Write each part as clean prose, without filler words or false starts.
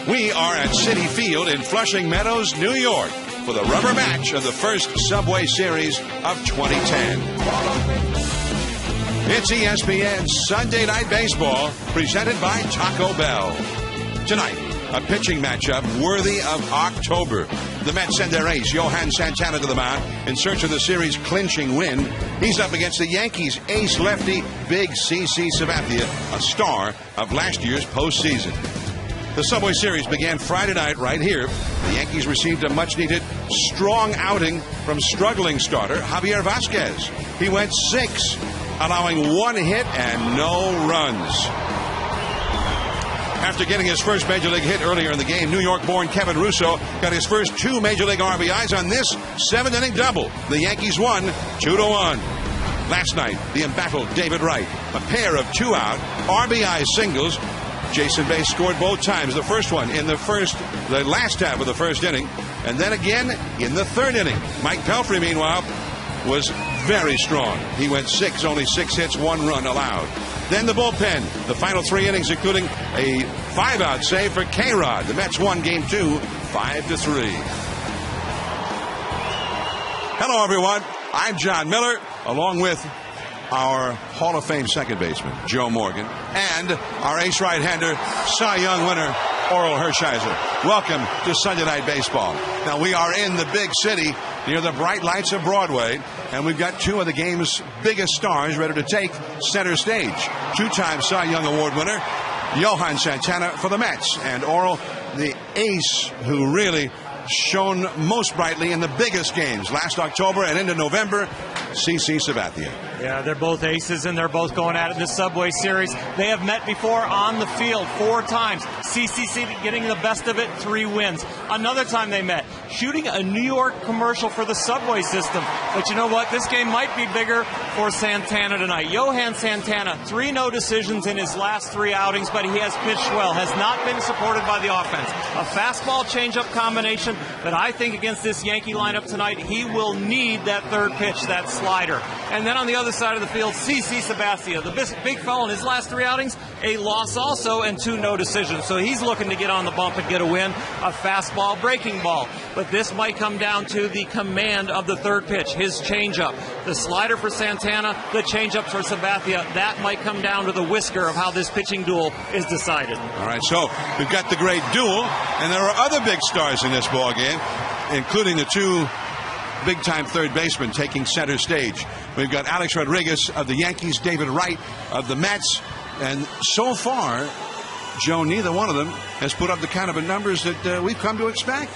We are at Citi Field in Flushing Meadows, New York, for the rubber match of the first Subway Series of 2010. It's ESPN's Sunday Night Baseball, presented by Taco Bell. Tonight, a pitching matchup worthy of October. The Mets send their ace, Johan Santana, to the mound in search of the series' clinching win. He's up against the Yankees' ace lefty, Big CC Sabathia, a star of last year's postseason. The Subway Series began Friday night right here. The Yankees received a much-needed, strong outing from struggling starter Javier Vazquez. He went 6, allowing 1 hit and no runs. After getting his first Major League hit earlier in the game, New York-born Kevin Russo got his first 2 Major League RBIs on this 7th-inning double. The Yankees won 2-1. Last night, the embattled David Wright, a pair of 2-out RBI singles. Jason Bay scored both times. The first one in the last half of the first inning, and then again in the 3rd inning. Mike Pelfrey, meanwhile, was very strong. He went 6, only 6 hits, 1 run allowed. Then the bullpen, the final 3 innings, including a 5-out save for K-Rod. The Mets won Game 2, 5-3. Hello, everyone. I'm John Miller, along with our Hall of Fame second baseman, Joe Morgan, and our ace right-hander, Cy Young winner, Oral Hershiser. Welcome to Sunday Night Baseball. Now, we are in the big city near the bright lights of Broadway, and we've got 2 of the game's biggest stars ready to take center stage. 2-time Cy Young Award winner, Johan Santana for the Mets, and Oral, the ace who really shone most brightly in the biggest games last October and into November, CC Sabathia. Yeah, they're both aces, and they're both going at it this Subway Series. They have met before on the field 4 times. CCC getting the best of it, 3 wins. Another time they met, shooting a New York commercial for the subway system. But you know what? This game might be bigger for Santana tonight. Johan Santana, 3 no decisions in his last 3 outings, but he has pitched well, has not been supported by the offense. A fastball changeup combination, but I think against this Yankee lineup tonight, he will need that 3rd pitch, that slider. And then on the other side of the field, CC Sabathia, the big fellow in his last 3 outings, a loss also and 2 no decisions. So he's looking to get on the bump and get a win, a fastball, breaking ball. But this might come down to the command of the 3rd pitch, his changeup. The slider for Santana, the changeup for Sabathia. That might come down to the whisker of how this pitching duel is decided. All right, so we've got the great duel, and there are other big stars in this ball game, including the 2 big-time third baseman taking center stage. We've got Alex Rodriguez of the Yankees, David Wright of the Mets, and so far, Joe, neither one of them has put up the kind of numbers that we've come to expect.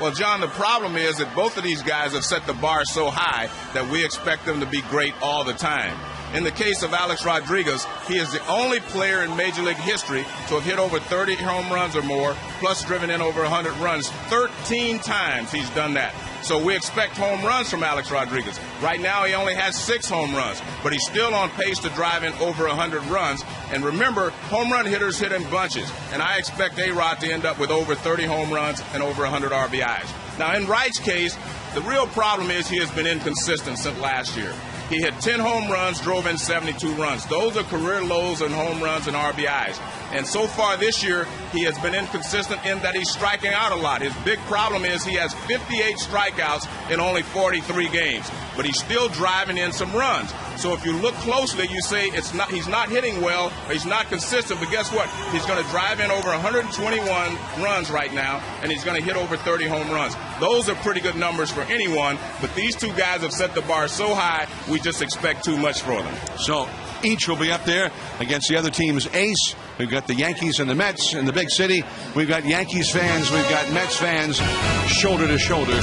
Well, John, the problem is that both of these guys have set the bar so high that we expect them to be great all the time. In the case of Alex Rodriguez, he is the only player in Major League history to have hit over 30 home runs or more, plus driven in over 100 runs. 13 times he's done that. So we expect home runs from Alex Rodriguez. Right now he only has 6 home runs, but he's still on pace to drive in over 100 runs. And remember, home run hitters hit in bunches, and I expect A-Rod to end up with over 30 home runs and over 100 RBIs. Now, in Wright's case, the real problem is he has been inconsistent since last year. He hit 10 home runs, drove in 72 runs. Those are career lows in home runs and RBIs. And so far this year, he has been inconsistent in that he's striking out a lot. His big problem is he has 58 strikeouts in only 43 games, but he's still driving in some runs. So if you look closely, you say he's not hitting well, or he's not consistent, but guess what? He's going to drive in over 121 runs right now, and he's going to hit over 30 home runs. Those are pretty good numbers for anyone, but these 2 guys have set the bar so high, we just expect too much for them. So each will be up there against the other team's ace. We've got the Yankees and the Mets in the big city. We've got Yankees fans, we've got Mets fans, shoulder to shoulder,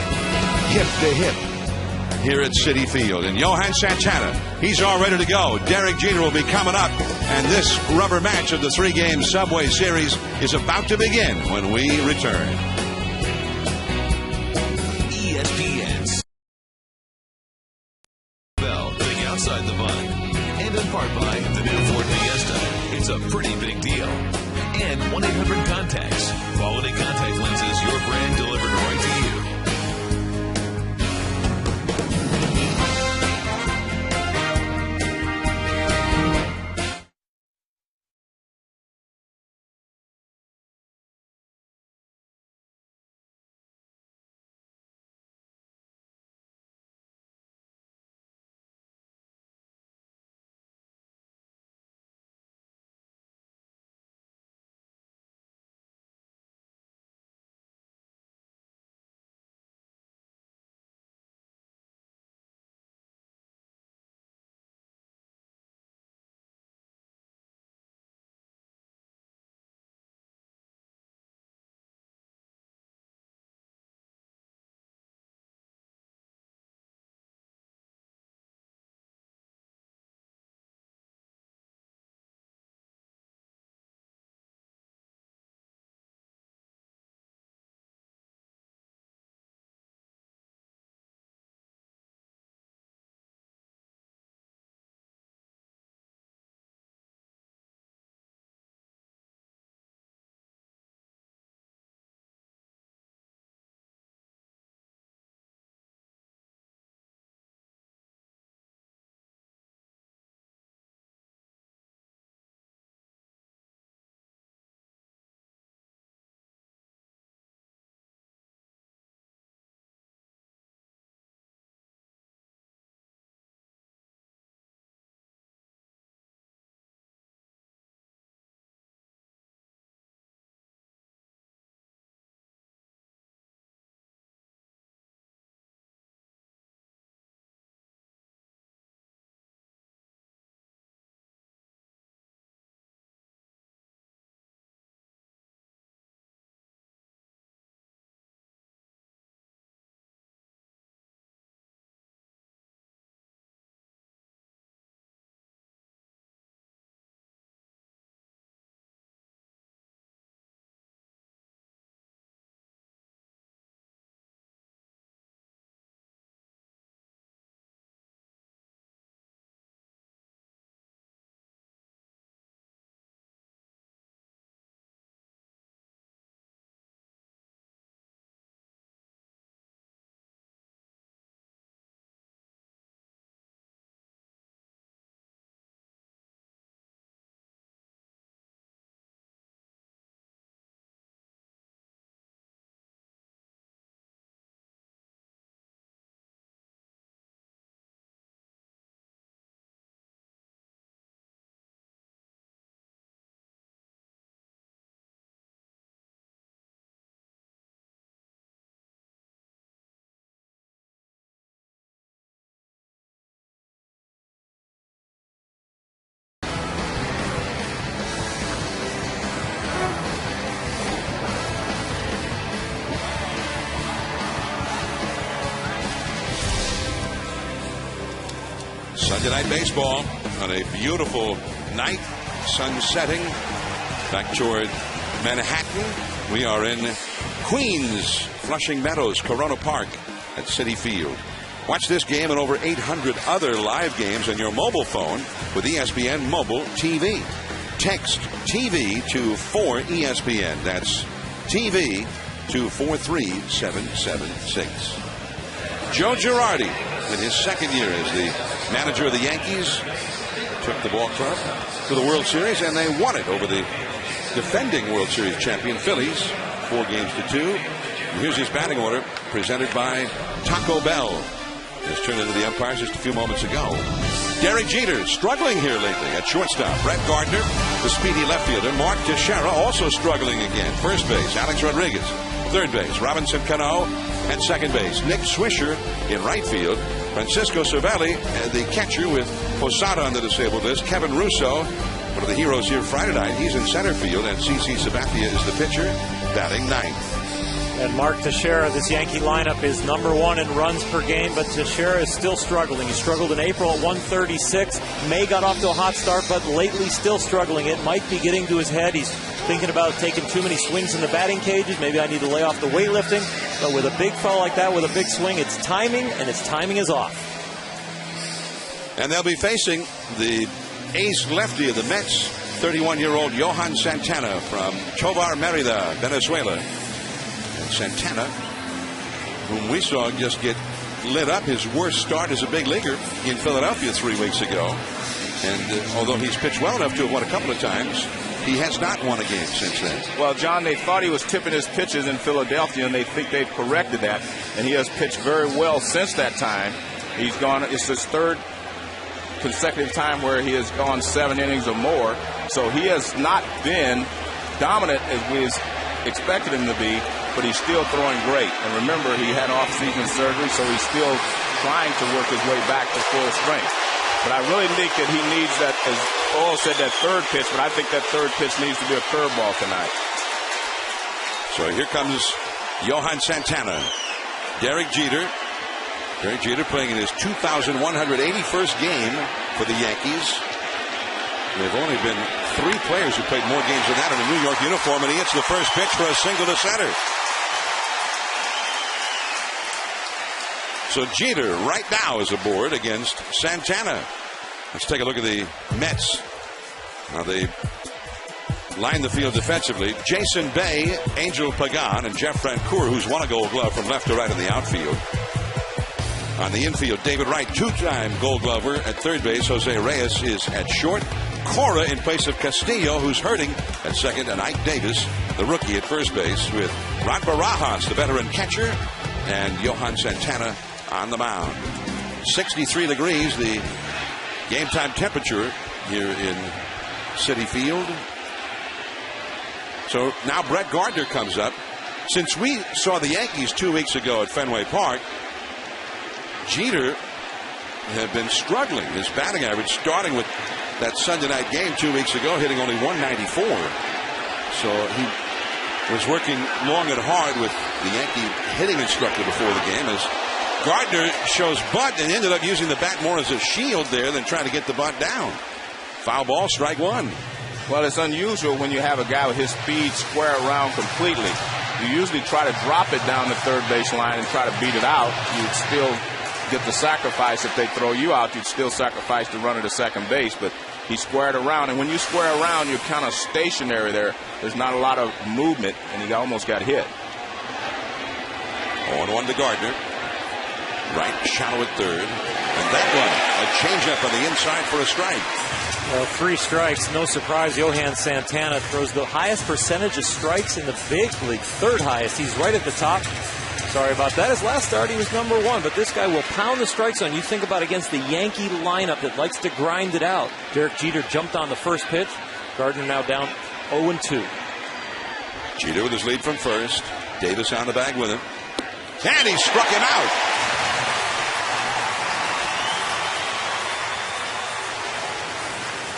hip to hip, here at Citi Field. And Johan Santana, he's all ready to go. Derek Jeter will be coming up, and this rubber match of the 3-game Subway Series is about to begin when we return. ESPN's Bell, living outside the bun, and in part by the new Ford Fiesta. It's a pretty big deal. And 1-800-CONTACTS. Quality contact lenses, your brand delivered right to Monday Night Baseball on a beautiful night, sun setting back toward Manhattan. We are in Queens, Flushing Meadows, Corona Park at Citi Field. Watch this game and over 800 other live games on your mobile phone with ESPN Mobile TV. Text TV to 4ESPN. That's TV to 43776. Joe Girardi, in his second year as the manager of the Yankees, took the ball club to the World Series, and they won it over the defending World Series champion Phillies, 4-2. And here's his batting order, presented by Taco Bell. Just turned into the umpires just a few moments ago. Derek Jeter struggling here lately at shortstop. Brett Gardner, the speedy left fielder. Mark Teixeira also struggling again. First base, Alex Rodriguez. Third base, Robinson Cano. At second base, Nick Swisher in right field. Francisco Cervelli, the catcher with Posada on the disabled list. Kevin Russo, one of the heroes here Friday night. He's in center field. And CC Sabathia is the pitcher, batting ninth. And Mark Teixeira, this Yankee lineup is #1 in runs per game, but Teixeira is still struggling. He struggled in April at 136. May got off to a hot start, but lately still struggling. It might be getting to his head. He's thinking about taking too many swings in the batting cages. Maybe I need to lay off the weightlifting. But with a big foul like that, with a big swing, it's timing, and his timing is off. And they'll be facing the ace lefty of the Mets, 31-year-old Johan Santana from Tovar Merida, Venezuela. Santana, whom we saw just get lit up, his worst start as a big leaguer in Philadelphia 3 weeks ago. And although he's pitched well enough to have won a couple of times, he has not won a game since then. Well, John, they thought he was tipping his pitches in Philadelphia, and they think they've corrected that. And he has pitched very well since that time. He's gone, it's his third consecutive time where he has gone 7 innings or more. So he has not been dominant as we expected him to be, but he's still throwing great. And remember, he had off-season surgery, so he's still trying to work his way back to full strength. But I really think that he needs that, as Earl said, that third pitch, but I think that third pitch needs to be a curveball tonight. So here comes Johan Santana. Derek Jeter. Derek Jeter playing in his 2,181st game for the Yankees. They've only been 3 players who played more games than that in a New York uniform, and he hits the first pitch for a single to center. So Jeter right now is aboard against Santana. Let's take a look at the Mets. Now they line the field defensively. Jason Bay, Angel Pagan, and Jeff Francoeur, who's won a Gold Glove from left to right in the outfield. On the infield, David Wright, 2-time Gold Glover at third base. Jose Reyes is at short. Cora in place of Castillo, who's hurting at second, and Ike Davis, the rookie, at first base, with Rod Barajas, the veteran catcher, and Johan Santana on the mound. 63 degrees, the game time temperature here in Citi Field. So now Brett Gardner comes up. Since we saw the Yankees 2 weeks ago at Fenway Park, Jeter had been struggling. His batting average, starting with that Sunday night game 2 weeks ago, hitting only 194. So he was working long and hard with the Yankee hitting instructor before the game, as Gardner shows butt and ended up using the bat more as a shield there than trying to get the butt down. Foul ball, strike one. Well, it's unusual when you have a guy with his speed square around completely. You usually try to drop it down the third base line and try to beat it out. You'd still get the sacrifice. If they throw you out, you'd still sacrifice the runner to second base. But he squared around, and when you square around, you're kind of stationary there. There's not a lot of movement, and he almost got hit. 0-1 to Gardner. Right, shallow at third. And that one, a changeup on the inside for a strike. Well, 3 strikes, no surprise. Johan Santana throws the highest percentage of strikes in the big league, 3rd highest. He's right at the top. Sorry about that. His last start, he was #1, but this guy will pound the strike zone. You think about against the Yankee lineup that likes to grind it out. Derek Jeter jumped on the first pitch. Gardner now down 0-2. Jeter with his lead from first. Davis on the bag with him. And he struck him out.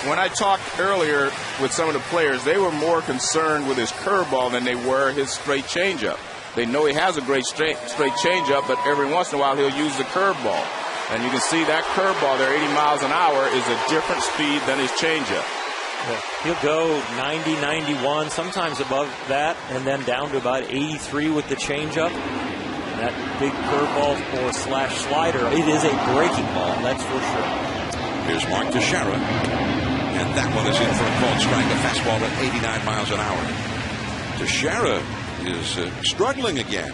When I talked earlier with some of the players, they were more concerned with his curveball than they were his straight changeup. They know he has a great straight changeup, but every once in a while he'll use the curveball. And you can see that curveball there, 80 miles an hour, is a different speed than his changeup. Yeah. He'll go 90, 91, sometimes above that, and then down to about 83 with the changeup. And that big curveball or slash slider, it is a breaking ball, that's for sure. Here's Mark Teixeira, and that one is in for a called strike, a fastball at 89 miles an hour. Teixeira is struggling again.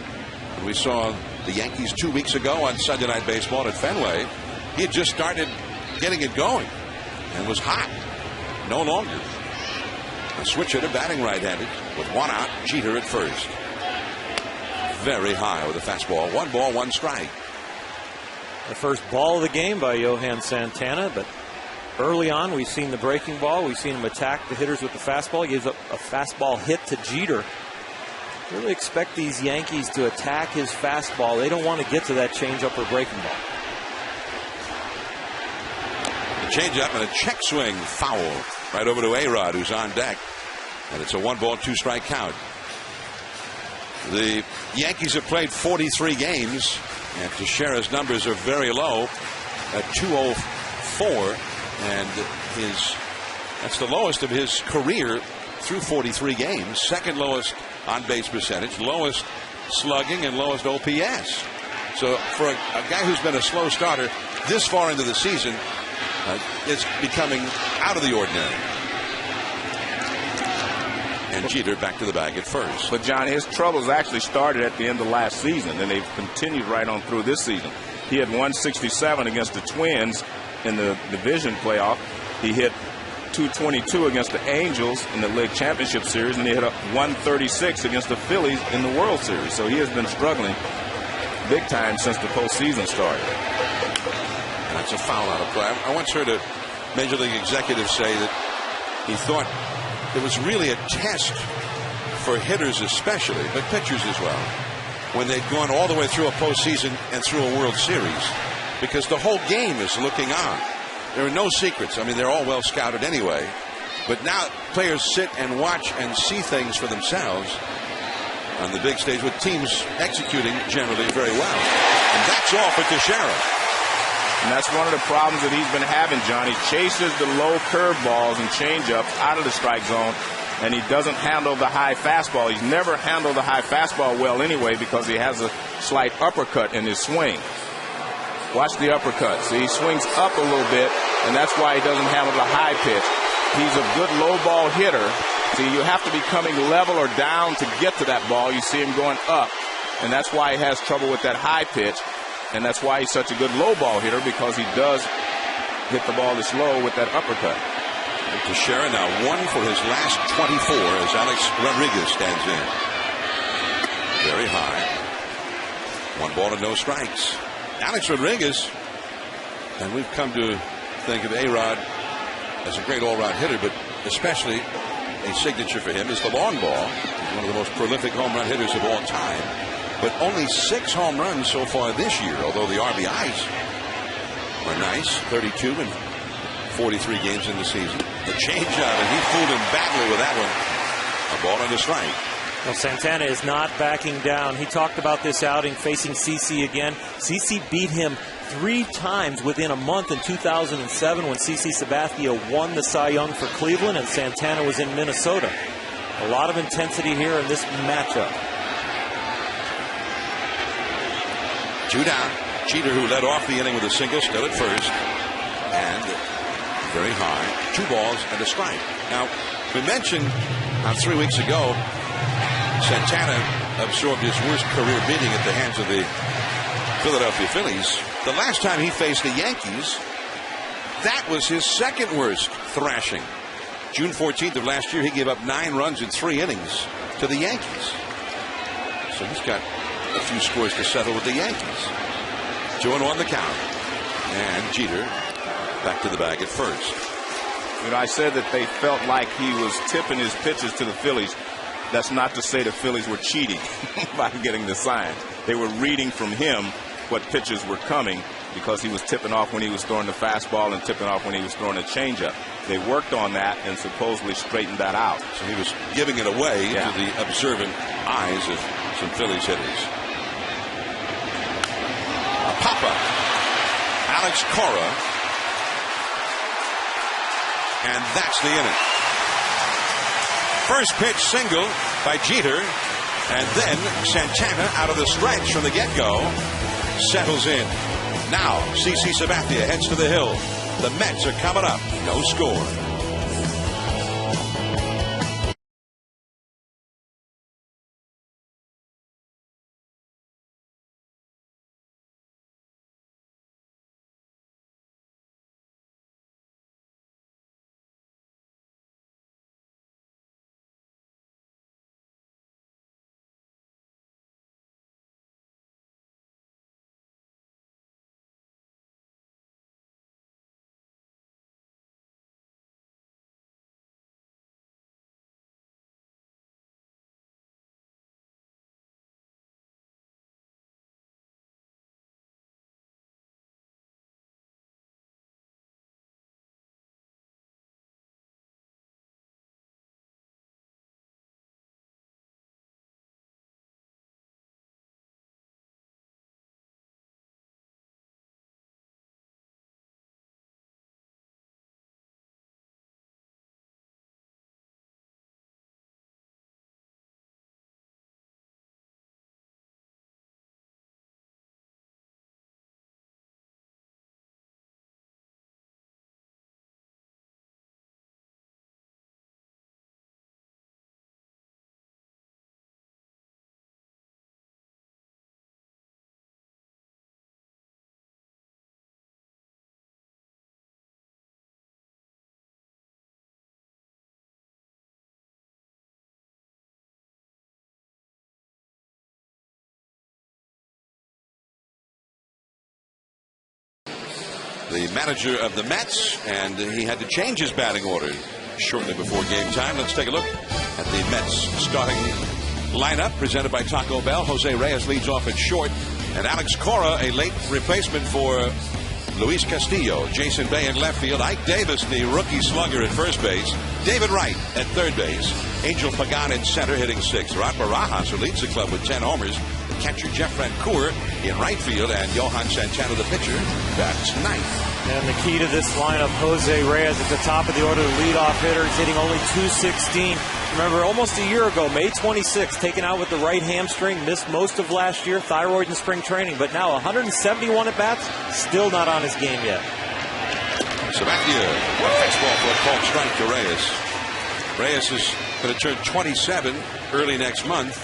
And we saw the Yankees 2 weeks ago on Sunday Night Baseball at Fenway. He had just started getting it going and was hot. No longer. A switch hitter batting right-handed with one out. Jeter at first. Very high with a fastball. 1 ball, 1 strike. The first ball of the game by Johan Santana, but early on we've seen the breaking ball. We've seen him attack the hitters with the fastball. He gives up a fastball hit to Jeter. Really expect these Yankees to attack his fastball. They don't want to get to that changeup or breaking ball. The changeup and a check swing foul right over to A-Rod, who's on deck. And it's a 1 ball, 2 strike count. The Yankees have played 43 games, and Teixeira's numbers are very low at 204, and that's the lowest of his career through 43 games. Second lowest on base percentage, lowest slugging, and lowest OPS. So for a guy who's been a slow starter this far into the season, it's becoming out of the ordinary. And Jeter back to the bag at first. But John, his troubles actually started at the end of last season, and they've continued right on through this season. He had 167 against the Twins in the division playoff. He hit 222 against the Angels in the League Championship Series, and he hit a 136 against the Phillies in the World Series. So he has been struggling big time since the postseason started. And that's a foul out of play. I once heard a Major League executive say that he thought it was really a test for hitters especially, but pitchers as well, when they'd gone all the way through a postseason and through a World Series, because the whole game is looking on. There are no secrets. I mean, they're all well scouted anyway. But now players sit and watch and see things for themselves on the big stage with teams executing generally very well. And that's all for Teixeira. And that's one of the problems that he's been having, John. He chases the low curveballs and changeups out of the strike zone, and he doesn't handle the high fastball. He's never handled the high fastball well anyway because he has a slight uppercut in his swing. Watch the uppercut. See, he swings up a little bit, and that's why he doesn't handle the high pitch. He's a good low ball hitter. See, you have to be coming level or down to get to that ball. You see him going up, and that's why he has trouble with that high pitch, and that's why he's such a good low ball hitter, because he does hit the ball this low with that uppercut. Teixeira now 1 for his last 24 as Alex Rodriguez stands in. Very high. 1 ball and no strikes. Alex Rodriguez, and we've come to think of A-Rod as a great all-round hitter, but especially a signature for him is the long ball. He's one of the most prolific home run hitters of all time, but only 6 home runs so far this year, although the RBIs are nice, 32 in 43 games in the season. The changeup, and he fooled him badly with that one. A ball and a strike. Well, Santana is not backing down. He talked about this outing facing CC again. CC beat him 3 times within a month in 2007 when CC Sabathia won the Cy Young for Cleveland and Santana was in Minnesota. A lot of intensity here in this matchup. 2 down. Jeter, who led off the inning with a single, still at first. And very high. 2 balls and a strike. Now, we mentioned 3 weeks ago, Santana absorbed his worst career beating at the hands of the Philadelphia Phillies. The last time he faced the Yankees, that was his second worst thrashing. June 14th of last year, he gave up 9 runs in 3 innings to the Yankees. So he's got a few scores to settle with the Yankees. 2-1 the count. And Jeter back to the bag at first. You know, I said that they felt like he was tipping his pitches to the Phillies. That's not to say the Phillies were cheating by getting the sign. They were reading from him what pitches were coming, because he was tipping off when he was throwing the fastball and tipping off when he was throwing a changeup. They worked on that and supposedly straightened that out. So he was giving it away to the observant eyes of some Phillies hitters. A pop-up Alex Cora. And that's the inning. First pitch single by Jeter. And then Santana out of the stretch from the get-go settles in. Now CC Sabathia heads to the hill. The Mets are coming up. No score. The manager of the Mets, and he had to change his batting order shortly before game time. Let's take a look at the Mets starting lineup presented by Taco Bell. Jose Reyes leads off at short, and Alex Cora, a late replacement for Luis Castillo. Jason Bay in left field. Ike Davis, the rookie slugger at first base. David Wright at third base. Angel Pagan in center hitting sixth. Rod Barajas, who leads the club with 10 homers. The catcher Jeff Francoeur in right field, and Johan Santana, the pitcher, bats ninth. And the key to this lineup, Jose Reyes at the top of the order, the leadoff hitter. He's hitting only .216. Remember, almost a year ago, May 26th, taken out with the right hamstring, missed most of last year, thyroid in spring training, but now 171 at-bats, still not on his game yet. Sabathia, one fastball for a called strike to Reyes. Reyes is going to turn 27 early next month,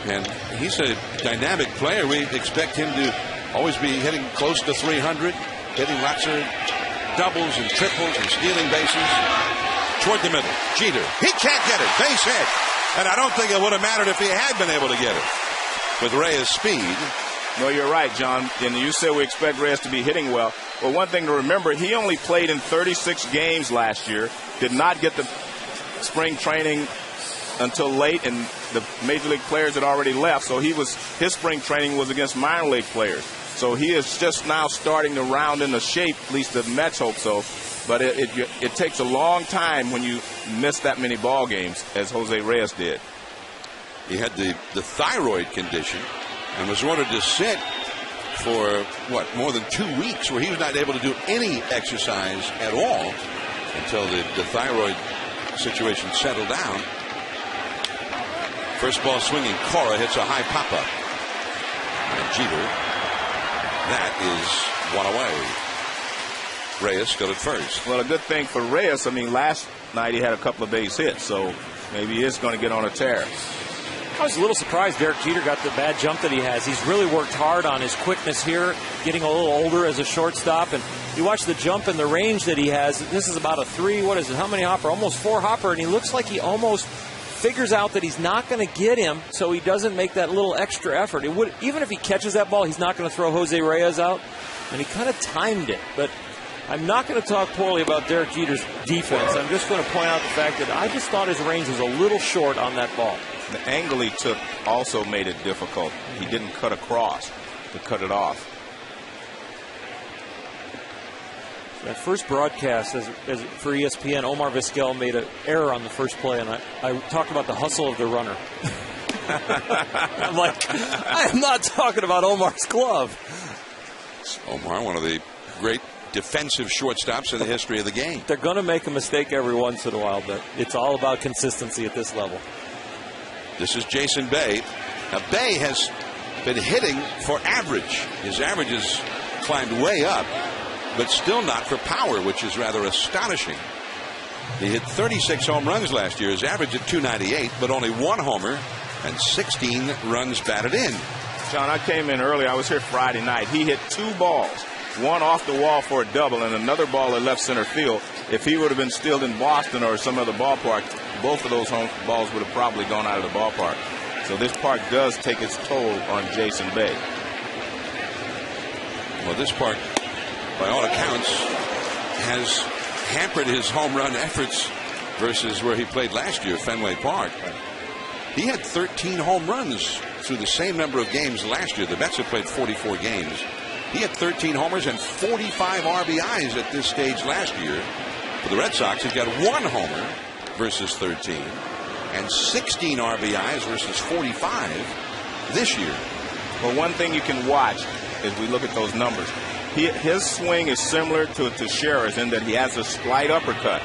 and he's a dynamic player. We expect him to always be hitting close to 300, hitting lots of doubles and triples and stealing bases. Toward the middle, Jeter. He can't get it. Base hit. And I don't think it would have mattered if he had been able to get it with Reyes' speed. No, you're right, John. And you said we expect Reyes to be hitting well. Well, one thing to remember, he only played in 36 games last year, did not get the spring training until late, and the major league players had already left. So his spring training was against minor league players. So he is just now starting to round into shape, at least the Mets hope so. But it takes a long time when you miss that many ball games, as Jose Reyes did. He had the thyroid condition and was ordered to sit for, more than 2 weeks, where he was not able to do any exercise at all until the thyroid situation settled down. First ball swinging, Cora hits a high pop-up. And Jeter, that is one away. Reyes still at first. Well, a good thing for Reyes, last night he had a couple of base hits, so maybe he is going to get on a tear. I was a little surprised Derek Jeter got the bad jump that he has. He's really worked hard on his quickness here, getting a little older as a shortstop. And you watch the jump and the range that he has. This is about a 3, how many hopper? Almost 4 hopper, and he looks like he almost figures out that he's not going to get him, so he doesn't make that little extra effort. Even if he catches that ball, he's not going to throw Jose Reyes out. And he kind of timed it. But I'm not going to talk poorly about Derek Jeter's defense. I'm just going to point out the fact that I just thought his range was a little short on that ball. The angle he took also made it difficult. He didn't cut across to cut it off. That first broadcast as for ESPN, Omar Vizquel made an error on the first play, and I talked about the hustle of the runner. I'm like, I am not talking about Omar's glove. Omar, one of the great defensive shortstops in the history of the game. They're going to make a mistake every once in a while, but it's all about consistency at this level. This is Jason Bay. Now, Bay has been hitting for average. His average has climbed way up, but still not for power, which is rather astonishing. He hit 36 home runs last year. His average at 298, but only 1 homer and 16 runs batted in. John, I came in early. I was here Friday night. He hit 2 balls, one off the wall for a double and another ball at left center field. If he would have been still in Boston or some other ballpark, both of those home balls would have probably gone out of the ballpark. So this park does take its toll on Jason Bay. Well, this park, by all accounts, has hampered his home run efforts versus where he played last year, Fenway Park. He had 13 home runs through the same number of games last year. The Mets have played 44 games. He had 13 homers and 45 RBIs at this stage last year. For the Red Sox, he's got 1 homer versus 13 and 16 RBIs versus 45 this year. Well, one thing you can watch as we look at those numbers, his swing is similar to Teixeira's in that he has a slight uppercut.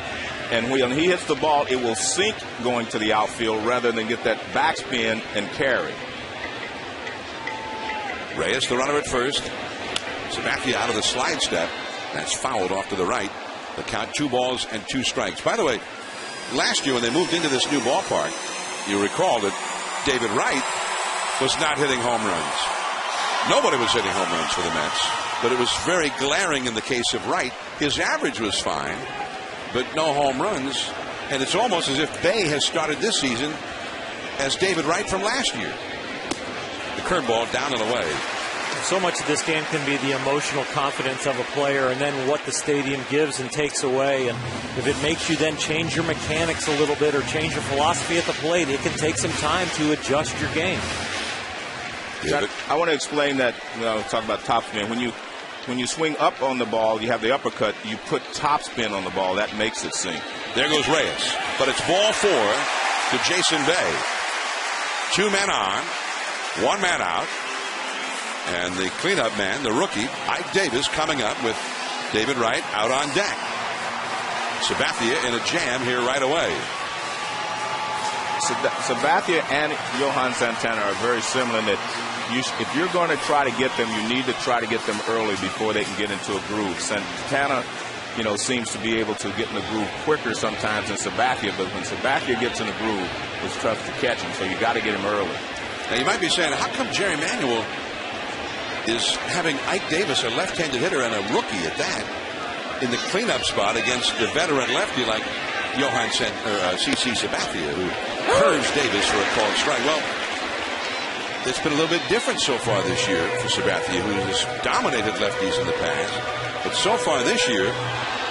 And when he hits the ball, it will sink going to the outfield rather than get that backspin and carry. Reyes, the runner at first. Sabathia out of the slide step. That's fouled off to the right. The count 2 balls and 2 strikes. By the way, last year when they moved into this new ballpark, you recall that David Wright was not hitting home runs. Nobody was hitting home runs for the Mets, but it was very glaring in the case of Wright. His average was fine, but no home runs. And it's almost as if Bay has started this season as David Wright from last year. The curveball down and away. So much of this game can be the emotional confidence of a player and then what the stadium gives and takes away. And if it makes you then change your mechanics a little bit or change your philosophy at the plate, it can take some time to adjust your game. Yeah, I want to explain that, talk about topspin. When you swing up on the ball, you have the uppercut, you put topspin on the ball. That makes it sink. There goes Reyes. But it's ball 4 to Jason Bay. 2 men on, 1 man out. And the cleanup man, the rookie, Ike Davis, coming up with David Wright out on deck. Sabathia in a jam here right away. Sabathia and Johan Santana are very similar in that if you're going to try to get them, you need to try to get them early before they can get into a groove. Santana, seems to be able to get in the groove quicker sometimes than Sabathia, but when Sabathia gets in the groove, it's tough to catch him, so you got to get him early. Now you might be saying, how come Jerry Manuel is having Ike Davis, a left-handed hitter and a rookie at that, in the cleanup spot against the veteran lefty like Johan C.C. Sabathia, who curves Davis for a called strike? Well, it's been a little bit different so far this year for Sabathia, who has dominated lefties in the past. But so far this year,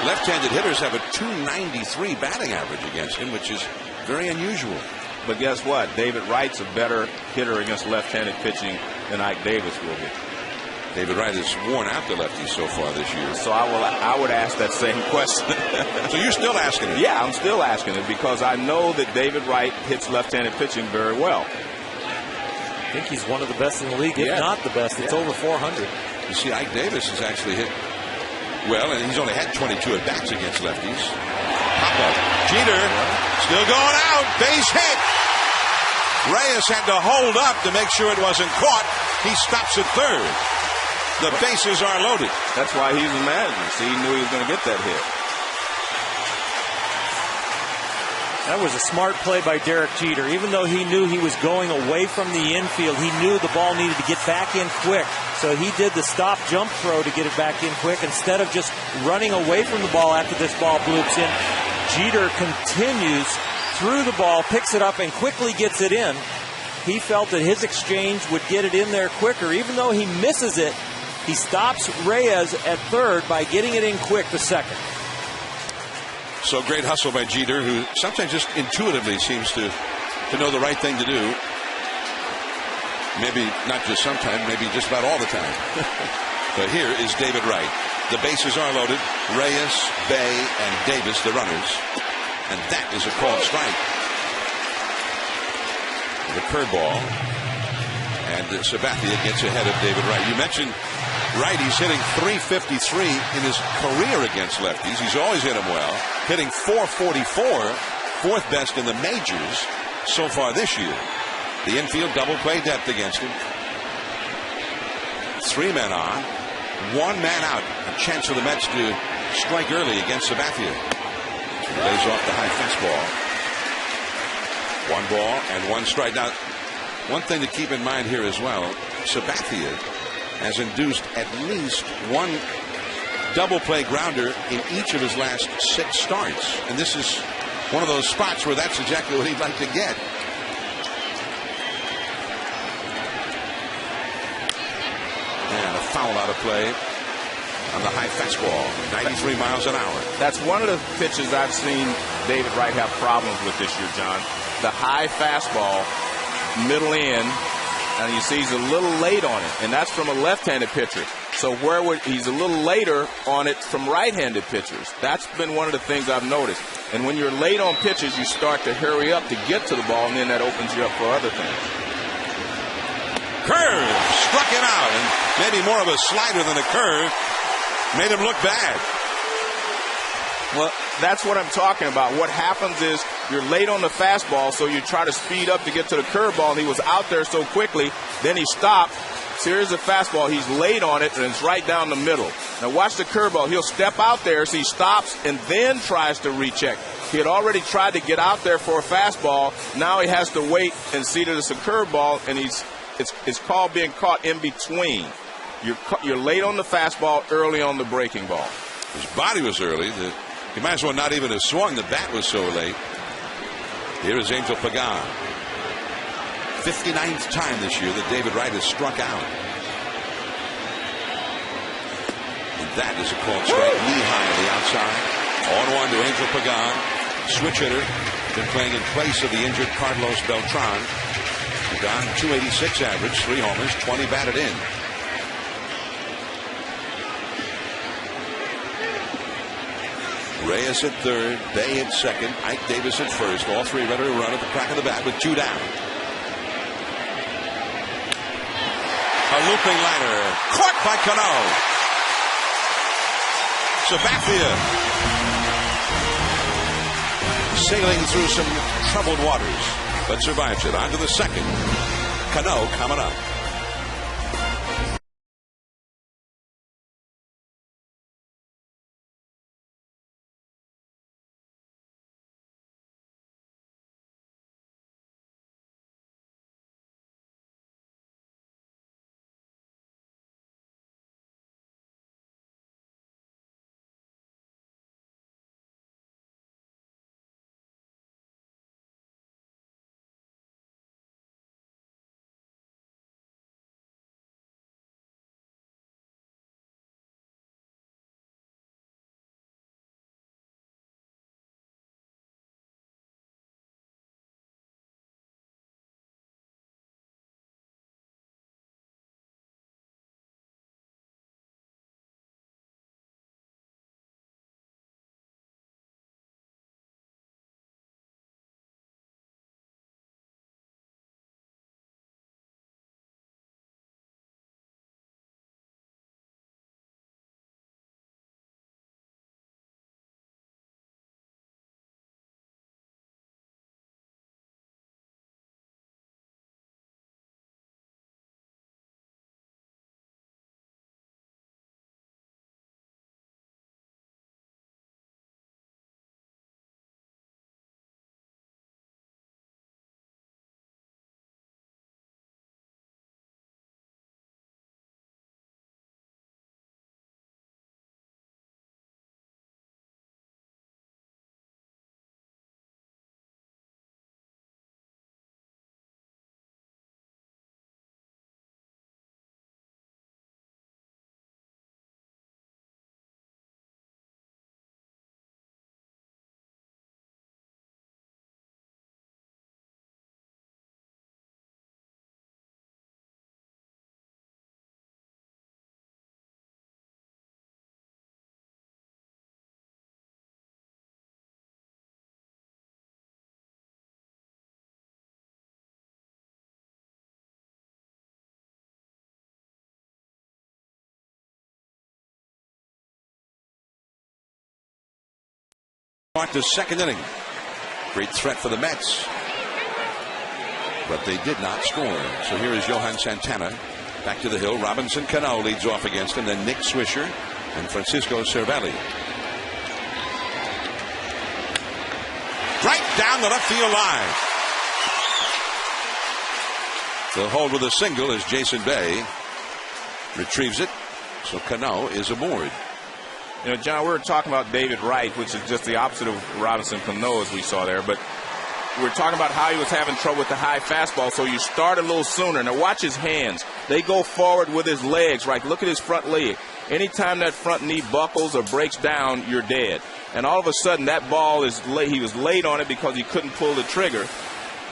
left-handed hitters have a .293 batting average against him, which is very unusual. But guess what? David Wright's a better hitter against left-handed pitching than Ike Davis will be. David Wright has worn out the lefties so far this year. So I would ask that same question. So you're still asking it? Yeah, I'm still asking it because I know that David Wright hits left-handed pitching very well. I think he's one of the best in the league, if not the best. It's over 400. You see, Ike Davis has actually hit well, and he's only had 22 at-bats against lefties. Pop-up. Jeter still going out. Base hit. Reyes had to hold up to make sure it wasn't caught. He stops at third. The bases are loaded. That's why he's the manager. See, he knew he was going to get that hit. That was a smart play by Derek Jeter. Even though he knew he was going away from the infield, he knew the ball needed to get back in quick. So he did the stop jump throw to get it back in quick instead of just running away from the ball after this ball bloops in. Jeter continues through the ball, picks it up, and quickly gets it in. He felt that his exchange would get it in there quicker. Even though he misses it, he stops Reyes at third by getting it in quick to second. So great hustle by Jeter, who sometimes just intuitively seems to know the right thing to do. Maybe not just sometimes, maybe just about all the time. But here is David Wright. The bases are loaded. Reyes, Bay, and Davis, the runners. And that is a called strike. The curveball. And Sabathia gets ahead of David Wright. You mentioned righties, hitting .353 in his career against lefties. He's always hit them well. Hitting .444, fourth best in the majors so far this year. The infield double play depth against him. 3 men on, 1 man out. A chance for the Mets to strike early against Sabathia. He lays off the high fastball. 1 ball and 1 strike. Now, one thing to keep in mind here as well, Sabathia has induced at least 1 double play grounder in each of his last 6 starts. And this is one of those spots where that's exactly what he'd like to get. And a foul out of play on the high fastball, 93 miles an hour. That's one of the pitches I've seen David Wright have problems with this year, John. The high fastball, middle end, and you see he's a little late on it, and that's from a left-handed pitcher. So he's a little later on it from right-handed pitchers. That's been one of the things I've noticed. And when you're late on pitches, you start to hurry up to get to the ball, and then that opens you up for other things. Curve, struck him out, and maybe more of a slider than a curve. Made him look bad. Well, that's what I'm talking about. What happens is you're late on the fastball, so you try to speed up to get to the curveball, and he was out there so quickly, then he stopped. Here's the fastball. He's late on it, and it's right down the middle. Now watch the curveball. He'll step out there, so he stops and then tries to recheck. He had already tried to get out there for a fastball. Now he has to wait and see that it's a curveball, and it's called being caught in between. You're late on the fastball, early on the breaking ball. His body was early. He might as well not even have swung. The bat was so late. Here is Angel Pagan. 59th time this year that David Wright has struck out. And that is a called strike, knee high on the outside. 0-1 to Angel Pagan. Switch hitter. Been playing in place of the injured Carlos Beltran. Pagan, 286 average, 3 homers, 20 batted in. Reyes at third, Bay at second, Ike Davis at first. All 3 ready to run at the crack of the bat with 2 down. A looping liner, caught by Cano. Sabathia sailing through some troubled waters, but survives it. On to the second. Cano coming up. Start the second inning. Great threat for the Mets, but they did not score. So here is Johan Santana back to the hill. Robinson Cano leads off against him. Then Nick Swisher and Francisco Cervelli. Right down the left field line. The hold with a single as Jason Bay retrieves it. So Cano is aboard. You know, John, we were talking about David Wright, which is just the opposite of Robinson Cano, as we saw there. But we're talking about how he was having trouble with the high fastball, so you start a little sooner. Now watch his hands. They go forward with his legs, right? Look at his front leg. Anytime that front knee buckles or breaks down, you're dead. And all of a sudden, that ball is late. He was late on it because he couldn't pull the trigger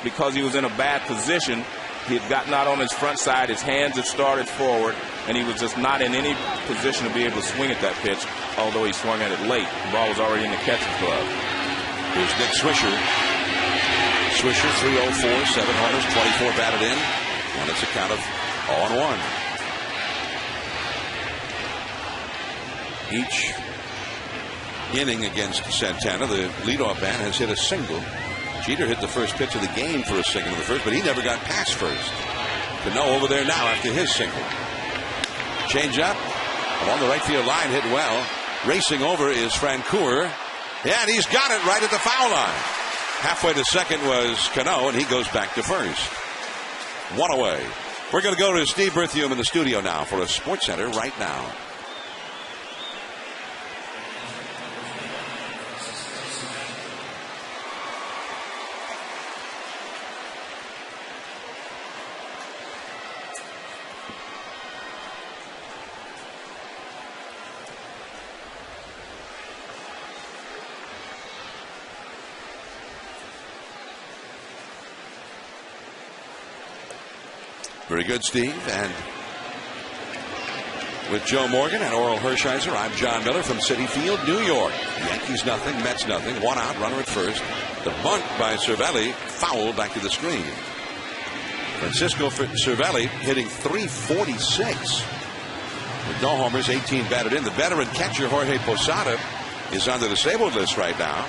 because he was in a bad position. He had gotten out on his front side. His hands had started forward, and he was just not in any position to be able to swing at that pitch, although he swung at it late. The ball was already in the catcher's glove. Here's Nick Swisher. Swisher, 304, 7 homers, 24 batted in, and it's a count of 0-1. Each inning against Santana, the leadoff man has hit a single. Jeter hit the first pitch of the game for a single in the first, but he never got past first. Cano over there now after his single. Change up along the right field line, hit well. Racing over is Francoeur. Yeah, and he's got it right at the foul line. Halfway to second was Cano, and he goes back to first. One away. We're going to go to Steve Berthium in the studio now for a Sports Center right now. Very good, Steve. And with Joe Morgan and Oral Hershiser, I'm John Miller from Citi Field, New York. Yankees nothing, Mets nothing. One out, runner at first. The bunt by Cervelli, foul back to the screen. Francisco Cervelli hitting .346 with no homers, 18 batted in. The veteran catcher Jorge Posada is on the disabled list right now.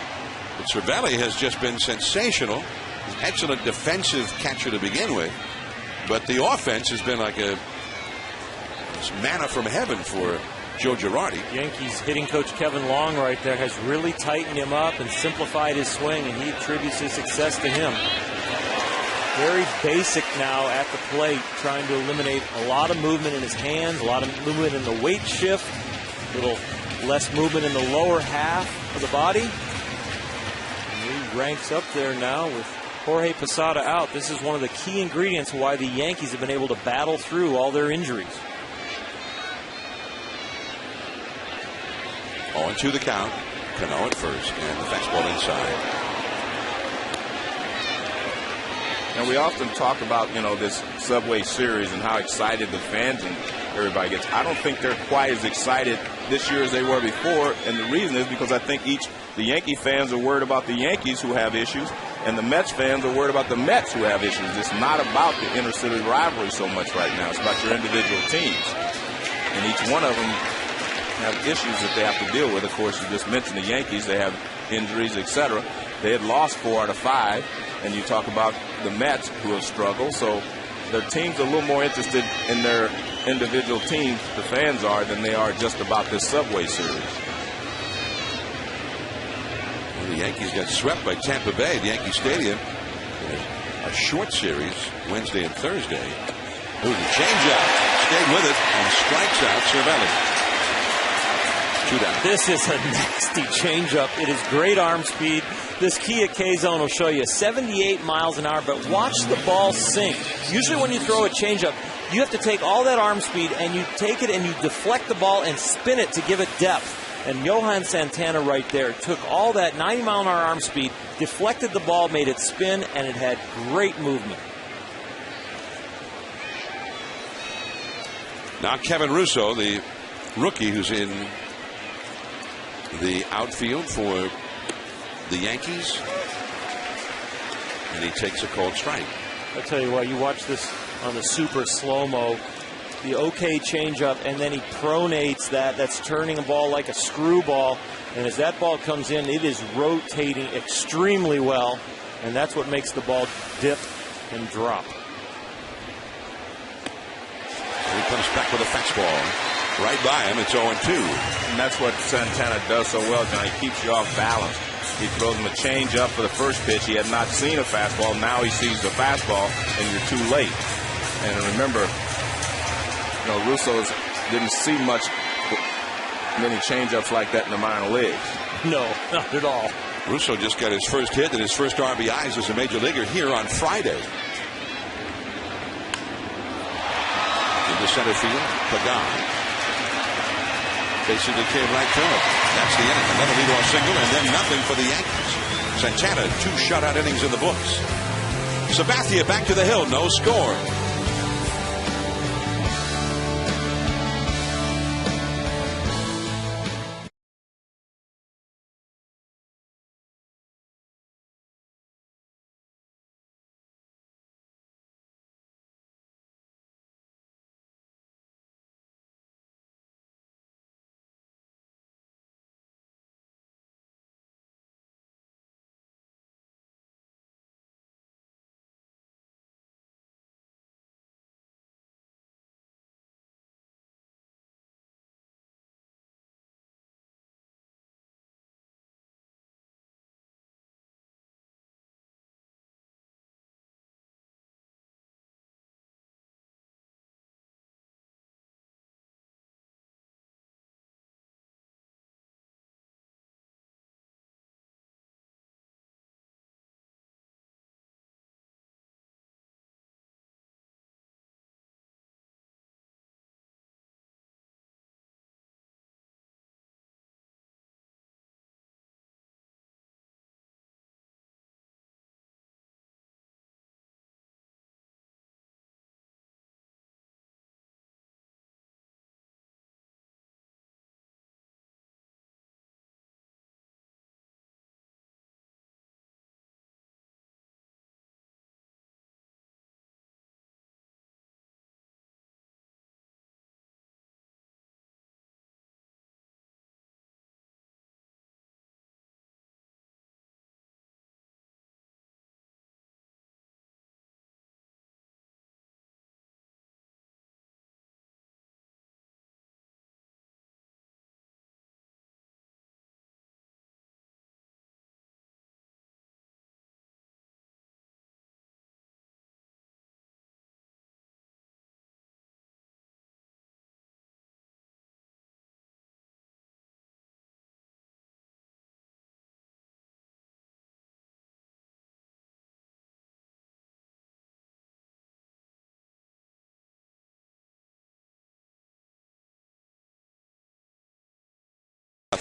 But Cervelli has just been sensational. Excellent defensive catcher to begin with. But the offense has been like a manna from heaven for Joe Girardi. Yankees hitting coach Kevin Long right there has really tightened him up and simplified his swing, and he attributes his success to him. Very basic now at the plate, trying to eliminate a lot of movement in his hands, a lot of movement in the weight shift, a little less movement in the lower half of the body. And he ranks up there now with Jorge Posada out. This is one of the key ingredients why the Yankees have been able to battle through all their injuries. 0-2 the count. Cano at first, and the fastball inside. And we often talk about, you know, this Subway Series and how excited the fans and everybody gets. I don't think they're quite as excited this year as they were before, and the reason is because I think the Yankee fans are worried about the Yankees who have issues, and the Mets fans are worried about the Mets who have issues. It's not about the inter-city rivalry so much right now. It's about your individual teams. And each one of them have issues that they have to deal with. Of course, you just mentioned the Yankees. They have injuries, etc. They had lost 4 out of 5. And you talk about the Mets who have struggled. So their teams are a little more interested in their individual teams, the fans are, than they are just about this Subway Series. The Yankees got swept by Tampa Bay at Yankee Stadium in a short series Wednesday and Thursday. Ooh, the changeup stayed with it and strikes out Cervelli. 2 down. This is a nasty changeup. It is great arm speed. This Kia K-Zone will show you 78 miles an hour, but watch the ball sink. Usually when you throw a changeup, you have to take all that arm speed and you take it and you deflect the ball and spin it to give it depth. And Johan Santana right there took all that 90-mile-an-hour arm speed, deflected the ball, made it spin, and it had great movement. Now Kevin Russo, the rookie who's in the outfield for the Yankees. And he takes a cold strike. I'll tell you what, you watch this on the super slow-mo. The okay changeup, and then he pronates that. That's turning a ball like a screwball. And as that ball comes in, it is rotating extremely well, and that's what makes the ball dip and drop. He comes back with a fastball. Right by him, it's 0-2. And that's what Santana does so well, John. He keeps you off balance. He throws him a change up for the first pitch. He had not seen a fastball. Now he sees the fastball, and you're too late. And remember, Russo didn't see many change-ups like that in the minor leagues. No, not at all. Russo just got his first hit and his first RBIs as a major leaguer here on Friday. Into center field, Pagan. Basically came right to him. That's the inning. Another leadoff single, and then nothing for the Yankees. Santana, 2 shutout innings in the books. Sabathia back to the hill, no score.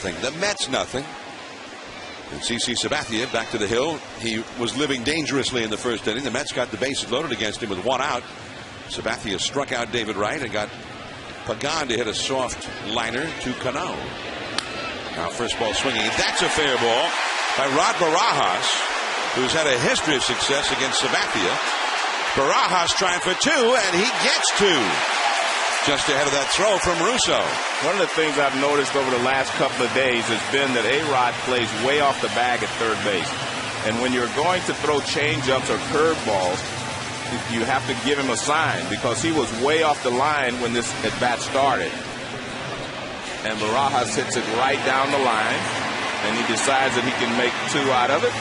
The Mets nothing. And CC Sabathia back to the hill. He was living dangerously in the first inning. The Mets got the bases loaded against him with 1 out. Sabathia struck out David Wright and got Pagan to hit a soft liner to Cano. Now first ball swinging. That's a fair ball by Rod Barajas, who's had a history of success against Sabathia. Barajas trying for 2, and he gets 2. Just ahead of that throw from Russo. One of the things I've noticed over the last couple of days has been that A-Rod plays way off the bag at third base. And when you're going to throw change-ups or curveballs, you have to give him a sign, because he was way off the line when this at-bat started. And Barajas hits it right down the line, and he decides that he can make 2 out of it.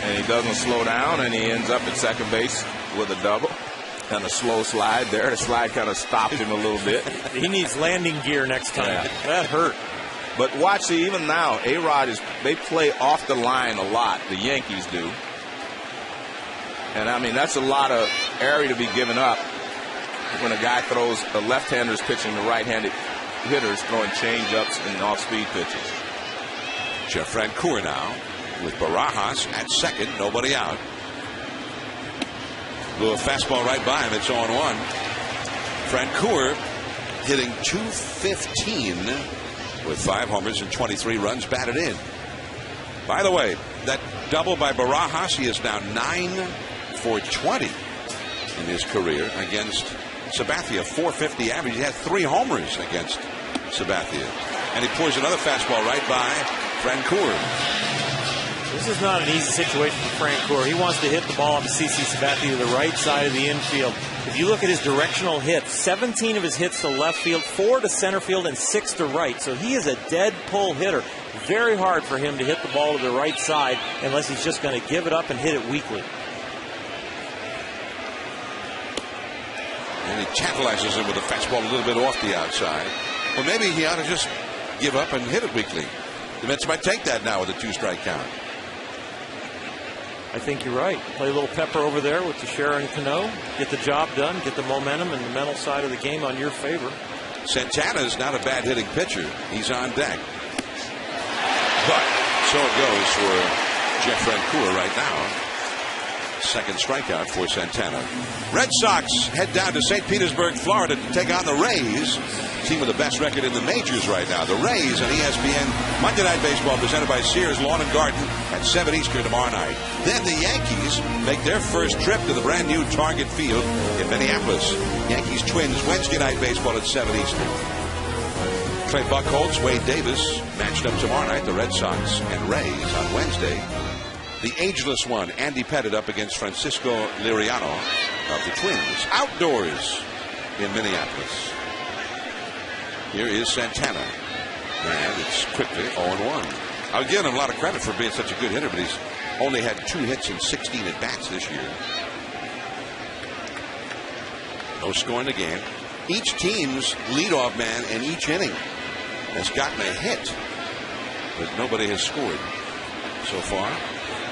And he doesn't slow down, and he ends up at second base with a double. And a slow slide there. The slide kind of stopped him a little bit. He needs landing gear next time. Yeah. That hurt. But watch, see, even now, A-Rod they play off the line a lot. The Yankees do. And, I mean, that's a lot of area to be given up when a guy throws, a left-hander's pitching to right-handed hitters throwing change-ups and off-speed pitches. Jeff Francoeur now with Barajas at second, nobody out. Blew a fastball right by him. It's 0-1. Francoeur hitting .215 with 5 homers and 23 runs batted in. By the way, that double by Barajas, he is now 9 for 20 in his career against Sabathia. .450 average. He had 3 homers against Sabathia. And he pours another fastball right by Francoeur. This is not an easy situation for Francoeur. He wants to hit the ball off of CC Sabathia to the right side of the infield. If you look at his directional hits, 17 of his hits to left field, 4 to center field, and 6 to right. So he is a dead pull hitter. Very hard for him to hit the ball to the right side unless he's just going to give it up and hit it weakly. And he tantalizes him with a fastball a little bit off the outside. Well, maybe he ought to just give up and hit it weakly. The Mets might take that now with a 2-strike count. I think you're right. Play a little pepper over there with Teixeira and Cano. Get the job done. Get the momentum and the mental side of the game on your favor. Santana's not a bad hitting pitcher. He's on deck. But so it goes for Jeff Francoeur right now. Second strikeout for Santana. Red Sox head down to St. Petersburg, Florida to take on the Rays. Team with the best record in the majors right now. The Rays on ESPN Monday Night Baseball presented by Sears Lawn and Garden at 7 Eastern tomorrow night. Then the Yankees make their first trip to the brand new Target Field in Minneapolis. Yankees Twins Wednesday Night Baseball at 7 Eastern. Clay Buchholz, Wade Davis matched up tomorrow night. The Red Sox and Rays on Wednesday. The ageless one, Andy Pettitte, up against Francisco Liriano of the Twins. Outdoors in Minneapolis. Here is Santana. And it's quickly 0-1. I'll give him a lot of credit for being such a good hitter, but he's only had 2 hits in 16 at-bats this year. No score in the game. Each team's leadoff man in each inning has gotten a hit, but nobody has scored so far.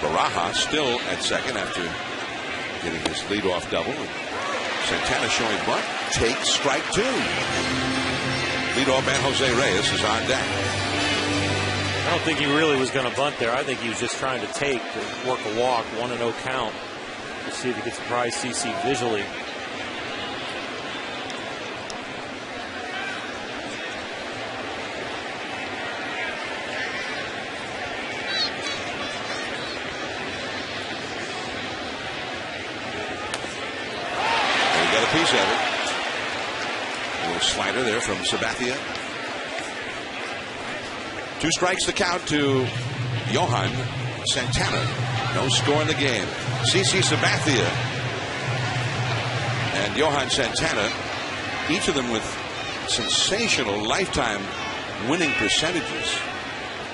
Baraja still at second after getting his leadoff double. Santana showing bunt. Takes strike 2. Leadoff man Jose Reyes is on deck. I don't think he really was going to bunt there. I think he was just trying to work a walk, 1-0 count, to see if he could surprise CC visually. Piece of it. A little slider there from Sabathia. 2 strikes the count to Johan Santana. No score in the game. CC Sabathia and Johan Santana, each of them with sensational lifetime winning percentages.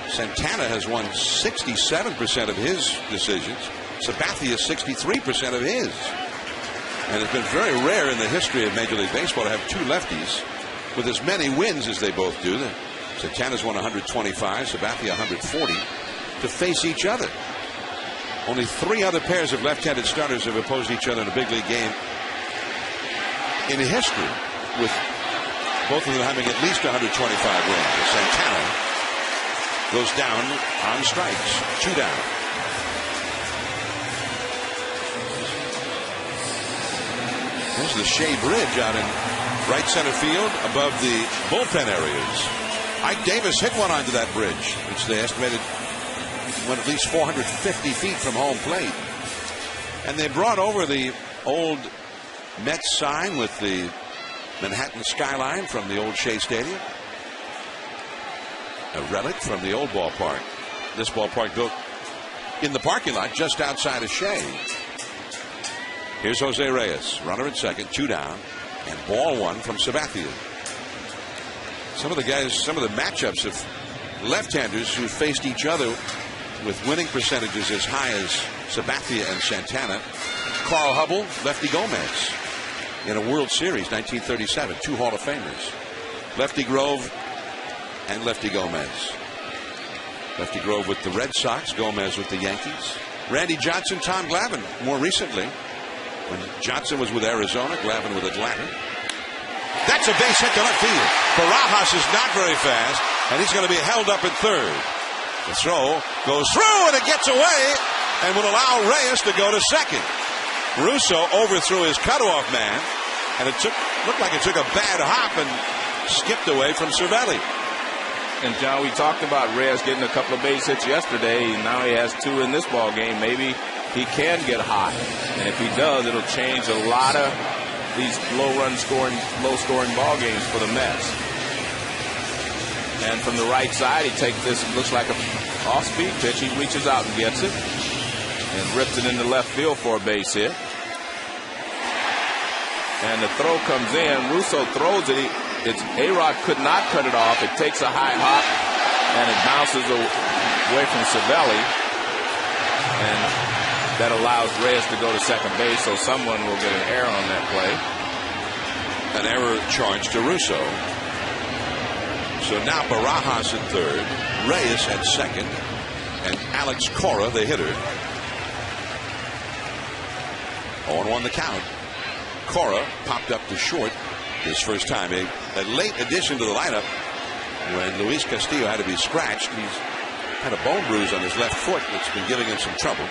Santana has won 67% of his decisions. Sabathia 63% of his. And it's been very rare in the history of Major League Baseball to have 2 lefties with as many wins as they both do. Santana's won 125, Sabathia 140, to face each other. Only 3 other pairs of left-handed starters have opposed each other in a big league game in history, with both of them having at least 125 wins. Santana goes down on strikes, 2 down. There's the Shea Bridge out in right center field above the bullpen areas. Ike Davis hit one onto that bridge, which they estimated went at least 450 feet from home plate. And they brought over the old Mets sign with the Manhattan skyline from the old Shea Stadium. A relic from the old ballpark. This ballpark built in the parking lot just outside of Shea. Here's Jose Reyes, runner at second, 2 down, and ball 1 from Sabathia. Some of the guys, some of the matchups of left-handers who faced each other with winning percentages as high as Sabathia and Santana. Carl Hubble, Lefty Gomez in a World Series, 1937, 2 Hall of Famers. Lefty Grove and Lefty Gomez. Lefty Grove with the Red Sox, Gomez with the Yankees. Randy Johnson, Tom Glavine, more recently. When Johnson was with Arizona, Glavine with Atlanta. That's a base hit to left field. Barajas is not very fast, and he's going to be held up at third. The throw goes through, and it gets away, and will allow Reyes to go to second. Russo overthrew his cutoff man, and it looked like it took a bad hop and skipped away from Cervelli. And John, we talked about Reyes getting a couple of base hits yesterday, and now he has 2 in this ball game. Maybe he can get hot, and if he does, it'll change a lot of these low scoring ball games for the Mets. And from the right side, he takes this, looks like a off-speed pitch. He reaches out and gets it and rips it into left field for a base hit. And the throw comes in. Russo throws it. A-Rod could not cut it off. It takes a high hop, and it bounces away from Cervelli. And that allows Reyes to go to second base, so someone will get an error on that play. An error charged to Russo. So now Barajas at third, Reyes at second, and Alex Cora, the hitter. 0-1 the count. Cora popped up to short his first time. A late addition to the lineup when Luis Castillo had to be scratched. He's had a bone bruise on his left foot that's been giving him some trouble.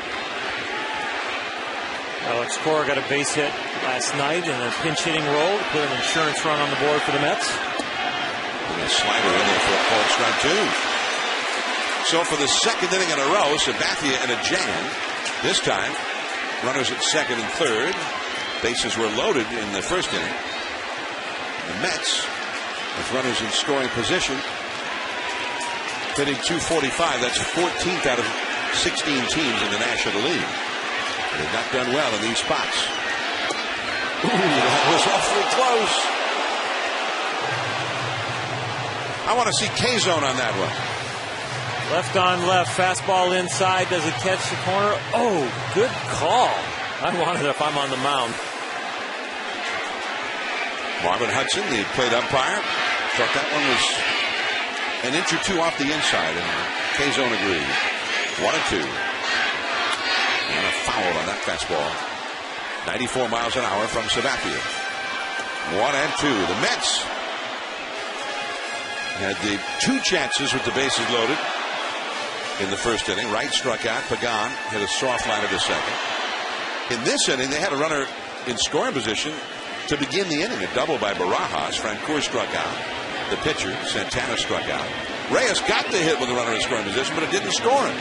Alex Cora got a base hit last night in a pinch hitting role to put an insurance run on the board for the Mets. And a slider in there for a called strike two. So for the second inning in a row, Sabathia in a jam. This time, runners at second and third. Bases were loaded in the first inning. The Mets, with runners in scoring position, hitting .245. That's 14th out of 16 teams in the National League. They've not done well in these spots. That was awfully close. I want to see K-zone on that one. Left on left, fastball inside. Does it catch the corner? Oh, good call. I want it if I'm on the mound. Marvin Hudson, the plate umpire, thought that one was an inch or two off the inside, and K-zone agreed. 1-2. And a foul on that fastball. 94 miles an hour from Sabathia. 1-2. The Mets had the two chances with the bases loaded in the first inning. Wright struck out. Pagan hit a soft liner to second. In this inning, they had a runner in scoring position to begin the inning. A double by Barajas. Francoeur struck out. The pitcher, Santana, struck out. Reyes got the hit with the runner in scoring position, but it didn't score him.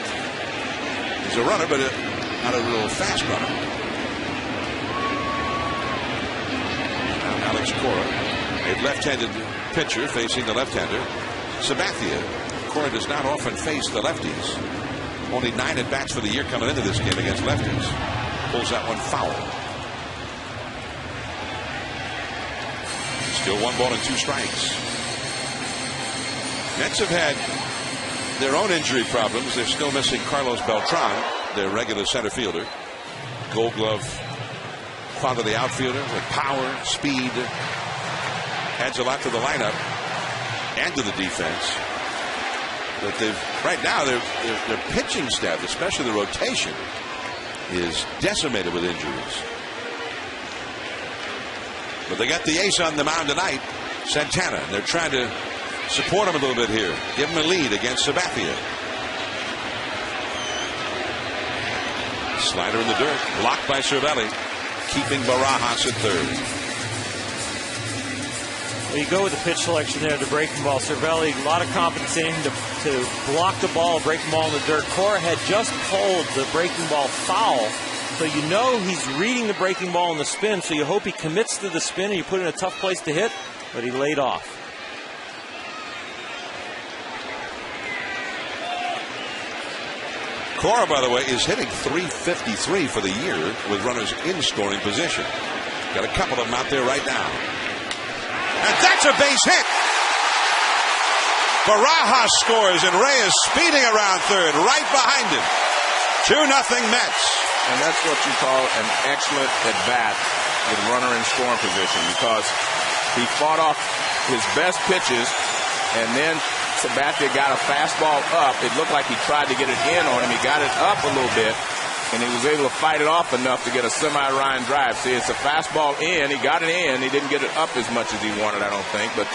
He's a runner, but not a real fast runner. Now Alex Cora, a left-handed pitcher facing the left-hander. Sabathia. Cora does not often face the lefties. Only 9 at-bats for the year coming into this game against lefties. Pulls that one foul. Still 1-2 strikes. Mets have had their own injury problems. They're still missing Carlos Beltran, their regular center fielder. Gold Glove quality outfielder with power, speed. Adds a lot to the lineup and to the defense. But right now their pitching staff, especially the rotation, is decimated with injuries. But they got the ace on the mound tonight, Santana, and they're trying to support him a little bit here. Give him a lead against Sabathia. Slider in the dirt. Blocked by Cervelli. Keeping Barajas at third. Well, you go with the pitch selection there, the breaking ball. Cervelli, a lot of confidence in him to block the ball, breaking ball in the dirt. Cora had just pulled the breaking ball foul. So you know he's reading the breaking ball in the spin, so you hope he commits to the spin and you put it in a tough place to hit, but he laid off. Cora, by the way, is hitting .353 for the year with runners in scoring position. Got a couple of them out there right now. And that's a base hit. Barajas scores and Reyes speeding around third, right behind him. 2-0 Mets. And that's what you call an excellent at-bat with runner in scoring position, because he fought off his best pitches, and then Sabathia got a fastball up. It looked like he tried to get it in on him. He got it up a little bit, and he was able to fight it off enough to get a semi-line drive. See, it's a fastball in. He got it in. He didn't get it up as much as he wanted, I don't think, but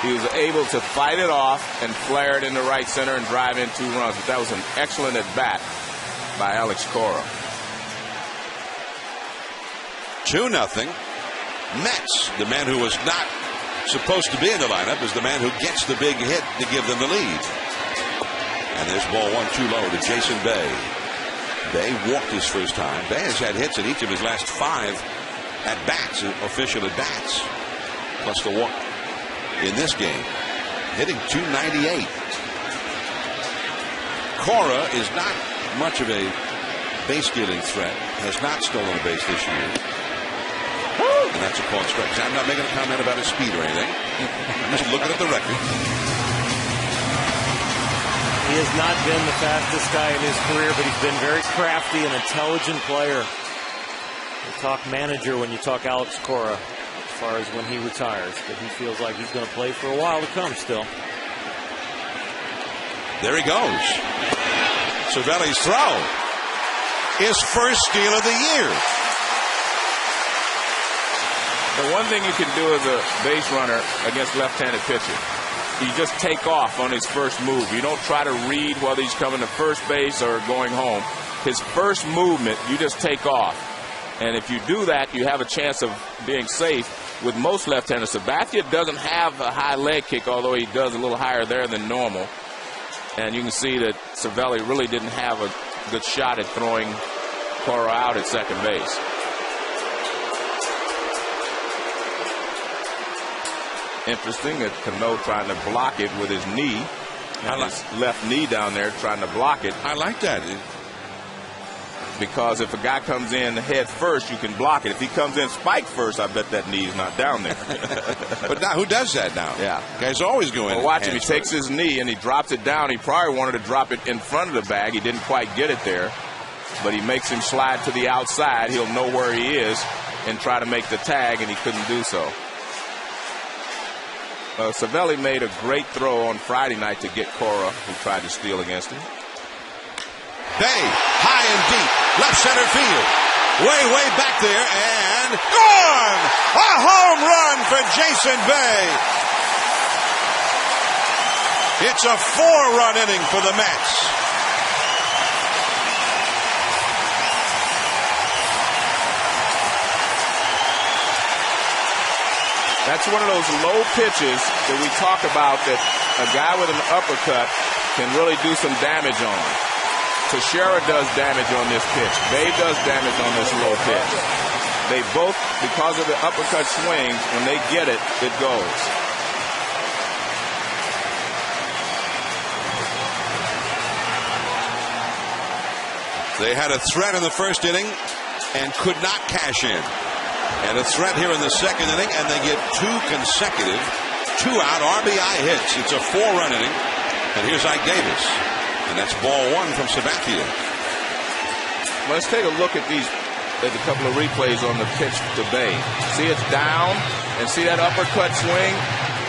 he was able to fight it off and flare it into right center and drive in 2 runs. But that was an excellent at-bat by Alex Cora. 2-0 Mets. The man who was not supposed to be in the lineup is the man who gets the big hit to give them the lead. And there's ball 1-2 low to Jason Bay. Bay walked his first time. Bay has had hits in each of his last 5 at-bats, official at-bats, plus the walk in this game. hitting .298. Cora is not much of a base-stealing threat. Has not stolen a base this year. And that's a called strike. I'm not making a comment about his speed or anything. I'm just looking at the record. He has not been the fastest guy in his career, but he's been very crafty and intelligent player. You talk manager when you talk Alex Cora as far as when he retires, but he feels like he's going to play for a while to come still. There he goes. Cervelli's throw. His first steal of the year. The one thing you can do as a base runner against left-handed pitchers, you just take off on his first move. You don't try to read whether he's coming to first base or going home. His first movement, you just take off. And if you do that, you have a chance of being safe. With most left-handers, Sabathia doesn't have a high leg kick, although he does a little higher there than normal. And you can see that Cervelli really didn't have a good shot at throwing Cora out at second base. Interesting that Cano trying to block it with his knee. His left knee down there trying to block it. I like that. Because if a guy comes in head first, you can block it. If he comes in spike first, I bet that knee is not down there. But now, who does that now? Yeah. Guys always go in. Well, watch him. He takes his knee and he drops it down. He probably wanted to drop it in front of the bag. He didn't quite get it there. But he makes him slide to the outside. He'll know where he is and try to make the tag, and he couldn't do so. Cervelli made a great throw on Friday night to get Cora, who tried to steal against him. Bay, high and deep, left center field. Way back there, and gone! A home run for Jason Bay. It's a 4-run inning for the Mets. That's one of those low pitches that we talk about that a guy with an uppercut can really do some damage on. Teixeira does damage on this pitch. Bay does damage on this low pitch. They both, because of the uppercut swings, when they get it, it goes. They had a threat in the first inning and could not cash in. And a threat here in the second inning, and they get 2 consecutive 2-out RBI hits. It's a 4-run inning. And here's Ike Davis. And that's ball 1 from Sabathia. Let's take a look at these, at a couple of replays on the pitch to Bay. See, it's down, and see that uppercut swing?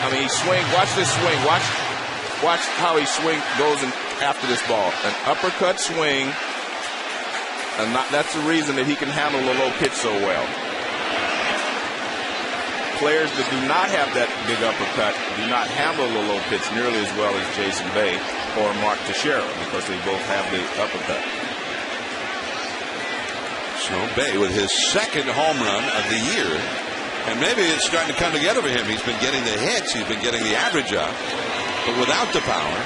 I mean, he swings. Watch this swing. Watch how he goes after this ball. An uppercut swing, and that's the reason that he can handle the low pitch so well. Players that do not have that big uppercut do not handle the low pitch nearly as well as Jason Bay or Mark Teixeira, because they both have the uppercut. So Bay with his second home run of the year, and maybe it's starting to come together for him. He's been getting the hits, he's been getting the average up, but without the power.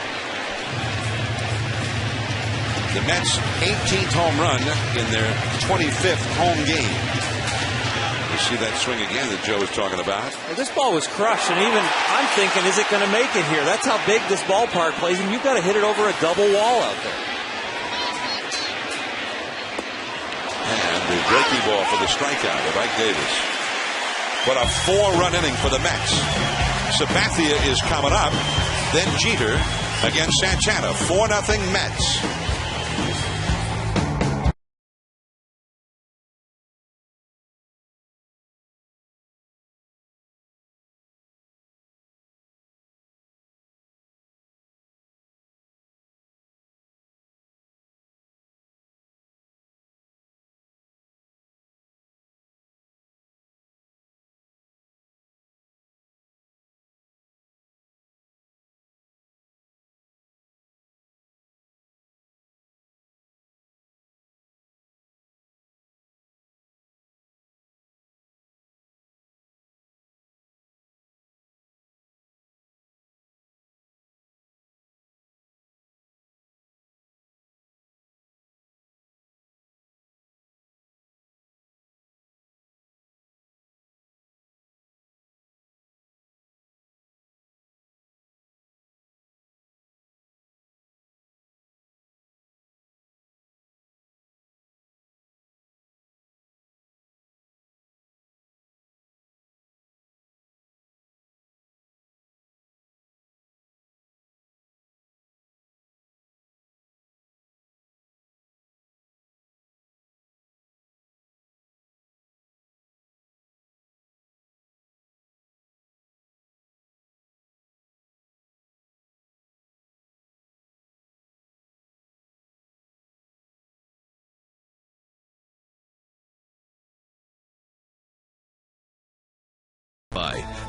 The Mets' 18th home run in their 25th home game. You see that swing again that Joe was talking about. Well, this ball was crushed, and even I'm thinking, is it going to make it here? That's how big this ballpark plays, and you've got to hit it over a double wall out there. And the breaking ball for the strikeout of Ike Davis. But a 4-run inning for the Mets. Sabathia is coming up, then Jeter against Santana. 4-0 Mets.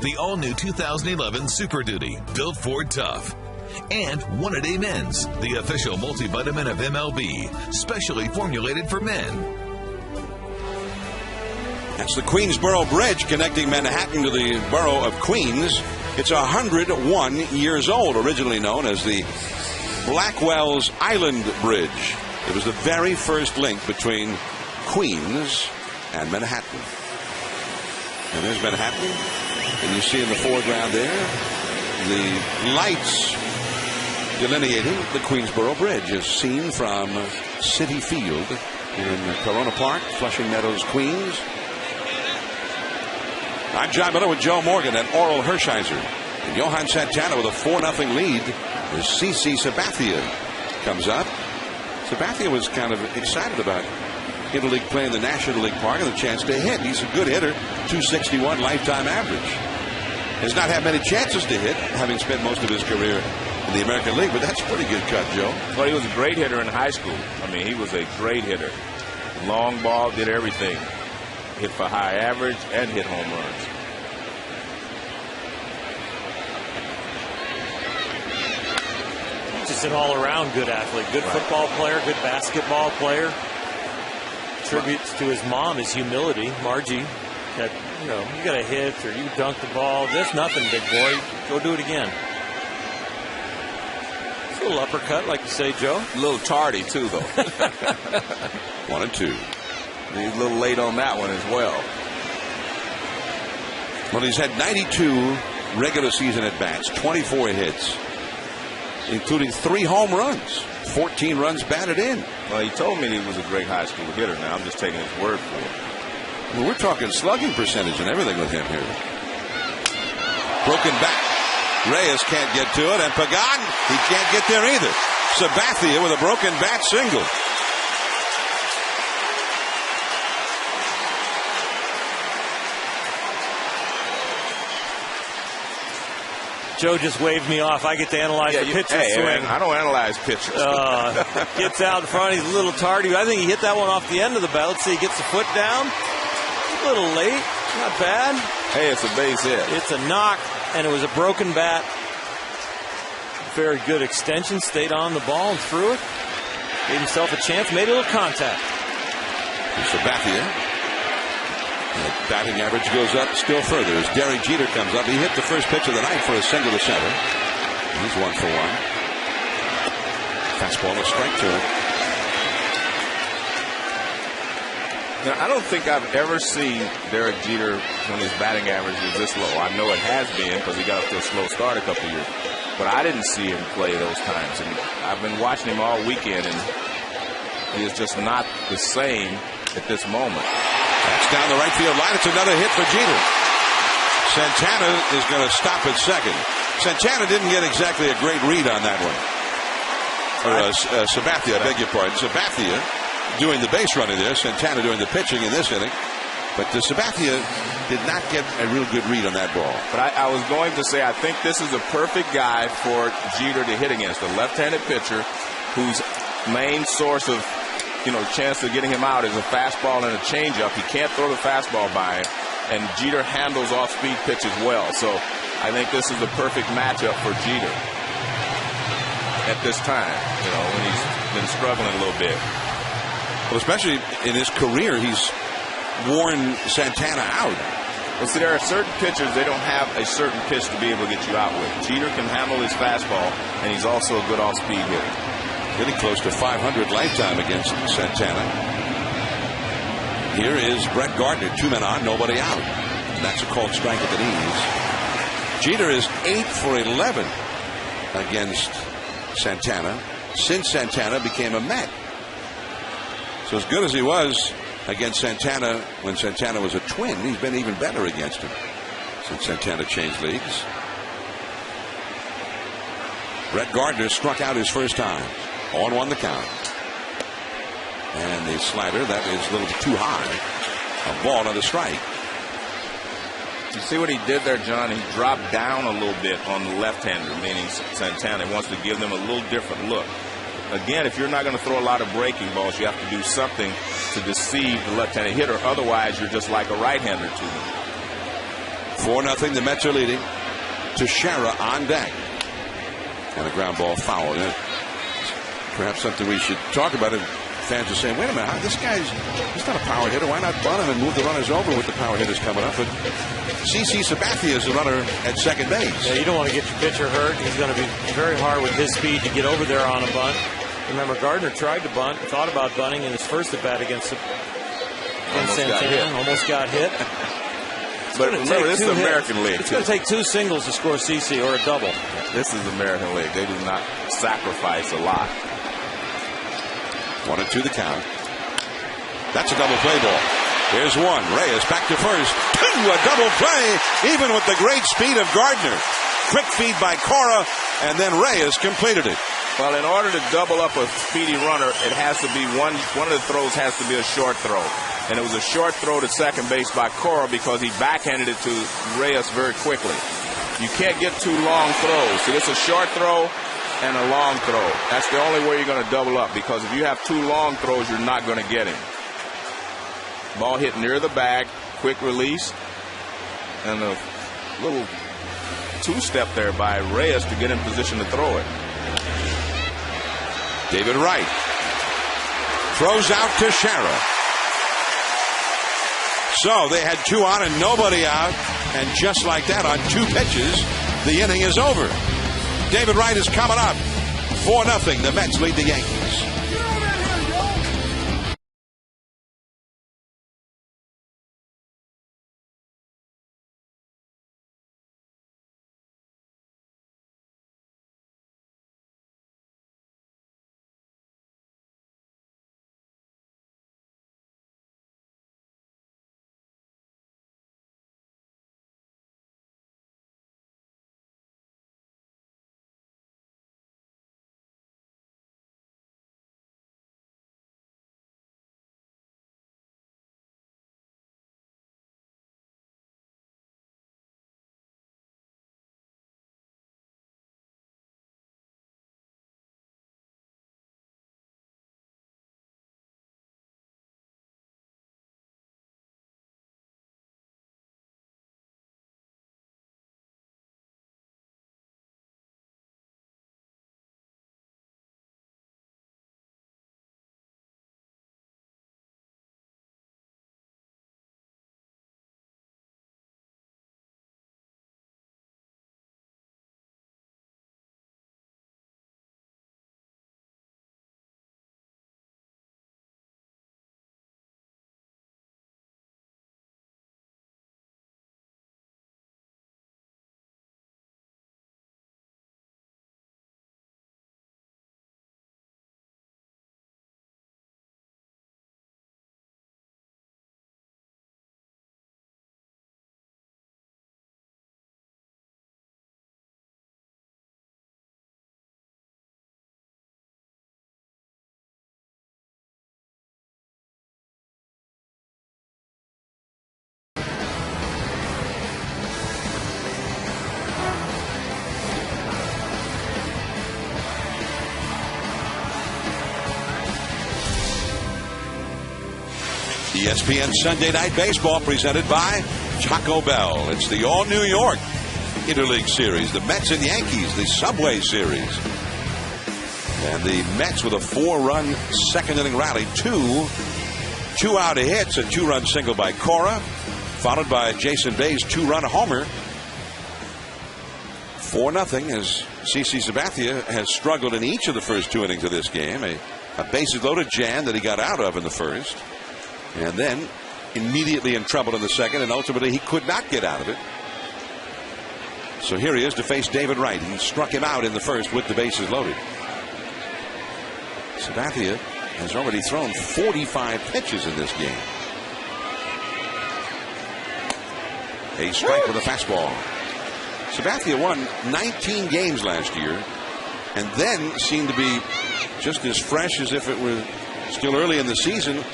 the all-new 2011 Super Duty, built Ford Tough. And One A Day Men's, the official multivitamin of MLB, specially formulated for men. That's the Queensboro Bridge connecting Manhattan to the borough of Queens. It's 101 years old, originally known as the Blackwell's Island Bridge. It was the very first link between Queens and Manhattan. And there's Manhattan, and you see in the foreground there the lights delineating the Queensboro Bridge as seen from Citi Field in Corona Park, Flushing Meadows, Queens. I'm John Miller with Joe Morgan and Oral Hershiser. And Johan Santana with a 4-0 lead as CC Sabathia comes up. Sabathia was kind of excited about Interleague play in the National League Park and the chance to hit. He's a good hitter, 261 lifetime average. Has not had many chances to hit, having spent most of his career in the American League, but that's a pretty good cut, Joe. Well, he was a great hitter in high school. I mean, he was a great hitter. Long ball, did everything. Hit for high average and hit home runs. Just an all-around good athlete, good football player, good basketball player. Tributes to his mom, his humility, Margie. That, you know, you got to hit or you dunk the ball. There's nothing, big boy. Go do it again. It's a little uppercut, like you say, Joe. A little tardy, too, though. 1-2. He's a little late on that one as well. Well, he's had 92 regular season at-bats, 24 hits, including 3 home runs, 14 runs batted in. Well, he told me he was a great high school hitter. Now I'm just taking his word for it. Well, we're talking slugging percentage and everything with him here. Broken back. Reyes can't get to it, and Pagan, he can't get there either. Sabathia with a broken bat single. Joe just waved me off. I get to analyze the pitch swing. Man, I don't analyze pitches. Gets out in front. He's a little tardy. I think he hit that one off the end of the bat. Let's see. He gets the foot down. A little late. Not bad. Hey, it's a base hit. It's a knock, and it was a broken bat. Very good extension. Stayed on the ball and threw it. Gave himself a chance. Made a little contact. Sabathia. The batting average goes up still further as Derek Jeter comes up. He hit the first pitch of the night for a single to center. He's 1 for 1. Fastball, a strike to him. Now, I don't think I've ever seen Derek Jeter when his batting average is this low. I know it has been because he got off to a slow start a couple of years. But I didn't see him play those times. And I've been watching him all weekend, and he is just not the same at this moment. That's down the right field line. It's another hit for Jeter. Santana is going to stop at second. Santana didn't get exactly a great read on that one. Or Sabathia, I beg your pardon. Sabathia doing the base running there. Santana doing the pitching in this inning. But Sabathia did not get a real good read on that ball. But I was going to say, I think this is a perfect guy for Jeter to hit against. A left-handed pitcher whose main source of chance of getting him out is a fastball and a changeup. He can't throw the fastball by him, and Jeter handles off-speed pitches well. So I think this is the perfect matchup for Jeter at this time, when he's been struggling a little bit. Well, especially in his career, he's worn Santana out. Well, see, there are certain pitchers, they don't have a certain pitch to be able to get you out with. Jeter can handle his fastball, and he's also a good off-speed hitter. Getting close to 500 lifetime against Santana. Here is Brett Gardner, 2 men on, nobody out. And that's a called strike at the knees. Jeter is 8 for 11 against Santana since Santana became a Met. So as good as he was against Santana when Santana was a Twin, he's been even better against him since Santana changed leagues. Brett Gardner struck out his first time. 0-1 the count. And the slider, that is a little bit too high. A ball on the strike. You see what he did there, John? He dropped down a little bit on the left-hander, meaning Santana. He wants to give them a little different look. Again, if you're not going to throw a lot of breaking balls, you have to do something to deceive the left-handed hitter. Otherwise, you're just like a right-hander to them. 4-0. The Mets are leading. Teixeira on deck. And a ground ball foul. Perhaps something we should talk about. And fans are saying, wait a minute, this guy's not a power hitter. Why not bunt him and move the runners over with the power hitters coming up? But CC Sabathia is the runner at second base. Yeah, you don't want to get your pitcher hurt. He's going to be very hard with his speed to get over there on a bunt. Remember, Gardner tried to bunt, thought about bunting in his first at bat against Santana. Almost got hit. But remember, this is American League. It's going to take 2 singles to score CC or a double. This is American League. They do not sacrifice a lot. 1-2 the count. That's a double play ball. Here's one. Reyes back to first. 2, a double play, even with the great speed of Gardner. Quick feed by Cora, and then Reyes completed it. Well, in order to double up a speedy runner, it has to be one of the throws has to be a short throw. And it was a short throw to second base by Cora because he backhanded it to Reyes very quickly. You can't get 2 long throws. So it's a short throw and a long throw. That's the only way you're going to double up, because if you have 2 long throws, you're not going to get him. Ball hit near the bag, quick release, and a little 2-step there by Reyes to get in position to throw it. David Wright throws out Teixeira. So they had 2 on and nobody out, and just like that, on 2 pitches, the inning is over. David Wright is coming up. 4-0. The Mets lead the Yankees. ESPN Sunday Night Baseball presented by Taco Bell. It's the all-New York Interleague Series. The Mets and Yankees, the Subway Series. And the Mets with a 4-run second-inning rally. Two out hits, a 2-run single by Cora, followed by Jason Bay's 2-run homer. 4-0 as CC Sabathia has struggled in each of the first 2 innings of this game. A bases-loaded jam that he got out of in the first. And then immediately in trouble in the second, and ultimately he could not get out of it. So here he is to face David Wright. He struck him out in the first with the bases loaded. Sabathia has already thrown 45 pitches in this game. A strike with a fastball. Sabathia won 19 games last year, and then seemed to be just as fresh as if it were still early in the season.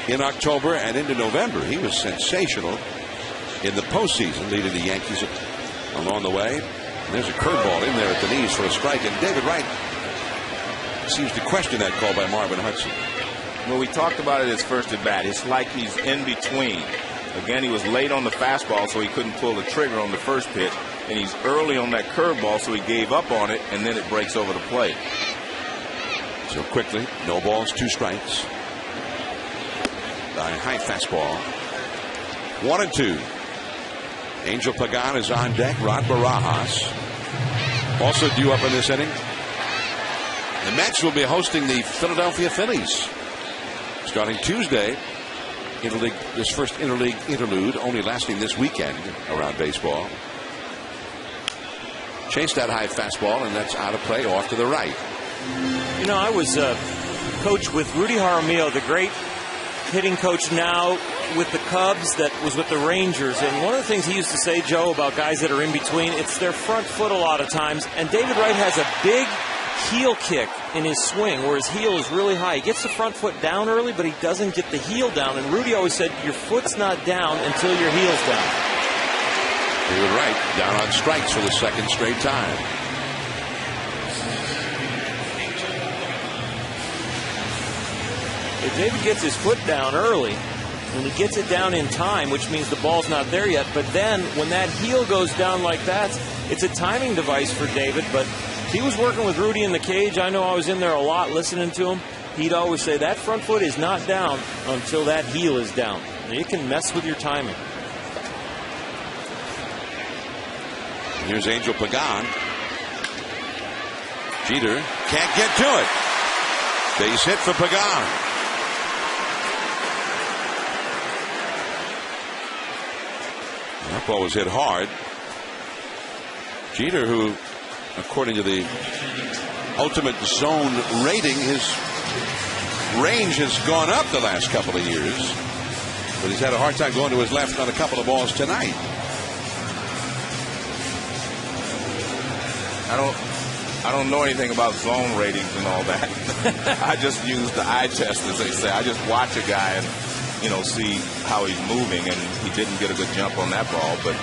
In October and into November, he was sensational in the postseason, leading the Yankees along the way. And there's a curveball in there at the knees for a strike, and David Wright seems to question that call by Marvin Hudson. Well, we talked about it his first at bat. It's like he's in between. Again, he was late on the fastball, so he couldn't pull the trigger on the first pitch. And he's early on that curveball, so he gave up on it, and then it breaks over the plate. So quickly, no balls, 2 strikes. The high fastball. 1-2. Angel Pagan is on deck. Rod Barajas also due up in this inning. The Mets will be hosting the Philadelphia Phillies starting Tuesday. This first interleague interlude only lasting this weekend around baseball. Chased that high fastball, and that's out of play off to the right. You know, I was coach with Rudy Jaramillo, the great hitting coach now with the Cubs that was with the Rangers. And one of the things he used to say, Joe, about guys that are in between, it's their front foot a lot of times. And David Wright has a big heel kick in his swing where his heel is really high. He gets the front foot down early, but he doesn't get the heel down. And Rudy always said, your foot's not down until your heel's down. David Wright down on strikes for the second straight time. If David gets his foot down early, and he gets it down in time, which means the ball's not there yet, but then when that heel goes down like that, it's a timing device for David. But he was working with Rudy in the cage. I know I was in there a lot listening to him. He'd always say that front foot is not down until that heel is down. It can mess with your timing. Here's Angel Pagan. Jeter can't get to it. Base hit for Pagan. That ball was hit hard. Jeter, who, according to the ultimate zone rating, his range has gone up the last couple of years. But he's had a hard time going to his left on a couple of balls tonight. I don't know anything about zone ratings and all that. I just use the eye test, as they say. I just watch a guy and, you know, see how he's moving, and he didn't get a good jump on that ball. But,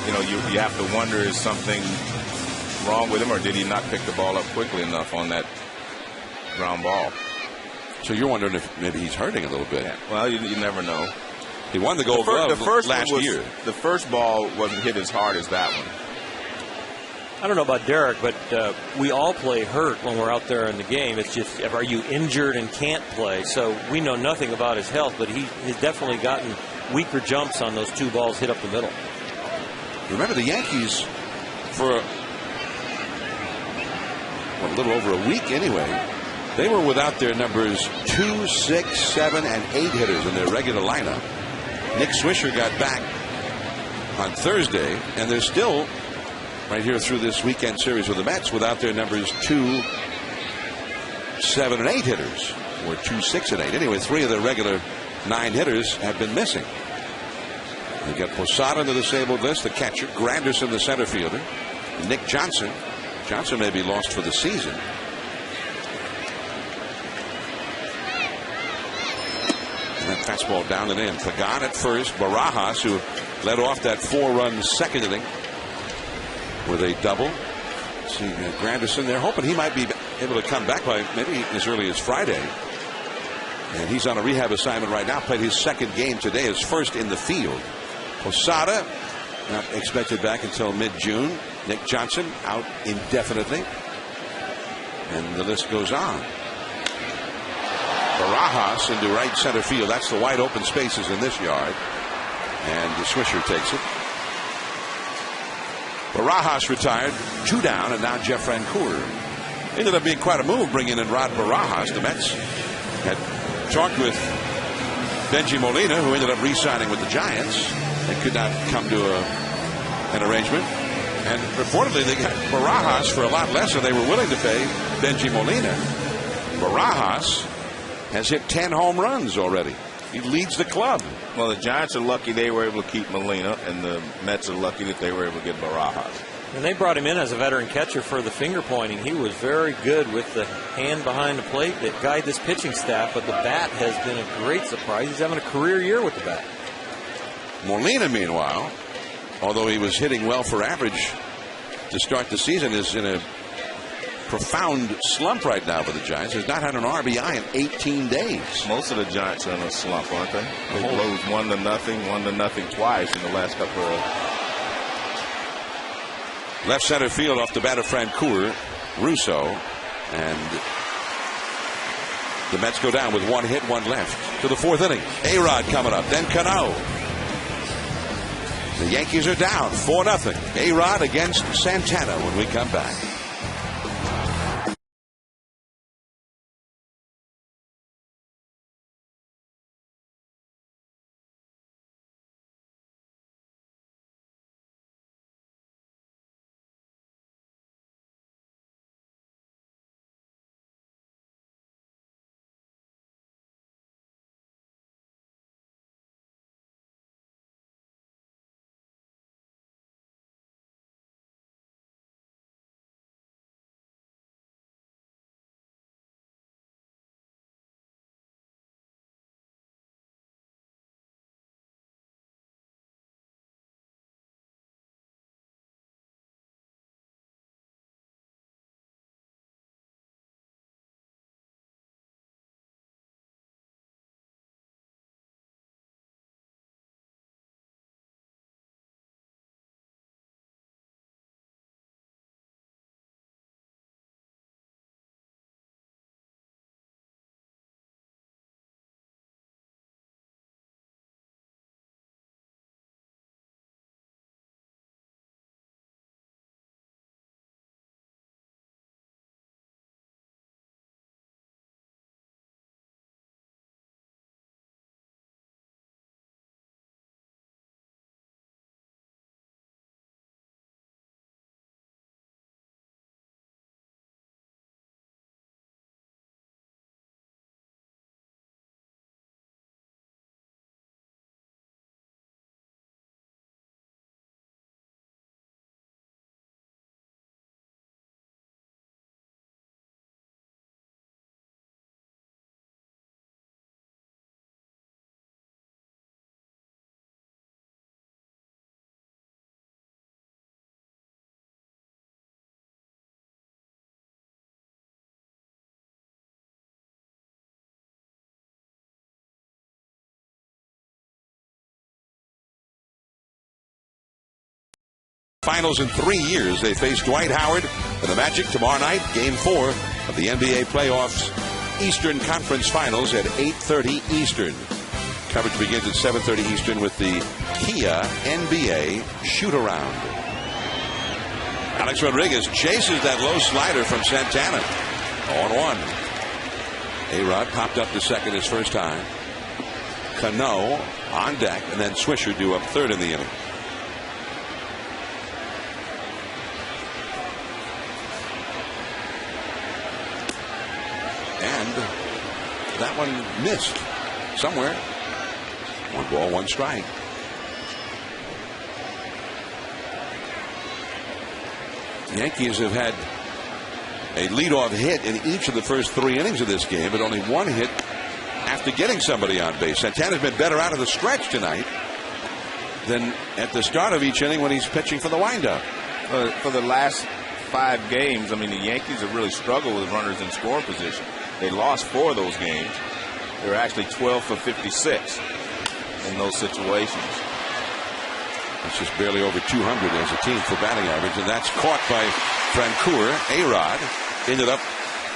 you know, you have to wonder, is something wrong with him, or did he not pick the ball up quickly enough on that ground ball? So you're wondering if maybe he's hurting a little bit. Yeah. Well, you never know. He won the Gold Glove last year. The first ball wasn't hit as hard as that one. I don't know about Derek, but we all play hurt when we're out there in the game. It's just, are you injured and can't play? So we know nothing about his health, but he has definitely gotten weaker jumps on those 2 balls hit up the middle. Remember, the Yankees, for a little over a week anyway, they were without their numbers 2, 6, 7, and 8 hitters in their regular lineup. Nick Swisher got back on Thursday, and they're still right here through this weekend series with the Mets without their numbers 2, 7, and 8 hitters, or 2, 6, and 8. Anyway, 3 of their regular 9 hitters have been missing. They got Posada on the disabled list, the catcher, Granderson, the center fielder, Nick Johnson. Johnson may be lost for the season. And that fastball down and in. Pagan at first. Barajas, who led off that 4-run second inning with a double. See Granderson there, hoping he might be able to come back by maybe as early as Friday. And he's on a rehab assignment right now. Played his second game today, his first in the field. Posada not expected back until mid-June. Nick Johnson out indefinitely. And the list goes on. Barajas into right center field. That's the wide open spaces in this yard. And the Swisher takes it. Barajas retired, 2 down, and now Jeff Francoeur. Ended up being quite a move bringing in Rod Barajas. The Mets had talked with Benji Molina, who ended up re-signing with the Giants. They could not come to an arrangement. And reportedly they got Barajas for a lot less than they were willing to pay Benji Molina. Barajas has hit 10 home runs already. He leads the club. Well, the Giants are lucky they were able to keep Molina, and the Mets are lucky that they were able to get Barajas. And they brought him in as a veteran catcher for the finger pointing. He was very good with the hand behind the plate that guide this pitching staff, but the bat has been a great surprise. He's having a career year with the bat. Molina, meanwhile, although he was hitting well for average to start the season, is in a profound slump right now for the Giants. Has not had an RBI in 18 days. Most of the Giants are in a slump, aren't they? They lose 1-0 twice in the last couple of. Left center field off the bat of Francoeur, Russo, and the Mets go down with 1 hit, 1 left to the 4th inning. A-Rod coming up, then Cano. The Yankees are down 4-0. A-Rod against Santana when we come back. Finals in 3 years. They face Dwight Howard and the Magic tomorrow night, Game 4 of the NBA playoffs Eastern Conference Finals at 8:30 Eastern. Coverage begins at 7:30 Eastern with the Kia NBA shoot-around. Alex Rodriguez chases that low slider from Santana. 0-1. A-Rod popped up to second his first time. Cano on deck, and then Swisher due up third in the inning. And that one missed somewhere. 1 ball, 1 strike. The Yankees have had a leadoff hit in each of the first 3 innings of this game, but only 1 hit after getting somebody on base. Santana's been better out of the stretch tonight than at the start of each inning when he's pitching for the windup. For the last 5 games, I mean, the Yankees have really struggled with runners in scoring position. They lost 4 of those games. They were actually 12 for 56 in those situations. It's just barely over 200 as a team for batting average, and that's caught by Francoeur. A-Rod ended up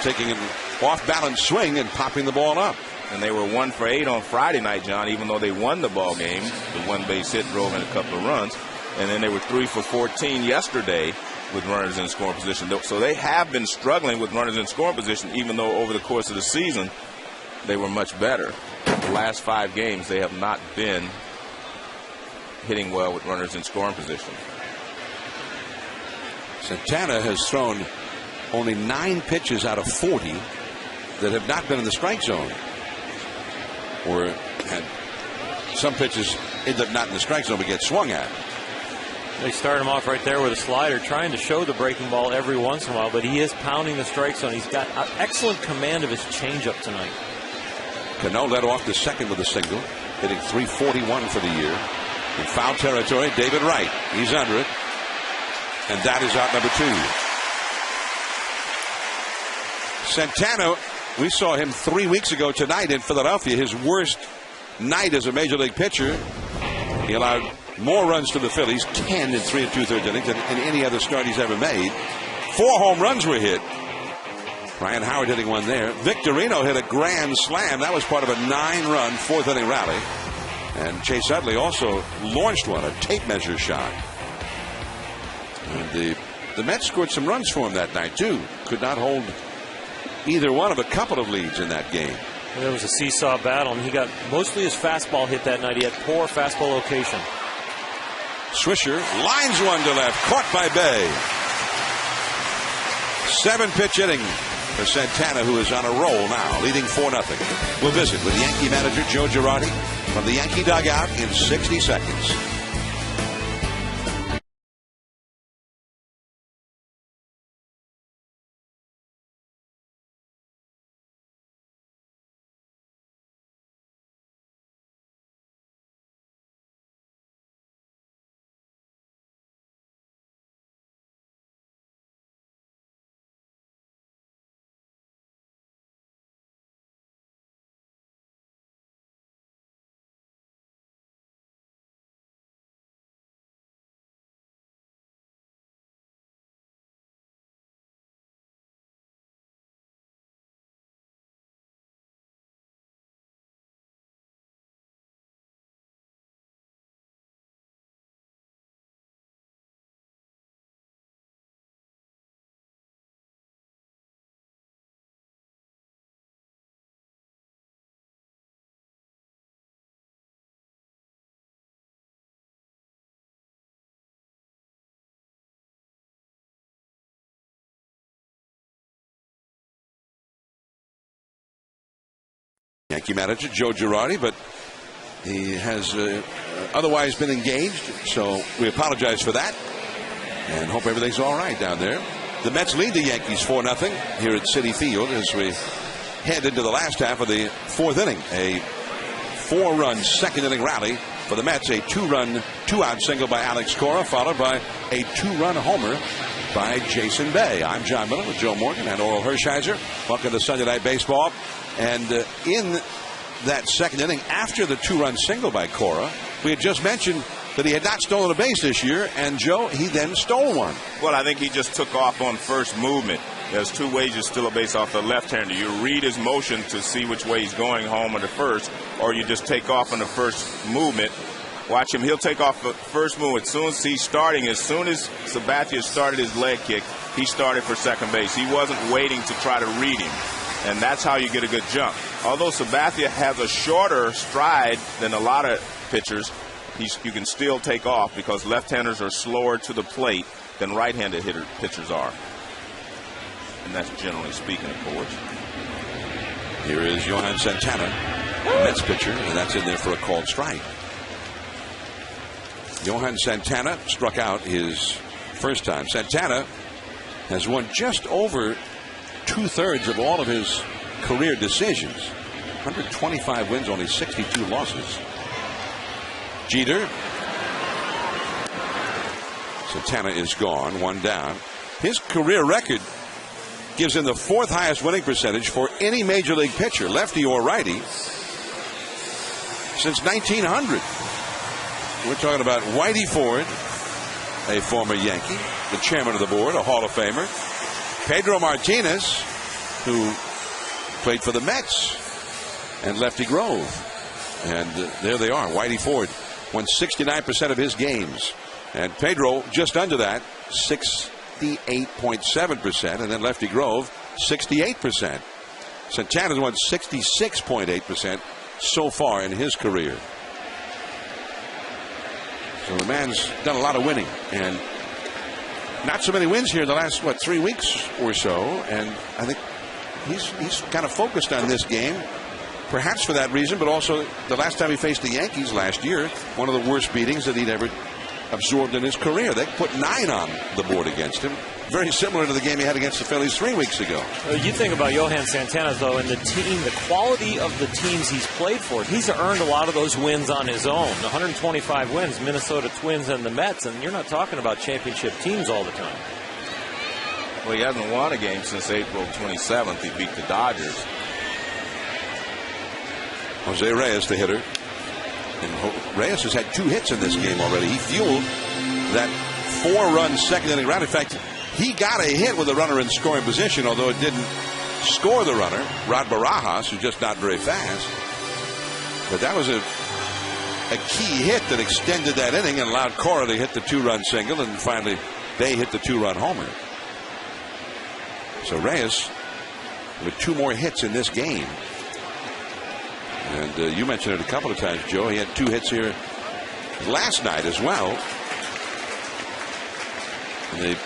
taking an off-balance swing and popping the ball up. And they were 1 for 8 on Friday night, John, even though they won the ball game. The 1 base hit drove in a couple of runs. And then they were 3 for 14 yesterday with runners in scoring position. So they have been struggling with runners in scoring position, even though over the course of the season they were much better. The last 5 games they have not been hitting well with runners in scoring position. Santana has thrown only 9 pitches out of 40 that have not been in the strike zone, or had some pitches end up not in the strike zone but get swung at. They start him off right there with a slider, trying to show the breaking ball every once in a while, but he is pounding the strike zone. He's got excellent command of his changeup tonight. Cano led off the second with a single, hitting .341 for the year. In foul territory, David Wright. He's under it. And that is out number 2. Santana, we saw him 3 weeks ago tonight in Philadelphia. His worst night as a major league pitcher. He allowed more runs to the Phillies, 10 in 3 2/3 innings, than in any other start he's ever made. 4 home runs were hit. Ryan Howard hitting one there. Victorino hit a grand slam. That was part of a 9-run 4th inning rally. And Chase Utley also launched one, a tape measure shot. And the Mets scored some runs for him that night, too. Could not hold either one of a couple of leads in that game. There was a seesaw battle, and he got mostly his fastball hit that night. He had poor fastball location. Swisher lines one to left, caught by Bay. 7-pitch inning for Santana, who is on a roll now, leading 4-0. We'll visit with Yankee manager Joe Girardi from the Yankee dugout in 60 seconds. Yankee manager Joe Girardi, but he has otherwise been engaged, so we apologize for that and hope everything's all right down there. The Mets lead the Yankees 4-0 here at Citi Field as we head into the last half of the 4th inning. A 4-run 2nd inning rally for the Mets. A 2-run 2-out single by Alex Cora, followed by a 2-run homer by Jason Bay. I'm John Miller with Joe Morgan and Oral Hershiser. Welcome to Sunday Night Baseball. And in that 2nd inning, after the 2-run single by Cora, we had just mentioned that he had not stolen a base this year, and Joe, he then stole one. Well, I think he just took off on first movement. There's 2 ways you steal a base off the left-hander. You read his motion to see which way he's going, home or to first, or you just take off on the first movement. Watch him. He'll take off the first move. As soon as he's starting, as soon as Sabathia started his leg kick, he started for second base. He wasn't waiting to try to read him. And that's how you get a good jump. Although Sabathia has a shorter stride than a lot of pitchers, you can still take off because left-handers are slower to the plate than right-handed pitchers are. And that's generally speaking, of course. Here is Johan Santana, Mets pitcher, and that's in there for a called strike. Johan Santana struck out his first time. Santana has won just over 2/3 of all of his career decisions. 125 wins, only 62 losses. Jeter. Santana is gone, 1 down. His career record gives him the 4th highest winning percentage for any major league pitcher, lefty or righty, since 1900. We're talking about Whitey Ford, a former Yankee, the chairman of the board, a Hall of Famer. Pedro Martinez, who played for the Mets, and Lefty Grove. And there they are. Whitey Ford won 69% of his games. And Pedro just under that, 68.7%. And then Lefty Grove, 68%. Santana's won 66.8% so far in his career. So the man's done a lot of winning. And not so many wins here in the last, 3 weeks or so. And I think he's kind of focused on this game, perhaps for that reason, but also the last time he faced the Yankees last year, one of the worst beatings that he'd ever absorbed in his career. They put 9 on the board against him. Very similar to the game he had against the Phillies 3 weeks ago. You think about Johan Santana, though, and the team, the quality of the teams he's played for. He's earned a lot of those wins on his own. 125 wins, Minnesota Twins and the Mets, and you're not talking about championship teams all the time. Well, he hasn't won a game since April 27th. He beat the Dodgers. Jose Reyes, the hitter. And Reyes has had 2 hits in this game already. He fueled that 4-run second inning round. In fact, he got a hit with a runner in scoring position, although it didn't score the runner, Rod Barajas, who's just not very fast. But that was a key hit that extended that inning and allowed Cora to hit the 2-run single, and finally Bay hit the 2-run homer. So Reyes with 2 more hits in this game. And you mentioned it a couple of times, Joe. He had 2 hits here last night as well. And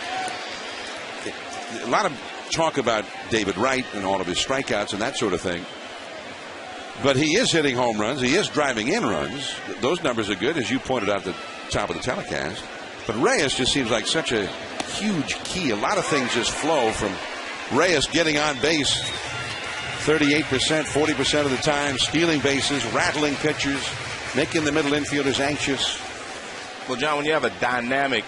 a lot of talk about David Wright and all of his strikeouts and that sort of thing. But he is hitting home runs. He is driving in runs. Those numbers are good, as you pointed out at the top of the telecast. But Reyes just seems like such a huge key. A lot of things just flow from Reyes getting on base 38%, 40% of the time, stealing bases, rattling pitchers, making the middle infielders anxious. Well, John, when you have a dynamic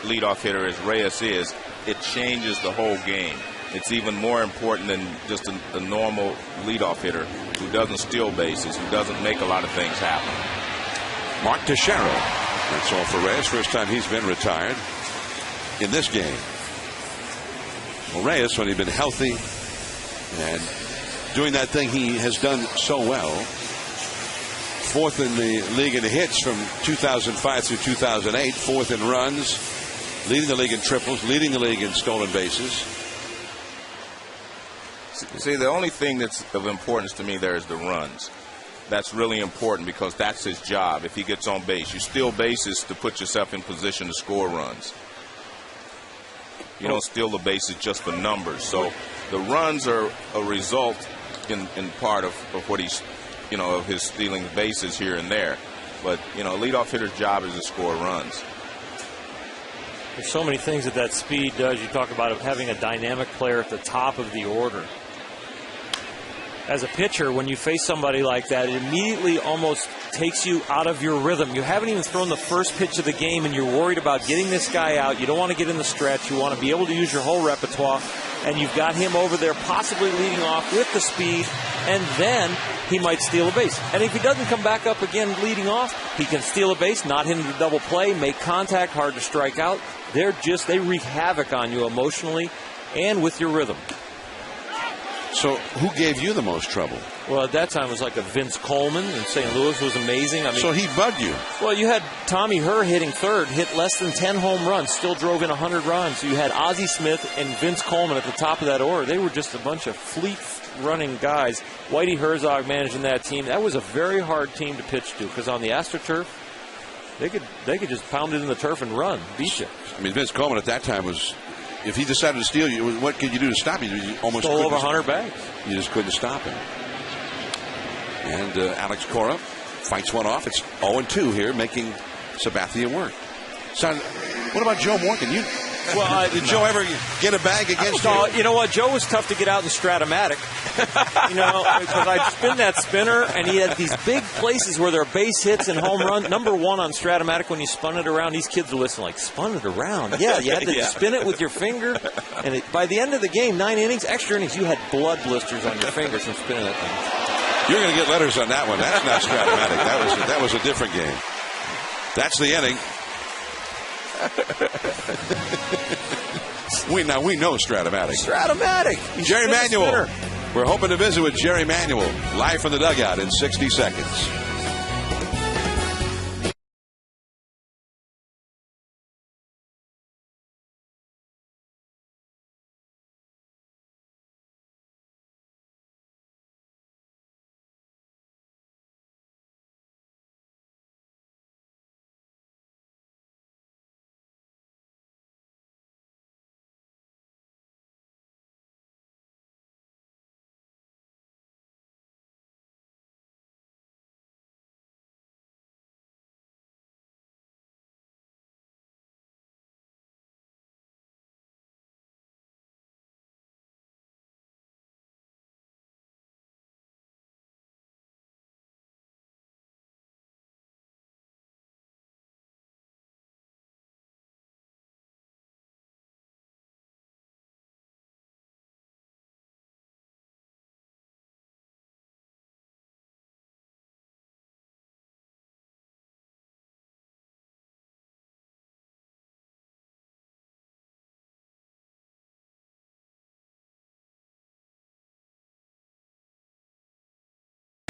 leadoff hitter as Reyes is, it changes the whole game. It's even more important than just a normal leadoff hitter who doesn't steal bases, who doesn't make a lot of things happen. Mark Teixeira. That's all for Reyes. First time he's been retired in this game. Well, Reyes, when he's been healthy and doing that thing he has done so well, 4th in the league in hits from 2005 through 2008, 4th in runs, leading the league in triples, leading the league in stolen bases. See, the only thing that's of importance to me there is the runs. That's really important because that's his job. If he gets on base, you steal bases to put yourself in position to score runs. You don't steal the bases just for numbers. So the runs are a result in part of what he's, of his stealing bases here and there. But, a leadoff hitter's job is to score runs. There's so many things that speed does. You talk about having a dynamic player at the top of the order. As a pitcher, when you face somebody like that, it immediately almost takes you out of your rhythm. You haven't even thrown the first pitch of the game, and you're worried about getting this guy out. You don't want to get in the stretch. You want to be able to use your whole repertoire, and you've got him over there possibly leading off with the speed, and then he might steal a base. And if he doesn't come back up again leading off, he can steal a base, not hit into double play, make contact, hard to strike out. They wreak havoc on you emotionally and with your rhythm. So who gave you the most trouble? Well, at that time it was like a Vince Coleman in St. Louis was amazing. So he bugged you. Well, you had Tommy Herr hitting third, hit less than 10 home runs, still drove in 100 runs. You had Ozzie Smith and Vince Coleman at the top of that order. They were just a bunch of fleet-running guys. Whitey Herzog managing that team. That was a very hard team to pitch to because on the AstroTurf, they could just pound it in the turf and run, beat you. I mean, Vince Coleman at that time was, if he decided to steal you, what could you do to stop him? You almost stole over 100 bags. You just couldn't stop him. And Alex Cora fights one off. It's 0-2 here, making Sabathia work. Son, what about Joe Morgan? Did Joe ever get a bag against you? You know what? Joe was tough to get out in Stratomatic. Because I'd spin that spinner, and he had these big places where there are base hits and home run. Number 1 on Stratomatic, when you spun it around, these kids were listening like, spun it around? Yeah, you had to spin it with your finger. And by the end of the game, 9 innings, extra innings, you had blood blisters on your fingers from spinning that thing. You're going to get letters on that one. That's not Stratomatic. That was a different game. That's the inning. We know Stratomatic. Jerry Manuel. We're hoping to visit with Jerry Manuel live from the dugout in 60 seconds.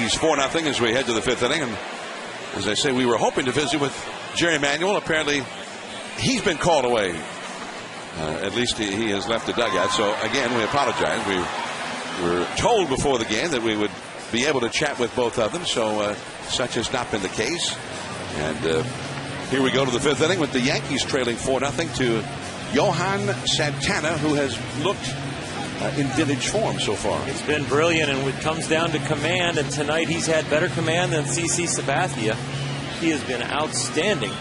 Yankees 4-0 as we head to the 5th inning. And as I say, we were hoping to visit with Jerry Manuel. Apparently, he's been called away. At least he has left the dugout. So, again, we apologize. We were told before the game that we would be able to chat with both of them. So, such has not been the case. And here we go to the 5th inning with the Yankees trailing 4-0 to Johan Santana, who has looked in vintage form so far. It's been brilliant, and it comes down to command, and tonight he's had better command than CC Sabathia. He has been outstanding.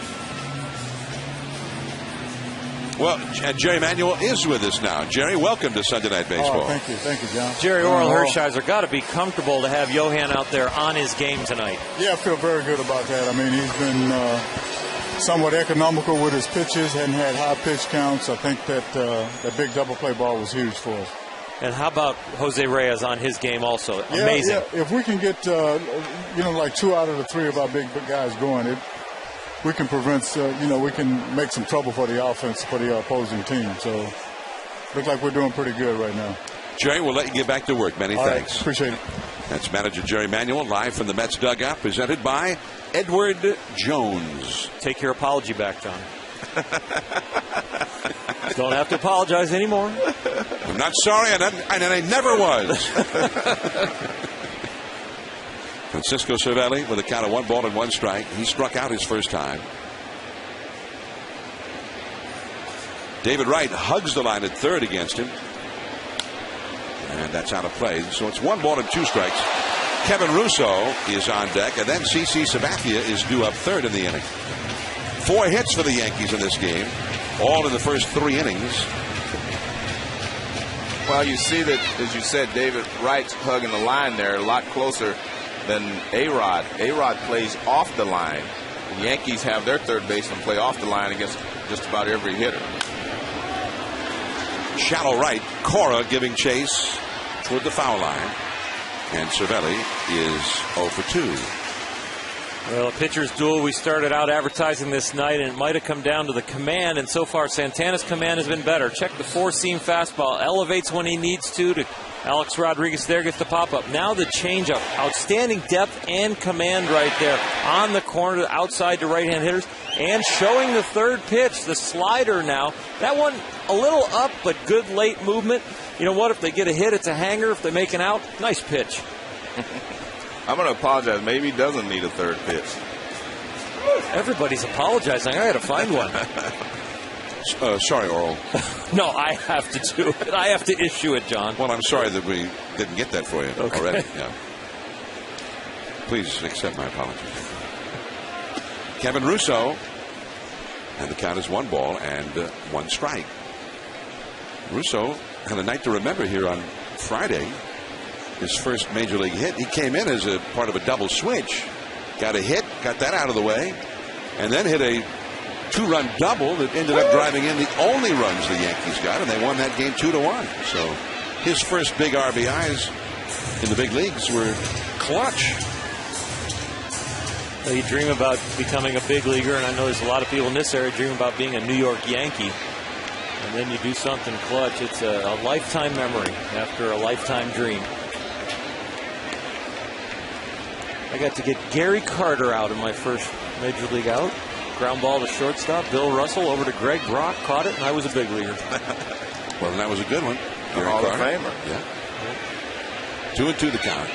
Well, Jerry Manuel is with us now. Jerry, welcome to Sunday Night Baseball. Oh, thank you, John. Jerry Oral Hershiser got to be comfortable to have Johan out there on his game tonight. Yeah, I feel very good about that. I mean, he's been somewhat economical with his pitches, hadn't had high pitch counts. I think that that big double play ball was huge for us. And how about Jose Reyes on his game also? Amazing. Yeah. If we can get, like 2 out of the 3 of our big guys going, we can prevent, we can make some trouble for the offense, for the opposing team. So, look like we're doing pretty good right now. Jerry, we'll let you get back to work. Many thanks. Right, appreciate it. That's manager Jerry Manuel live from the Mets dugout, presented by Edward Jones. Take your apology back, John. Don't have to apologize anymore. I'm not sorry, and I never was. Francisco Cervelli with a count of 1-1 strike. He struck out his first time. David Wright hugs the line at third against him. And that's out of play. So it's 1-2 strikes. Kevin Russo is on deck, and then CC Sabathia is due up third in the inning. 4 hits for the Yankees in this game, all in the first 3 innings. Well, you see that, as you said, David Wright's hugging the line there a lot closer than A-Rod. A-Rod plays off the line. The Yankees have their third baseman play off the line against just about every hitter. Shallow right, Cora giving chase toward the foul line. And Cervelli is 0 for 2. Well, a pitcher's duel. We started out advertising this night, and it might have come down to the command, and so far Santana's command has been better. Check the 4-seam fastball. Elevates when he needs to Alex Rodriguez there, gets the pop-up. Now the changeup. Outstanding depth and command right there. On the corner, outside to right-hand hitters. And showing the third pitch, the slider now. That one a little up, but good late movement. You know what? If they get a hit, it's a hanger. If they make an out, nice pitch. I'm going to apologize. Maybe he doesn't need a third pitch. Everybody's apologizing. I got to find one. Sorry, Oral. No, I have to do it. I have to issue it, John. Well, I'm sorry that we didn't get that for you already. Yeah. Please accept my apology. Kevin Russo, and the count is 1-1 strike. Russo had a night to remember here on Friday. His first major league hit. He came in as a part of a double switch. Got a hit, got that out of the way, and then hit a 2-run double that ended up driving in the only runs the Yankees got, and they won that game 2-1. So his first big RBIs in the big leagues were clutch. Well, you dream about becoming a big leaguer, and I know there's a lot of people in this area dream about being a New York Yankee. And then you do something clutch. It's a lifetime memory after a lifetime dream. I got to get Gary Carter out in my first major league out. Ground ball to shortstop. Bill Russell over to Greg Brock. Caught it, and I was a big leaguer. Well, that was a good one. Gary Hall of Famer. Yeah. 2-2 the count.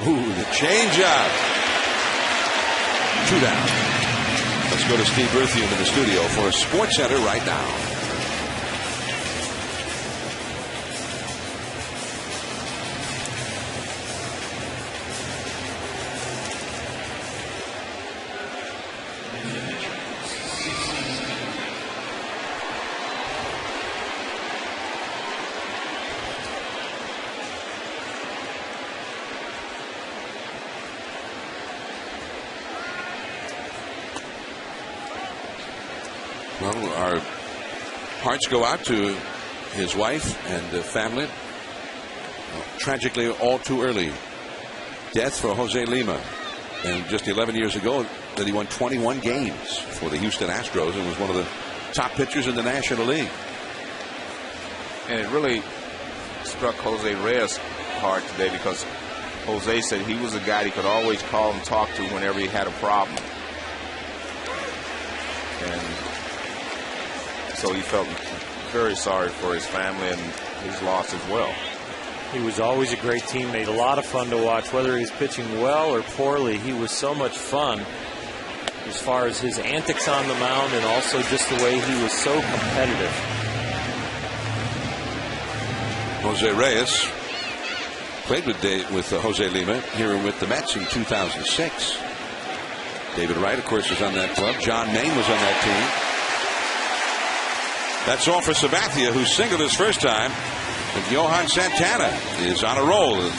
Ooh, the changeup. 2 down. Let's go to Steve Berthium in the studio for Sports Center right now. Well, our hearts go out to his wife and family. Tragically, all too early death for Jose Lima. And just 11 years ago that he won 21 games for the Houston Astros and was one of the top pitchers in the National League. And it really struck Jose Reyes hard today because Jose said he was a guy he could always call and talk to whenever he had a problem. And so he felt very sorry for his family and his loss as well. He was always a great teammate, a lot of fun to watch. Whether he was pitching well or poorly, he was so much fun as far as his antics on the mound and also just the way he was so competitive. Jose Reyes played with Jose Lima here with the Mets in 2006. David Wright, of course, was on that club. John Maine was on that team. That's all for Sabathia, who singled his first time. And Johan Santana is on a roll. The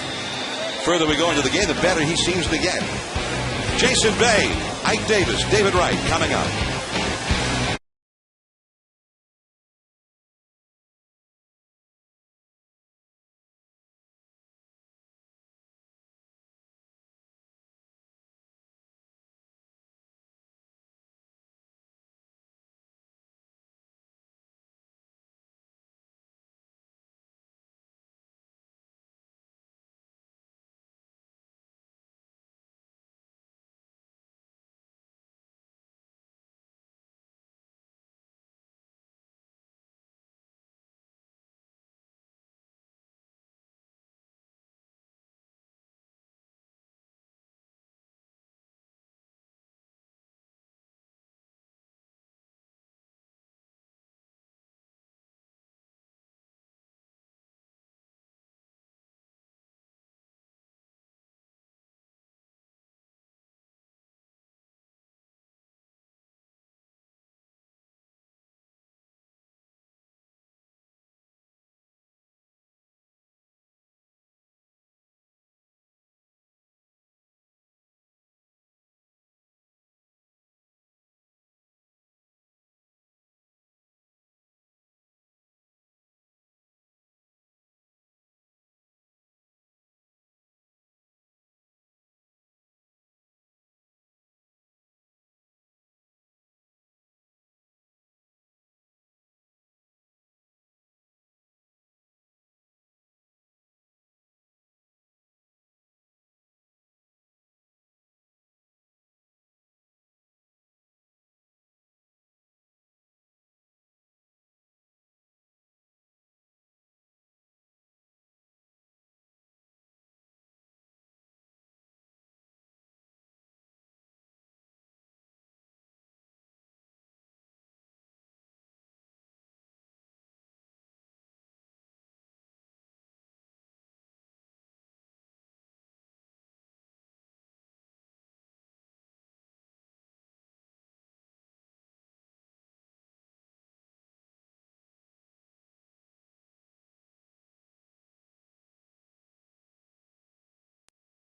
further we go into the game, the better he seems to get. Jason Bay, Ike Davis, David Wright coming up.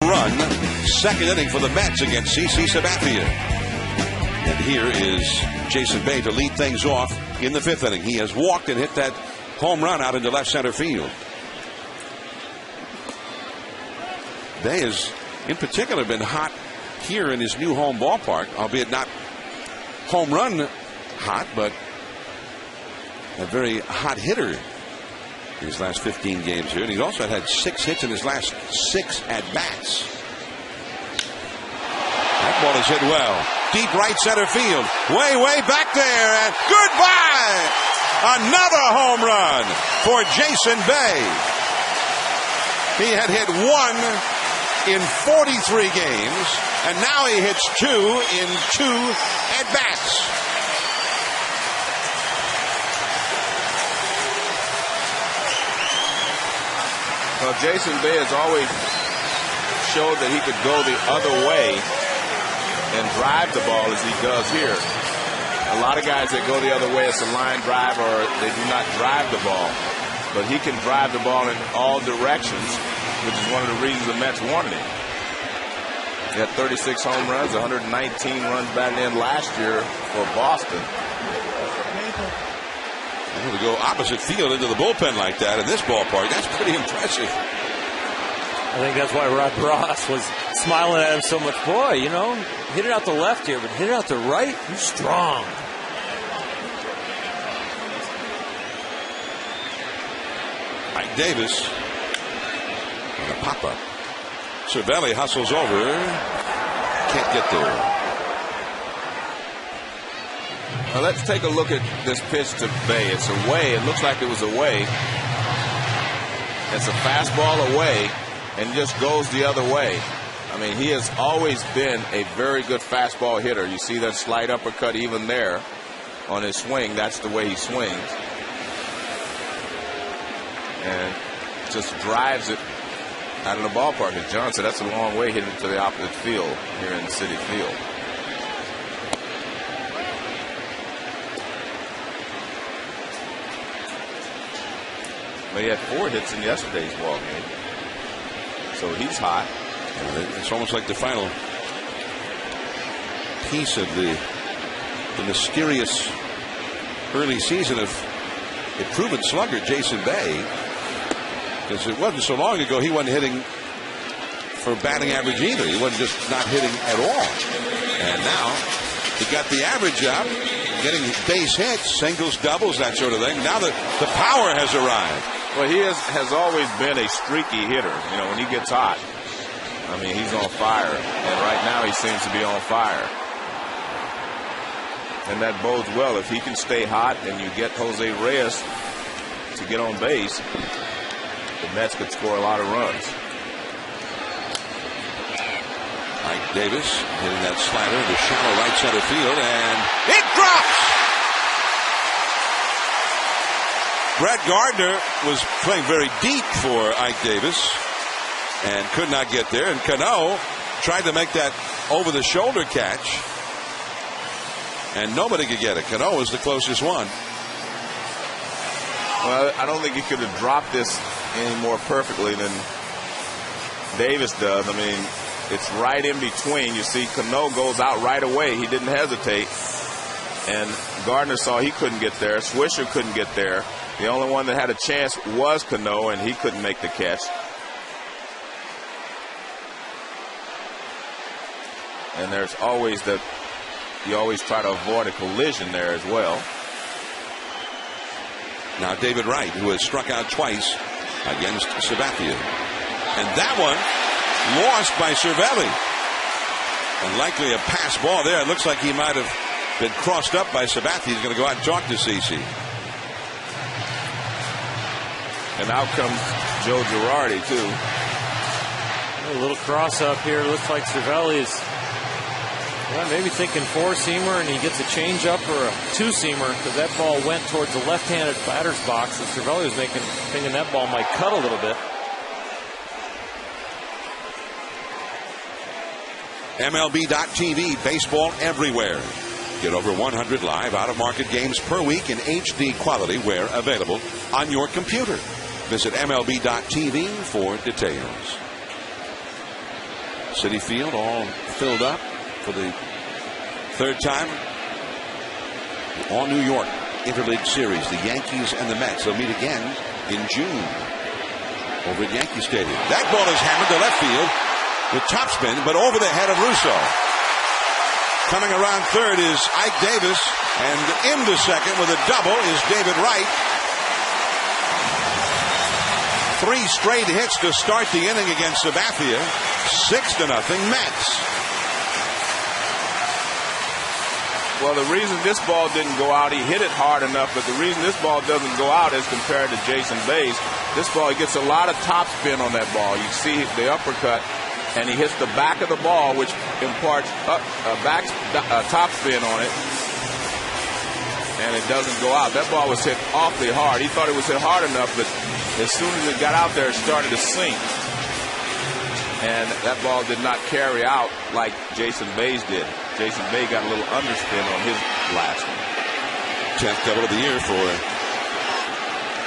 Run, second inning for the Mets against CC Sabathia. And here is Jason Bay to lead things off in the fifth inning. He has walked and hit that home run out into left center field. Bay has, in particular, been hot here in his new home ballpark, albeit not home run hot, but a very hot hitter in his last 15 games here. And he's also had 6 hits in his last 6 at-bats. That ball is hit well. Deep right center field. Way back there. And goodbye! Another home run for Jason Bay. He had hit 1 in 43 games, and now he hits 2 in 2 at-bats. Well, Jason Bay has always showed that he could go the other way and drive the ball as he does here. A lot of guys that go the other way, it's a line drive or they do not drive the ball. But he can drive the ball in all directions, which is one of the reasons the Mets wanted him. He had 36 home runs, 119 runs batted in last year for Boston. To go opposite field into the bullpen like that in this ballpark, that's pretty impressive. I think that's why Rod Ross was smiling at him so much. Boy, you know, hit it out the left here, but hit it out the right, you're strong. Ike Davis on a pop-up. Cervelli hustles over. Can't get there. Now let's take a look at this pitch to Bay. It's away. It looks like it was away. It's a fastball away and just goes the other way. I mean, he has always been a very good fastball hitter. You see that slight uppercut even there on his swing. That's the way he swings. And just drives it out of the ballpark. As John said, that's a long way hitting it to the opposite field here in Citi Field. But he had 4 hits in yesterday's ball game. So he's hot. It's almost like the final piece of the mysterious early season of a proven slugger, Jason Bay. Because it wasn't so long ago he wasn't hitting for batting average either. He wasn't just not hitting at all. And now he got the average up, getting base hits, singles, doubles, that sort of thing. Now the power has arrived. Well, he has always been a streaky hitter. You know, when he gets hot, I mean, he's on fire. And right now he seems to be on fire. And that bodes well. If he can stay hot and you get Jose Reyes to get on base, the Mets could score a lot of runs. Mike Davis hitting that slider to shallow right center field, and it drops! Brett Gardner was playing very deep for Ike Davis and could not get there. And Cano tried to make that over-the-shoulder catch, and nobody could get it. Cano was the closest one. Well, I don't think he could have dropped this any more perfectly than Davis does. I mean, it's right in between. You see, Cano goes out right away. He didn't hesitate. And Gardner saw he couldn't get there. Swisher couldn't get there. The only one that had a chance was Cano, and he couldn't make the catch. And there's always you always try to avoid a collision there as well. Now David Wright, who has struck out twice against Sabathia. And that one lost by Cervelli. And likely a pass ball there. It looks like he might have been crossed up by Sabathia. He's going to go out and talk to CC. And out comes Joe Girardi, too. A little cross up here. Looks like Cervelli is maybe thinking 4-seamer, and he gets a changeup or a 2-seamer, because that ball went towards the left-handed batter's box, and Cervelli was thinking that ball might cut a little bit. MLB.TV, baseball everywhere. Get over 100 live out-of-market games per week in HD quality where available on your computer. Visit MLB.TV for details. Citi Field all filled up for the third time. The all-New York Interleague Series, the Yankees and the Mets. They'll meet again in June over at Yankee Stadium. That ball is hammered to left field with topspin, but over the head of Russo. Coming around third is Ike Davis, and into second with a double is David Wright. 3 straight hits to start the inning against Sabathia. 6-0 Mets. Well, the reason this ball didn't go out, he hit it hard enough, but the reason this ball doesn't go out as compared to Jason Bay's, this ball, he gets a lot of topspin on that ball. You see the uppercut, and he hits the back of the ball, which imparts topspin on it, and it doesn't go out. That ball was hit awfully hard. He thought it was hit hard enough, but as soon as it got out there, it started to sink. And that ball did not carry out like Jason Bay's did. Jason Bay got a little underspin on his last one. 10th double of the year for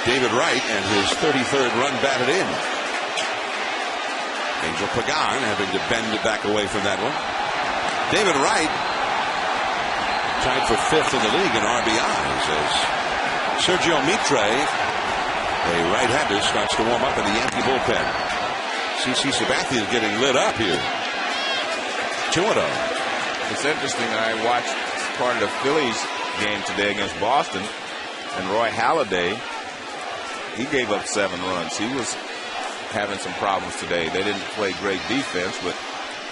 David Wright, and his 33rd run batted in. Angel Pagan having to bend back away from that one. David Wright tied for 5th in the league in RBIs as Sergio Mitre, a right-hander, starts to warm up in the Yankee bullpen. CC Sabathia is getting lit up here. 2-0. It's interesting. I watched part of the Phillies game today against Boston, and Roy Halladay, he gave up 7 runs. He was having some problems today. They didn't play great defense, but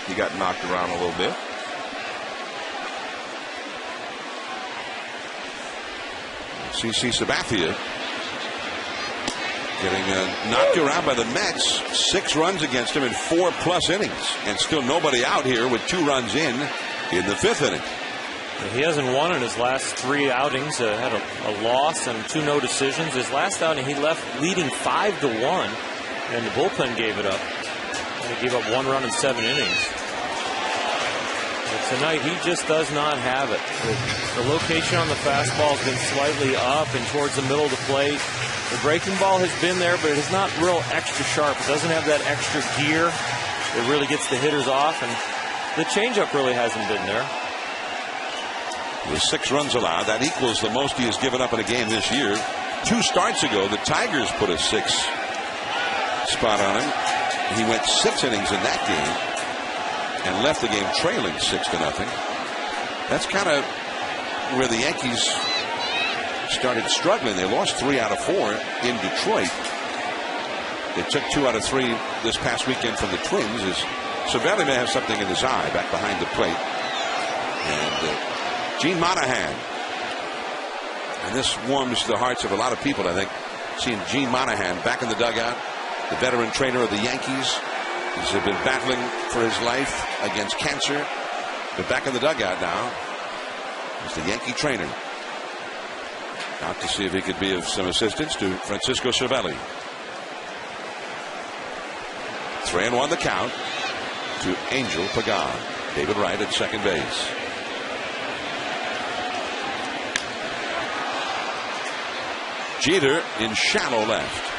he got knocked around a little bit. CC Sabathia getting knocked around by the Mets. 6 runs against him in 4+ innings, and still nobody out here with 2 runs in the 5th inning. He hasn't won in his last 3 outings. Had a loss and 2 no decisions. His last outing he left leading 5-1, and the bullpen gave it up. And he gave up 1 run in 7 innings. But tonight he just does not have it. The location on the fastball has been slightly up and towards the middle of the plate. The breaking ball has been there, but it's not real extra sharp. It doesn't have that extra gear that really gets the hitters off, and the changeup really hasn't been there. With 6 runs allowed, that equals the most he has given up in a game this year. 2 starts ago, the Tigers put a 6 spot on him. He went 6 innings in that game and left the game trailing 6-0. That's kind of where the Yankees started struggling. They lost 3 out of 4 in Detroit. They took 2 out of 3 this past weekend from the Twins. Cervelli may have something in his eye back behind the plate. And Gene Monahan. And this warms the hearts of a lot of people, I think, seeing Gene Monahan back in the dugout, the veteran trainer of the Yankees. He's been battling for his life against cancer, but back in the dugout now. He's the Yankee trainer. Out to see if he could be of some assistance to Francisco Cervelli. 3-1 the count to Angel Pagan. David Wright at second base. Jeter in shallow left.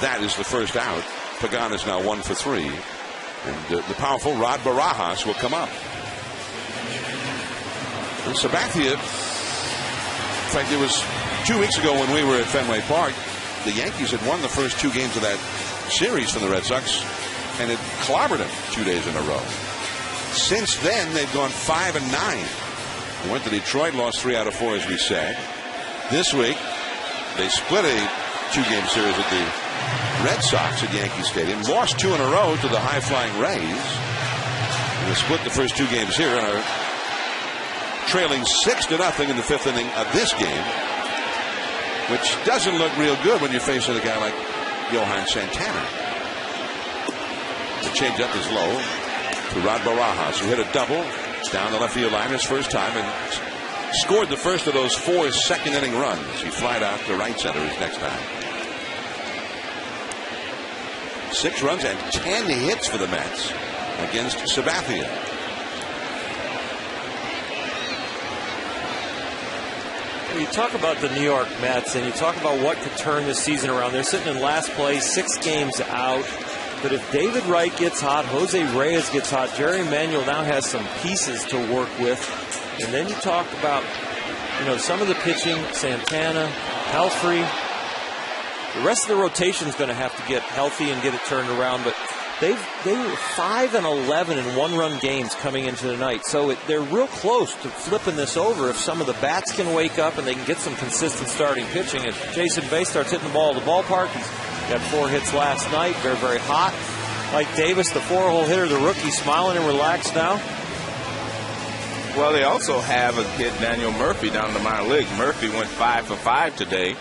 That is the first out. Pagan is now 1 for 3. And the powerful Rod Barajas will come up. And Sabathia, in fact, it was 2 weeks ago when we were at Fenway Park, the Yankees had won the first 2 games of that series from the Red Sox and had clobbered them 2 days in a row. Since then, they've gone 5-9. Went to Detroit, lost 3 out of 4, as we said. This week, they split a 2-game series with the Red Sox at Yankee Stadium. Lost 2 in a row to the high-flying Rays. And they split the first 2 games here and are trailing 6-0 in the 5th inning of this game, which doesn't look real good when you're facing a guy like Johan Santana. The changeup is low to Rod Barajas, who hit a double down the left field line his first time and scored the first of those 4 second inning runs. He flied out to right center his next time. 6 runs and 10 hits for the Mets against Sabathia. You talk about the New York Mets and you talk about what could turn this season around. They're sitting in last place, 6 games out. But if David Wright gets hot, Jose Reyes gets hot, Jerry Manuel now has some pieces to work with. And then you talk about, some of the pitching, Santana, Pelfrey. The rest of the rotation is going to have to get healthy and get it turned around. But they were 5-11 in 1-run games coming into the night. So they're real close to flipping this over if some of the bats can wake up and they can get some consistent starting pitching. If Jason Bay starts hitting the ball at the ballpark, he's got 4 hits last night. Very, very hot. Mike Davis, the 4-hole hitter, the rookie, smiling and relaxed now. Well, they also have a kid, Daniel Murphy, down in the minor leagues. Murphy went 5 for 5 today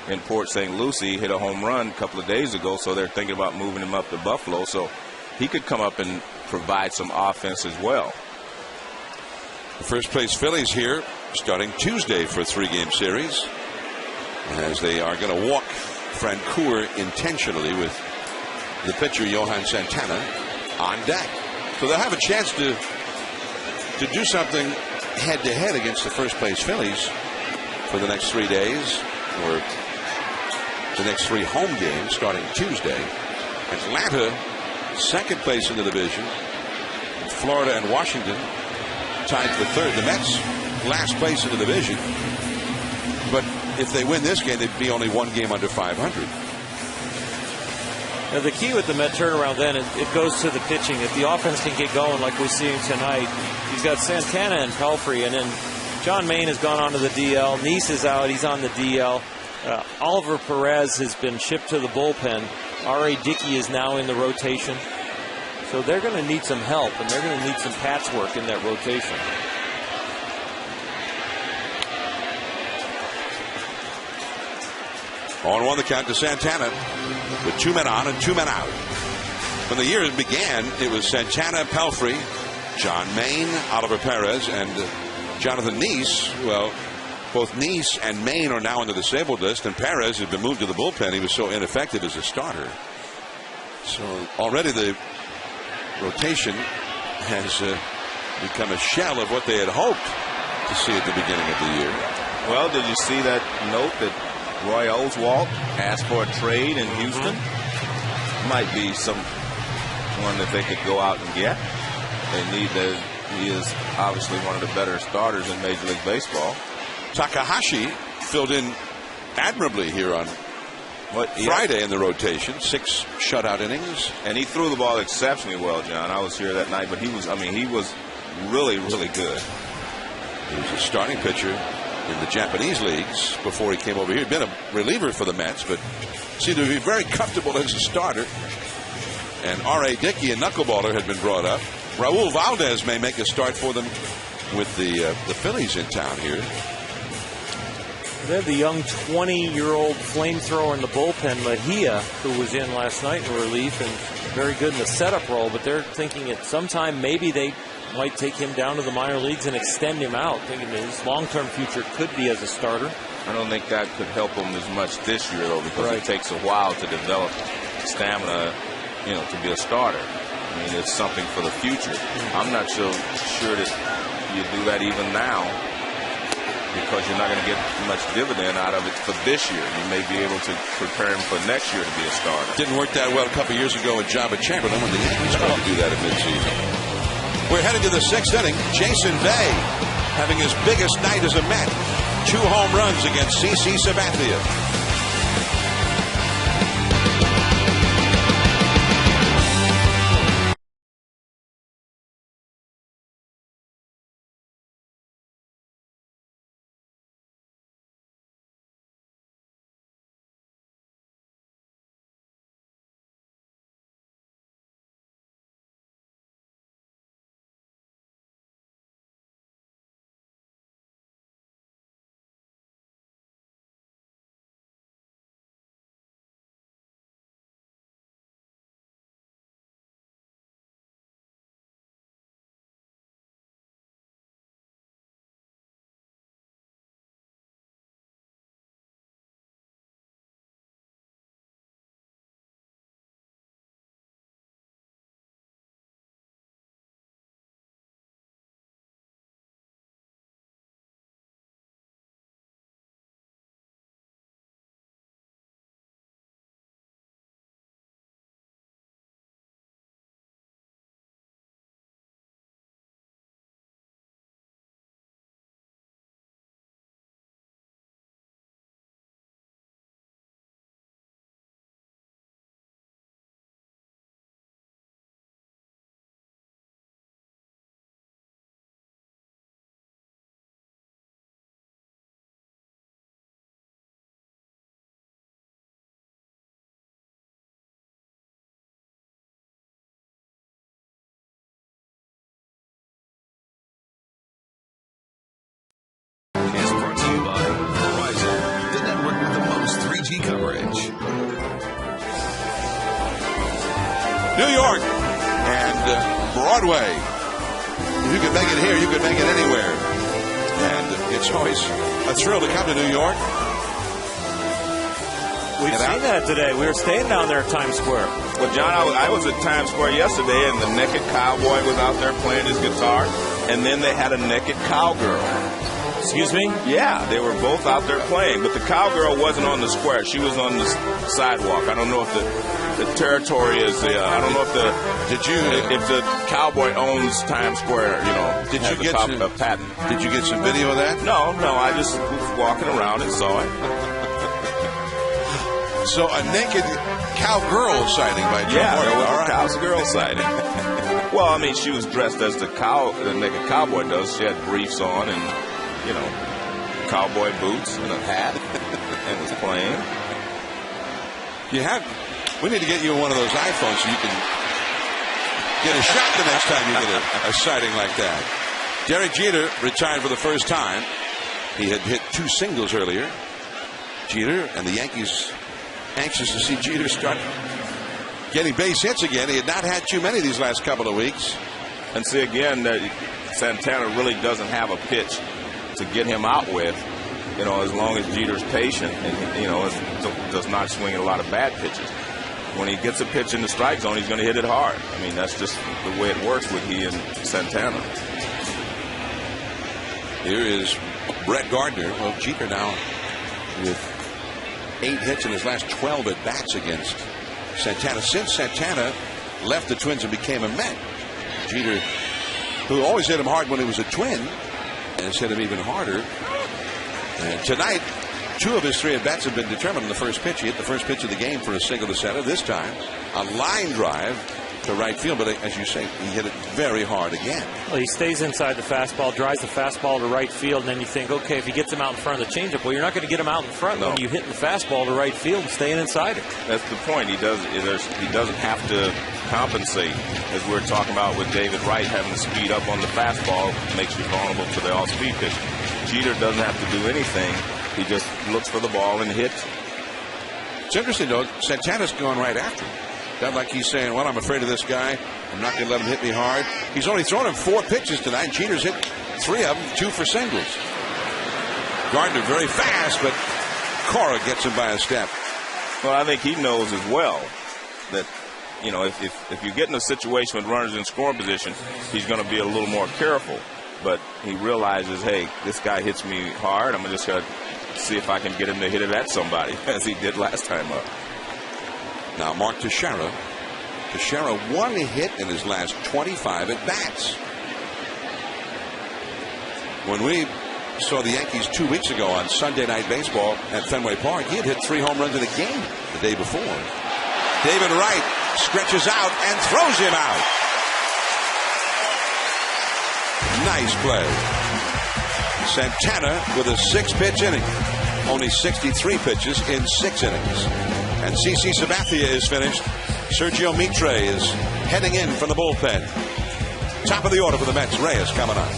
in Port St. Lucie. Hit a home run a couple of days ago, so they're thinking about moving him up to Buffalo. So he could come up and provide some offense as well. The first place Phillies here starting Tuesday for a 3-game series, as they are going to walk Francoeur intentionally with the pitcher Johan Santana on deck. So they'll have a chance to do something head-to-head against the first place Phillies for the next 3 days, or the next 3 home games starting Tuesday. Atlanta, second place in the division. Florida and Washington tied for third. The Mets last place in the division, but if they win this game, they'd be only 1 game under 500. Now the key with the Met turnaround then, it goes to the pitching. If the offense can get going like we're seeing tonight, he's got Santana and Pelfrey, and then John Maine has gone on to the DL. Neese is out. He's on the DL. Oliver Perez has been shipped to the bullpen. R.A. Dickey is now in the rotation. So they're going to need some help, and they're going to need some patchwork in that rotation. On one the count to Santana with 2 men on and 2 men out. When the year began, it was Santana, Pelfrey, John Maine, Oliver Perez, and Jonathan Neese. Well, both Neese and Maine are now on the disabled list, and Perez has been moved to the bullpen. He was so ineffective as a starter. So already the rotation has become a shell of what they had hoped to see at the beginning of the year. Well, did you see that note that Roy Oswalt asked for a trade in Houston? Might be someone that they could go out and get. He is obviously one of the better starters in Major League Baseball. Takahashi filled in admirably here on Friday in the rotation. 6 shutout innings. And he threw the ball exceptionally well, John. I was here that night, but he was really, really good. He was a starting pitcher in the Japanese leagues before he came over here. He'd been a reliever for the Mets, but seemed to be very comfortable as a starter. And R.A. Dickey, a knuckleballer, had been brought up. Raul Valdez may make a start for them with the Phillies in town here. They have the young 20-year-old flamethrower in the bullpen, Mejia, who was in last night in relief and very good in the setup role, but they're thinking at some time maybe they might take him down to the minor leagues and extend him out, thinking that his long-term future could be as a starter. I don't think that could help him as much this year, though, because it takes a while to develop stamina, to be a starter. I mean, it's something for the future. I'm not so sure that you do that even now, because you're not going to get much dividend out of it for this year. You may be able to prepare him for next year to be a starter. Didn't work that well a couple years ago with Jabba Chamberlain when the Yankees tried to do that at midseason. We're headed to the 6th inning. Jason Bay having his biggest night as a Met. 2 home runs against CC Sabathia. Coverage. New York and Broadway. You can make it here, you can make it anywhere. And it's always a thrill to come to New York. We've seen that today. We were staying down there at Times Square. Well, John, I was at Times Square yesterday, and the Naked Cowboy was out there playing his guitar, and then they had a naked cowgirl. Excuse me? Yeah, they were both out there playing, but the cowgirl wasn't on the square. She was on the sidewalk. I don't know if the territory is I don't know if the cowboy owns Times Square, Did you get a patent. Did you get some video of that? No, I just was walking around and saw it. So a naked cowgirl sighting by Joe Morgan. There was a cowgirl sighting. Well, I mean, she was dressed as the naked cowboy does. She had briefs on and, cowboy boots and a hat. and was playing. We need to get you one of those iPhones so you can get a shot the next time you get a sighting like that. Derek Jeter retired for the first time. He had hit 2 singles earlier. Jeter and the Yankees anxious to see Jeter start getting base hits again. He had not had too many these last couple of weeks. And see again that Santana really doesn't have a pitch to get him out with, as long as Jeter's patient and, does not swing a lot of bad pitches. When he gets a pitch in the strike zone, he's going to hit it hard. I mean, that's just the way it works with he and Santana. Here is Brett Gardner. Well, Jeter now with 8 hits in his last 12 at-bats against Santana. Since Santana left the Twins and became a Met, Jeter, who always hit him hard when he was a Twin, has hit him even harder. And tonight, 2 of his 3 at-bats have been determined in the first pitch. He hit the first pitch of the game for a single to center. This time, a line drive to right field. But as you say, he hit it very hard again. Well, he stays inside the fastball, drives the fastball to right field, and then you think, okay, if he gets him out in front of the changeup, well, you're not going to get him out in front when you hit the fastball to right field and staying inside it. That's the point. He doesn't have to compensate, as we're talking about with David Wright having to speed up on the fastball, makes you vulnerable to the off-speed pitch. Jeter doesn't have to do anything. He just looks for the ball and hits. It's interesting, though. Santana's going right after him. Not like he's saying, well, I'm afraid of this guy. I'm not going to let him hit me hard. He's only thrown him 4 pitches tonight. Jeter's hit 3 of them, 2 for singles. Gardner very fast, but Cora gets him by a step. Well, I think he knows as well that, if you get in a situation with runners in scoring position, he's going to be a little more careful. But he realizes, hey, this guy hits me hard. I'm just going to see if I can get him to hit it at somebody, as he did last time up. Now Mark Teixeira. Teixeira 1 hit in his last 25 at-bats. When we saw the Yankees 2 weeks ago on Sunday Night Baseball at Fenway Park, he had hit 3 home runs in a game the day before. David Wright stretches out and throws him out. Nice play. Santana with a 6-pitch inning. Only 63 pitches in 6 innings. And CC Sabathia is finished. Sergio Mitre is heading in from the bullpen. Top of the order for the Mets. Reyes coming up.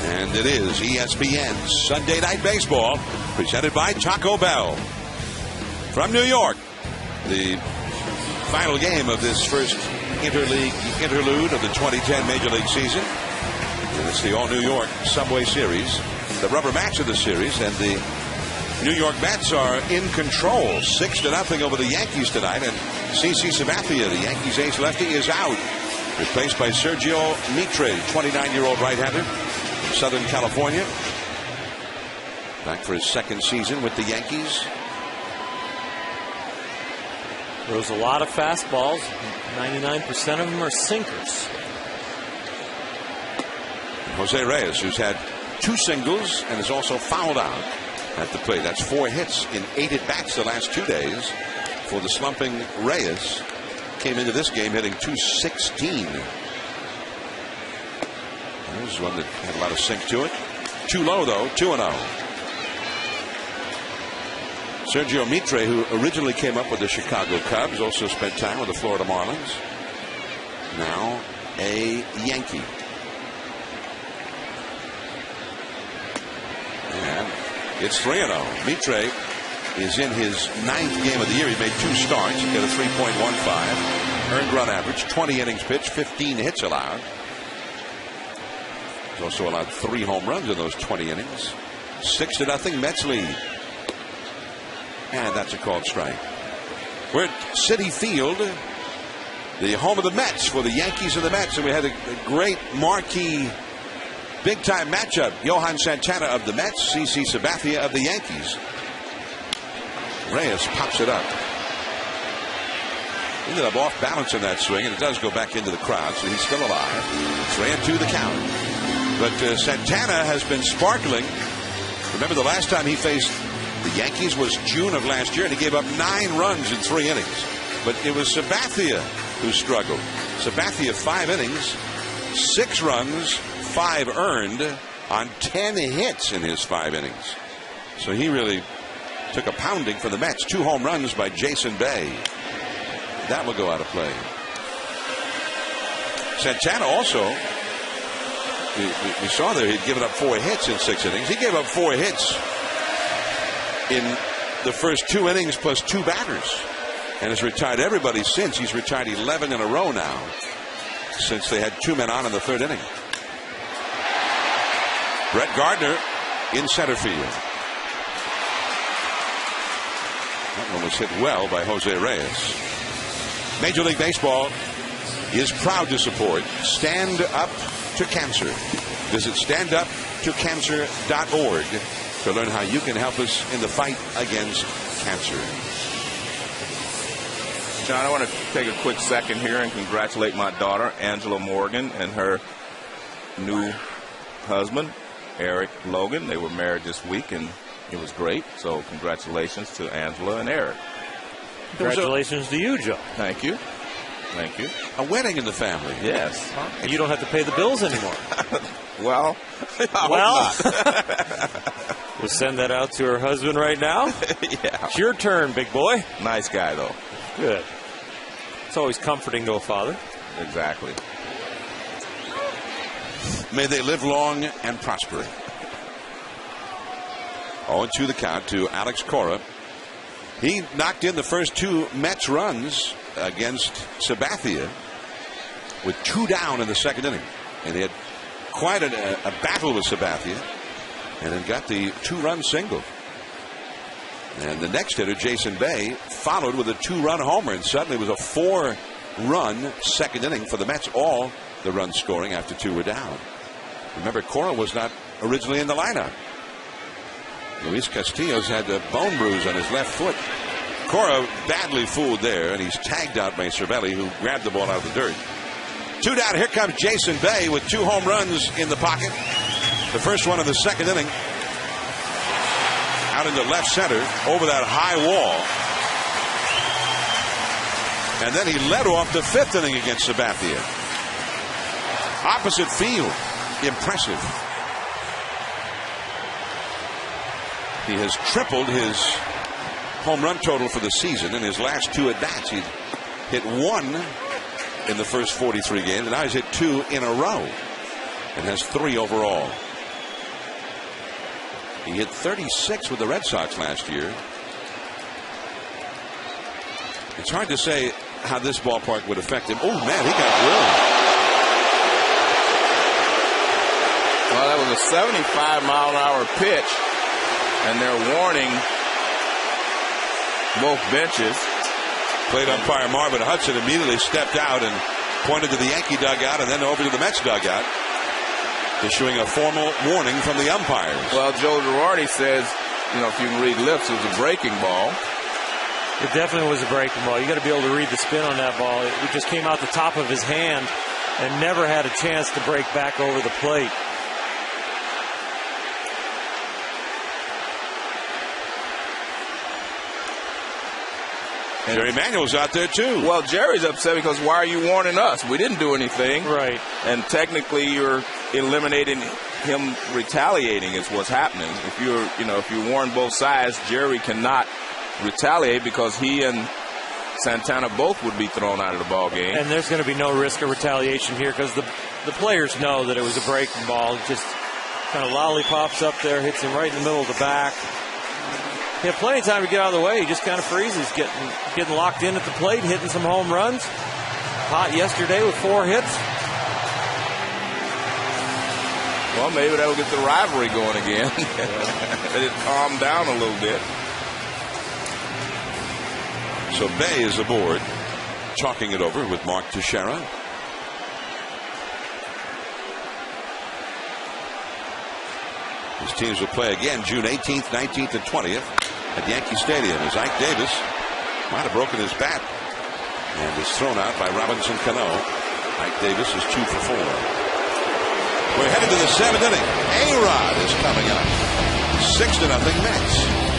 And it is ESPN Sunday Night Baseball, presented by Taco Bell. From New York, the final game of this first interlude of the 2010 Major League season. And it's the all-New York Subway Series, the rubber match of the series, and the New York Mets are in control, 6-0 over the Yankees tonight. And CC Sabathia, the Yankees ace lefty, is out, replaced by Sergio Mitre, 29-year-old right-hander from Southern California, back for his second season with the Yankees. Throws a lot of fastballs. 99% of them are sinkers. Jose Reyes, who's had 2 singles and is also fouled out at the plate. That's 4 hits in 8 at-bats the last 2 days for the slumping Reyes. Came into this game hitting .216. There's one that had a lot of sink to it. Too low, though, 2-0. Sergio Mitre, who originally came up with the Chicago Cubs, also spent time with the Florida Marlins. Now a Yankee. And it's 3-0. Mitre is in his 9th game of the year. He made 2 starts. He got a 3.15 earned run average, 20 innings pitched, 15 hits allowed. He's also allowed 3 home runs in those 20 innings. 6-0 Mets lead. And that's a called strike. We're at Citi Field, the home of the Mets for the Yankees and the Mets. And we had a great marquee big-time matchup. Johan Santana of the Mets, CC Sabathia of the Yankees. Reyes pops it up. Ended up off balance in that swing, and it does go back into the crowd, so he's still alive. 3-2 the count. But Santana has been sparkling. Remember the last time he faced the Yankees was June of last year, and he gave up 9 runs in 3 innings. But it was Sabathia who struggled. Sabathia 5 innings, 6 runs, 5 earned on 10 hits in his 5 innings. So he really took a pounding for the Mets. 2 home runs by Jason Bay. That will go out of play. Santana also, we saw there he'd given up 4 hits in 6 innings. He gave up 4 hits in the first 2 innings plus 2 batters, and has retired everybody since. He's retired 11 in a row now since they had 2 men on in the 3rd inning. Brett Gardner in center field. That one was hit well by Jose Reyes. Major League Baseball is proud to support Stand Up to Cancer. Visit standuptocancer.org to learn how you can help us in the fight against cancer. John, I want to take a quick second here and congratulate my daughter, Angela Morgan, and her new husband, Eric Logan. They were married this week, and it was great. So congratulations to Angela and Eric. Congratulations to you, Joe. Thank you. Thank you. A wedding in the family. Yes. You don't have to pay the bills anymore. Well, we'll send that out to her husband right now. Yeah. It's your turn, big boy. Nice guy, though. Good. It's always comforting to a father. Exactly. May they live long and prosper. 0-2 the count to Alex Cora. He knocked in the first 2 Mets runs against Sabathia with 2 down in the 2nd inning. And he had quite a battle with Sabathia, and then got the 2-run single. And the next hitter, Jason Bay, followed with a 2-run homer, and suddenly it was a 4-run 2nd inning for the Mets. All the runs scoring after 2 were down. Remember, Cora was not originally in the lineup. Luis Castillo's had a bone bruise on his left foot. Cora badly fooled there, and he's tagged out by Cervelli, who grabbed the ball out of the dirt. 2 down. Here comes Jason Bay with 2 home runs in the pocket. The first one of the 2nd inning. Out into left center over that high wall. And then he led off the 5th inning against Sabathia. Opposite field. Impressive. He has tripled his home run total for the season in his last 2 at-bats. He hit 1 in the first 43 games, and now he's hit 2 in a row and has 3 overall. He hit 36 with the Red Sox last year. It's hard to say how this ballpark would affect him. Oh, man, he got a 75-mile-an-hour pitch, and they're warning both benches. Plate umpire Marvin Hudson immediately stepped out and pointed to the Yankee dugout and then over to the Mets dugout, issuing a formal warning from the umpires. Well, Joe Girardi says, you know, if you can read lips, it was a breaking ball. It definitely was a breaking ball. You got to be able to read the spin on that ball. It just came out the top of his hand and never had a chance to break back over the plate. Jerry Manuel's out there too. Well, Jerry's upset because why are you warning us? We didn't do anything. Right. And technically you're eliminating him retaliating is what's happening. If you warn both sides, Jerry cannot retaliate because he and Santana both would be thrown out of the ball game. And there's going to be no risk of retaliation here because the players know that it was a breaking ball. It just kind of lollipops up there, hits him right in the middle of the back. He had plenty of time to get out of the way. He just kind of freezes, getting locked in at the plate, hitting some home runs. Hot yesterday with 4 hits. Well, maybe that'll get the rivalry going again. Let it calm down a little bit. So Bay is aboard, talking it over with Mark Teixeira. His teams will play again June 18th, 19th, and 20th at Yankee Stadium as Ike Davis might have broken his bat and is thrown out by Robinson Cano. Ike Davis is 2 for 4. We're headed to the 7th inning. A-Rod is coming up. 6-0 Mets.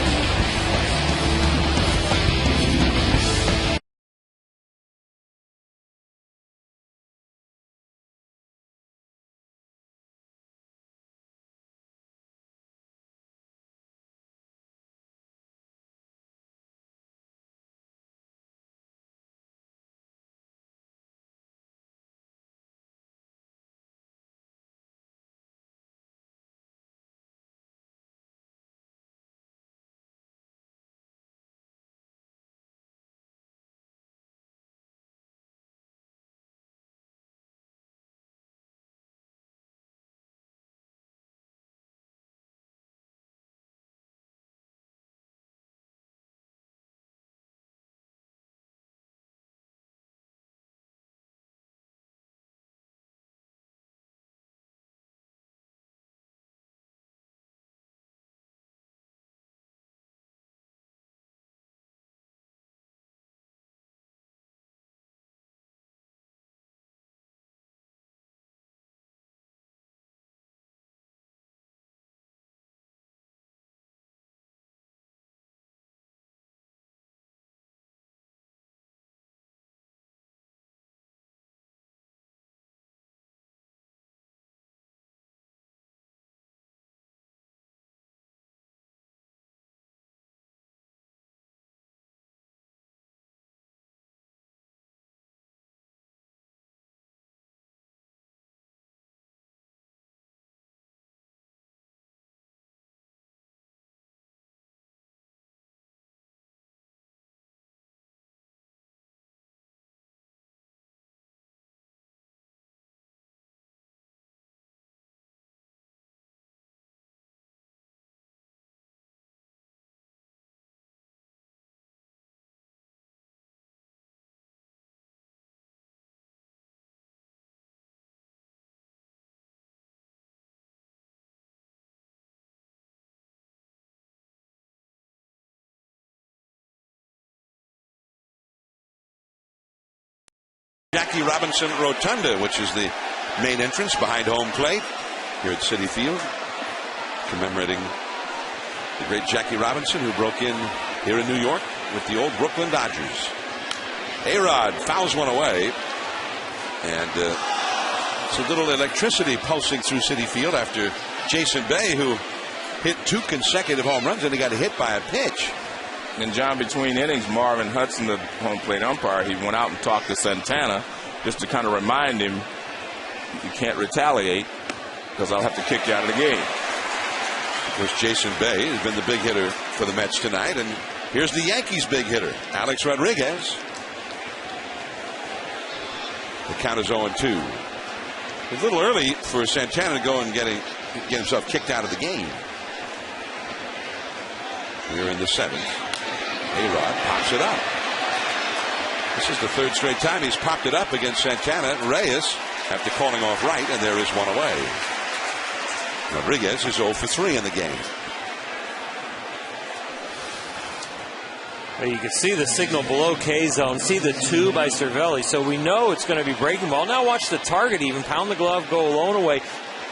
Jackie Robinson Rotunda, which is the main entrance behind home plate here at Citi Field, commemorating the great Jackie Robinson, who broke in here in New York with the old Brooklyn Dodgers. A-Rod fouls one away, and it's a little electricity pulsing through Citi Field after Jason Bay, who hit 2 consecutive home runs, and he got hit by a pitch. And John, between innings, Marvin Hudson, the home plate umpire, he went out and talked to Santana just to kind of remind him, you can't retaliate because I'll have to kick you out of the game. Of course, Jason Bay has been the big hitter for the Mets tonight, and here's the Yankees' big hitter, Alex Rodriguez. The count is 0-2. It's a little early for Santana to go and get himself kicked out of the game. We're in the 7th. A-Rod pops it up. This is the 3rd straight time he's popped it up against Santana. Reyes, after calling off right, and there is one away. Rodriguez is 0 for 3 in the game. You can see the signal below K-zone, see the 2 by Cervelli, so we know it's going to be breaking ball. Now watch the target even, pound the glove, go alone away.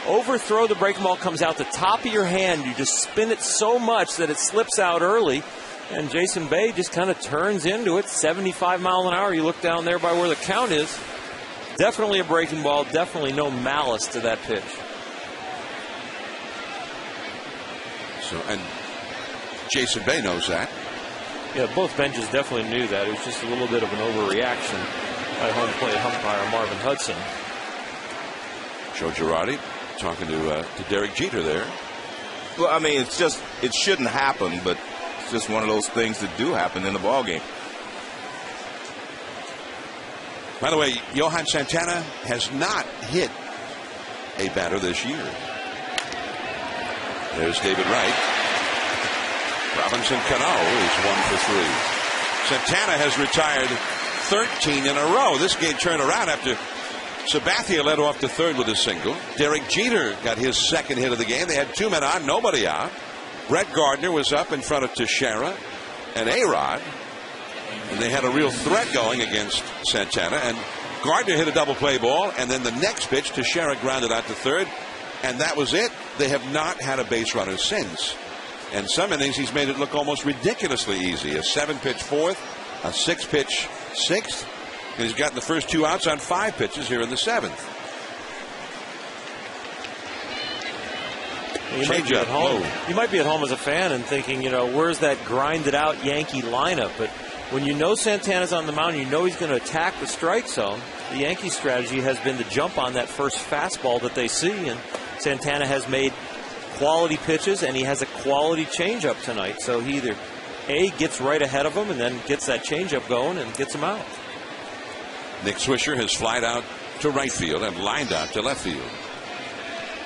Overthrow the breaking ball, comes out the top of your hand. You just spin it so much that it slips out early. And Jason Bay just kind of turns into it, 75 mile an hour. You look down there by where the count is. Definitely a breaking ball, definitely no malice to that pitch. So, and Jason Bay knows that. Yeah, both benches definitely knew that. It was just a little bit of an overreaction by home plate umpire Marvin Hudson. Joe Girardi talking to Derek Jeter there. Well, I mean, it's just, it shouldn't happen, but it's just one of those things that do happen in the ball game. By the way, Johan Santana has not hit a batter this year. There's David Wright. Robinson Cano is 1 for 3. Santana has retired 13 in a row. This game turned around after Sabathia led off to 3rd with a single. Derek Jeter got his 2nd hit of the game. They had 2 men on, nobody out. Brett Gardner was up in front of Teixeira and A-Rod. And they had a real threat going against Santana. And Gardner hit a double play ball. And then the next pitch, Teixeira grounded out to 3rd. And that was it. They have not had a base runner since. And some innings he's made it look almost ridiculously easy. A 7-pitch 4th, a 6-pitch 6th. And he's gotten the first 2 outs on 5 pitches here in the 7th. You might be at home. You might be at home as a fan and thinking, you know, where's that grinded out Yankee lineup? But when you know Santana's on the mound, you know he's going to attack the strike zone. The Yankee strategy has been to jump on that first fastball that they see, and Santana has made quality pitches, and he has a quality changeup tonight. So he either gets right ahead of him and then gets that changeup going and gets him out. Nick Swisher has flied out to right field and lined out to left field.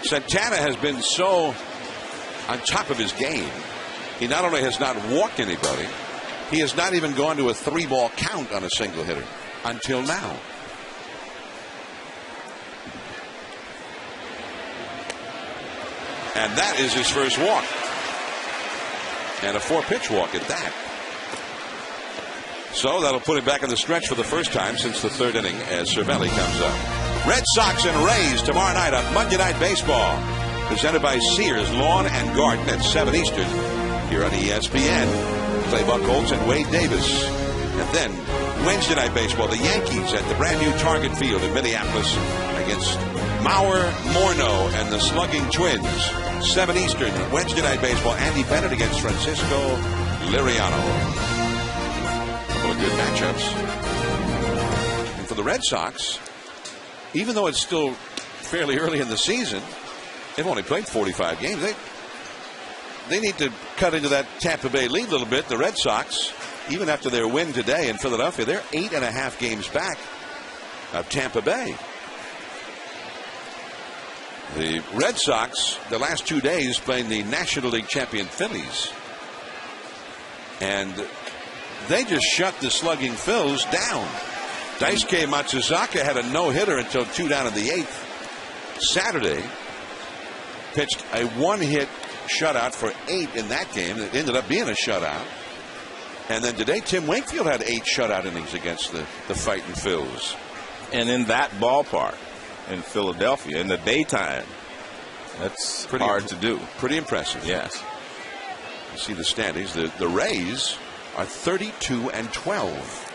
Santana has been so on top of his game. He not only has not walked anybody, he has not even gone to a 3-ball count on a single hitter until now. And that is his first walk. And a 4-pitch walk at that. So that'll put him back in the stretch for the first time since the 3rd inning as Cervelli comes up. Red Sox and Rays tomorrow night on Monday Night Baseball. Presented by Sears Lawn and Garden at 7 Eastern here on ESPN. Clay Buchholz and Wade Davis. And then Wednesday Night Baseball, the Yankees at the brand new Target Field in Minneapolis against Mauer, Morneau, and the Slugging Twins. 7 Eastern, Wednesday Night Baseball. Andy Bennett against Francisco Liriano. Couple of good matchups. And for the Red Sox, even though it's still fairly early in the season, they've only played 45 games. They need to cut into that Tampa Bay lead a little bit. The Red Sox, even after their win today in Philadelphia, they're 8.5 games back of Tampa Bay. The Red Sox, the last 2 days, playing the National League champion Phillies. And they just shut the slugging Phils down. Daisuke Matsuzaka had a no-hitter until 2 down in the 8th. Saturday, pitched a 1-hit shutout for 8 in that game. It ended up being a shutout. And then today, Tim Wakefield had 8 shutout innings against the fighting Phils. And in that ballpark in Philadelphia in the daytime, that's pretty hard to do. Pretty impressive. Yes. You see the standings. The Rays are 32-12.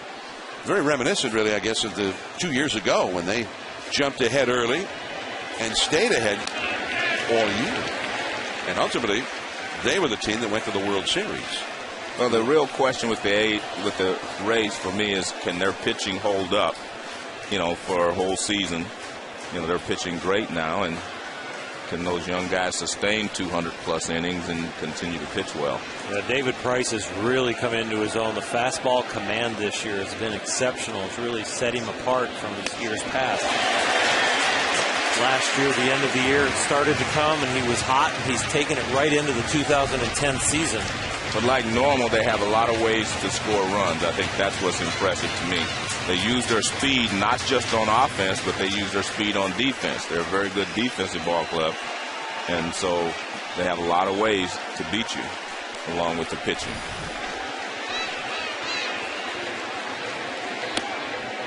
Very reminiscent, really, I guess, of the 2 years ago when they jumped ahead early and stayed ahead all year. And ultimately, they were the team that went to the World Series. Well, the real question with the Rays for me is, can their pitching hold up, for a whole season? They're pitching great now, and can those young guys sustain 200-plus innings and continue to pitch well? Yeah, David Price has really come into his own. The fastball command this year has been exceptional. It's really set him apart from his years past. Last year, the end of the year, it started to come, and he was hot, and he's taken it right into the 2010 season. But like normal, they have a lot of ways to score runs. I think that's what's impressive to me. They use their speed not just on offense, but they use their speed on defense. They're a very good defensive ball club, and so they have a lot of ways to beat you, along with the pitching.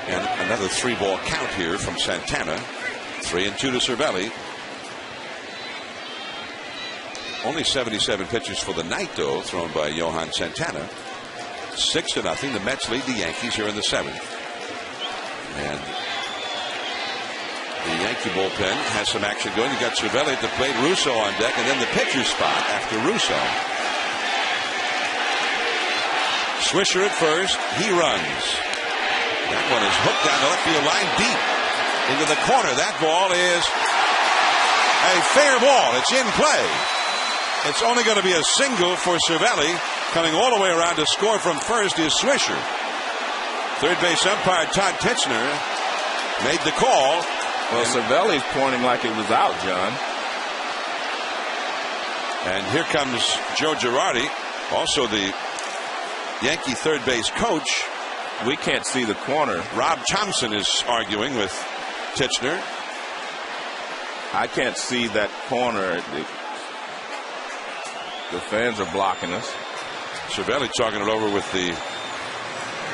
And another 3-ball count here from Santana. 3-2 to Cervelli. Only 77 pitches for the night, though, thrown by Johan Santana. 6-0. The Mets lead the Yankees here in the 7th. And the Yankee bullpen has some action going. You got Cervelli at the plate, Russo on deck, and then the pitcher's spot after Russo. Swisher at first. He runs. That one is hooked down the left field line deep into the corner. That ball is a fair ball. It's in play. It's only going to be a single for Cervelli. Coming all the way around to score from first is Swisher. Third base umpire Todd Titzner made the call. Well, Cervelli's pointing like it was out, John. And here comes Joe Girardi, also the Yankee third base coach. We can't see the corner. Rob Thompson is arguing with Titzner. I can't see that corner. The fans are blocking us. Cervelli talking it over with the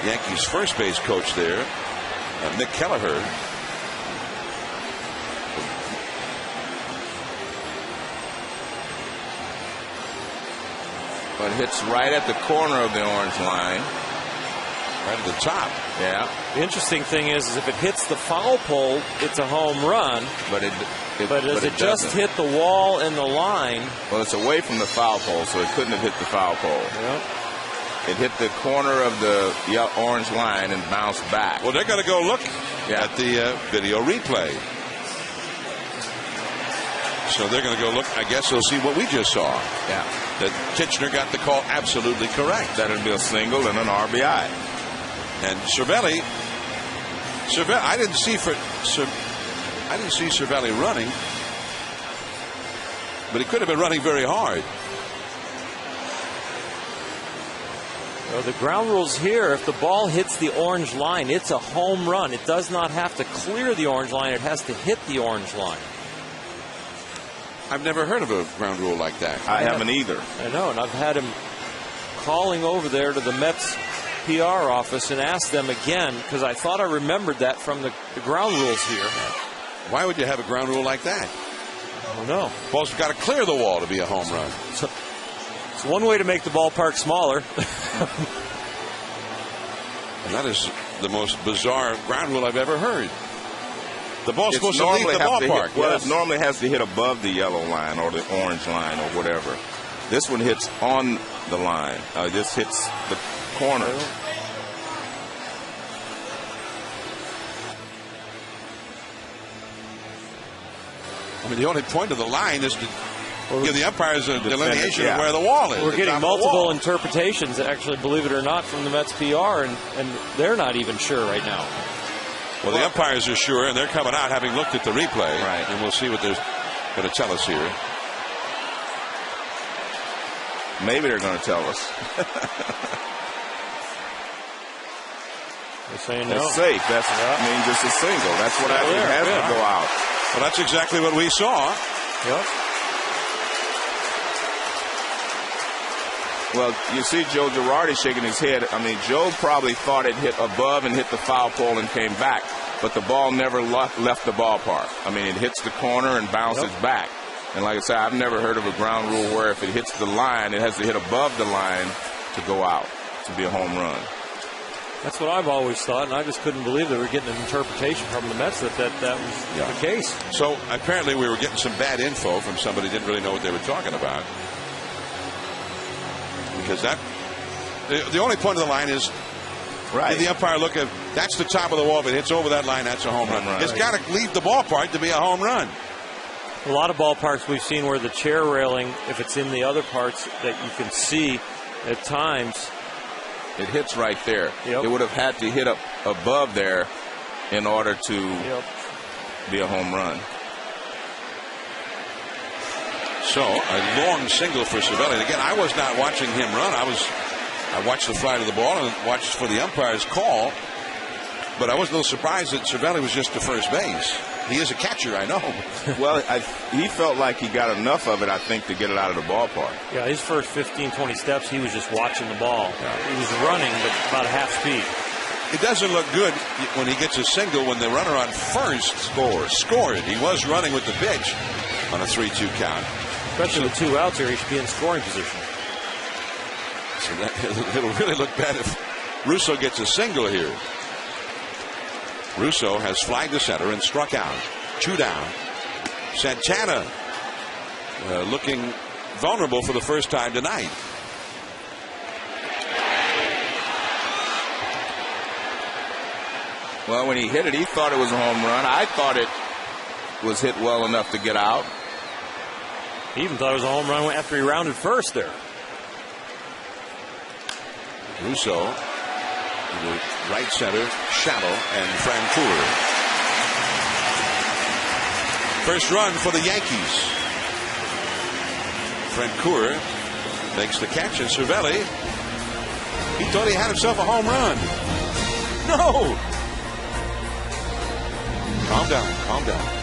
Yankees first base coach there, Nick Kelleher. But hits right at the corner of the orange line. Right at the top. Yeah. The interesting thing is if it hits the foul pole, it's a home run. But does it just hit the wall and the line? Well, it's away from the foul pole, so it couldn't have hit the foul pole. Yep. It hit the corner of the orange line and bounced back. Well, they're going to go look at the video replay. So they're going to go look. I guess they'll see what we just saw. Yeah. That Titzner got the call absolutely correct. That would be a single and an RBI. And Cervelli, I didn't see Cervelli running, but he could have been running very hard. Well, the ground rules here, if the ball hits the orange line, it's a home run. It does not have to clear the orange line. It has to hit the orange line. I've never heard of a ground rule like that. I haven't either. I know, and I've had him calling over there to the Mets PR office and asked them again, because I thought I remembered that from the ground rules here. Why would you have a ground rule like that? I don't know. Ball's got to clear the wall to be a home run. So, it's one way to make the ballpark smaller. And that is the most bizarre ground rule I've ever heard. The ball's supposed to leave the ballpark. It normally has to hit above the yellow line or the orange line or whatever. This one hits on the line. This hits the corner. I mean, the only point of the line is to give the umpires a delineation of where the wall is. We're getting multiple interpretations, actually, believe it or not, from the Mets PR, and they're not even sure right now. Well, the umpires are sure, and they're coming out having looked at the replay. Right. And we'll see what they're going to tell us here. Maybe they're going to tell us. They're saying no. It's safe. That means it's a single. That's what I think has to go out. Well, that's exactly what we saw. Yep. Well, you see Joe Girardi shaking his head. I mean, Joe probably thought it hit above and hit the foul pole and came back, but the ball never left the ballpark. I mean, it hits the corner and bounces back. And like I said, I've never heard of a ground rule where if it hits the line, it has to hit above the line to go out, to be a home run. That's what I've always thought, and I just couldn't believe they were getting an interpretation from the Mets that was the case. So apparently we were getting some bad info from somebody who didn't really know what they were talking about. Because the only point of the line is the umpire look at, that's the top of the wall. If it hits over that line, that's a home run. It's got to leave the ballpark to be a home run. A lot of ballparks we've seen where the chair railing, if it's in the other parts that you can see at times. It hits right there. Yep. It would have had to hit up above there in order to be a home run. So a long single for Cervelli. And again, I was not watching him run. I watched the flight of the ball and watched for the umpire's call. But I was a little surprised that Cervelli was just to first base. He is a catcher, I know. Well, he felt like he got enough of it, I think, to get it out of the ballpark. Yeah, his first 15, 20 steps, he was just watching the ball. He was running, but about a half speed. It doesn't look good when he gets a single when the runner on first scored. He was running with the pitch on a 3-2 count. Especially with 2 outs here, he should be in scoring position. So it'll really look bad if Russo gets a single here. Russo has flagged the center and struck out. 2 down. Santana looking vulnerable for the first time tonight. Well, when he hit it, he thought it was a home run. I thought it was hit well enough to get out. He even thought it was a home run after he rounded first there. Russo, the right center, shallow, and Francoeur. First run for the Yankees. Francoeur makes the catch, and Cervelli, he thought he had himself a home run. No! Calm down, calm down.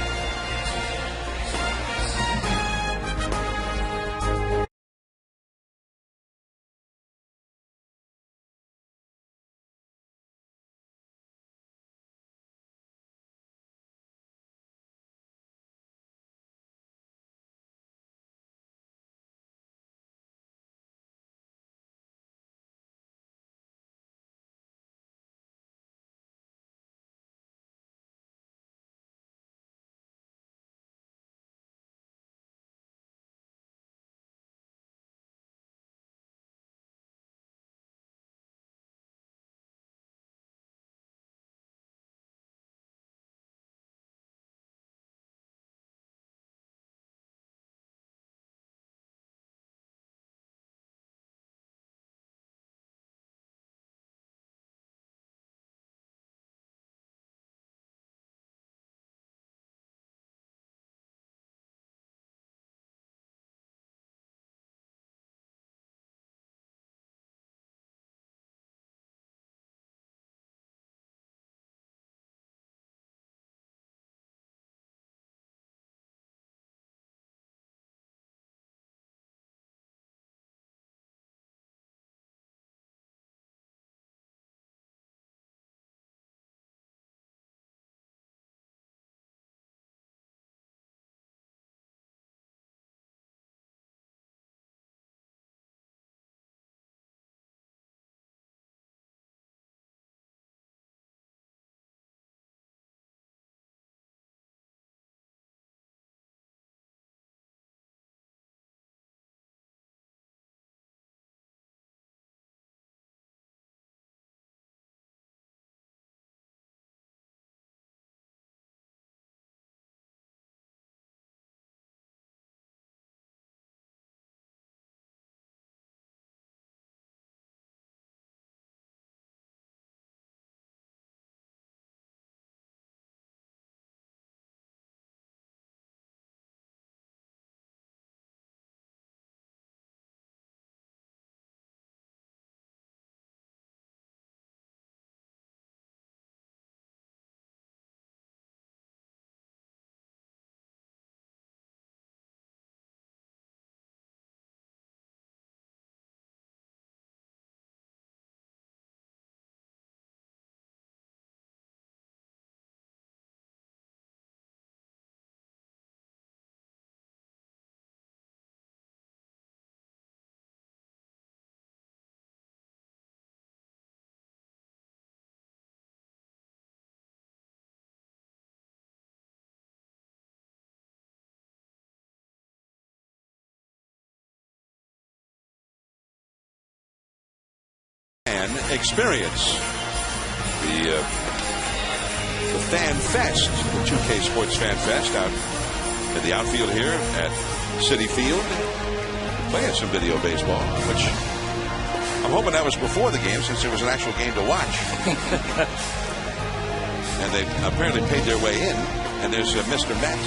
Experience the Fan Fest, the 2K Sports Fan Fest out at the outfield here at Citi Field, playing some video baseball, which I'm hoping that was before the game since there was an actual game to watch. And they apparently paid their way in, and there's Mr. Met.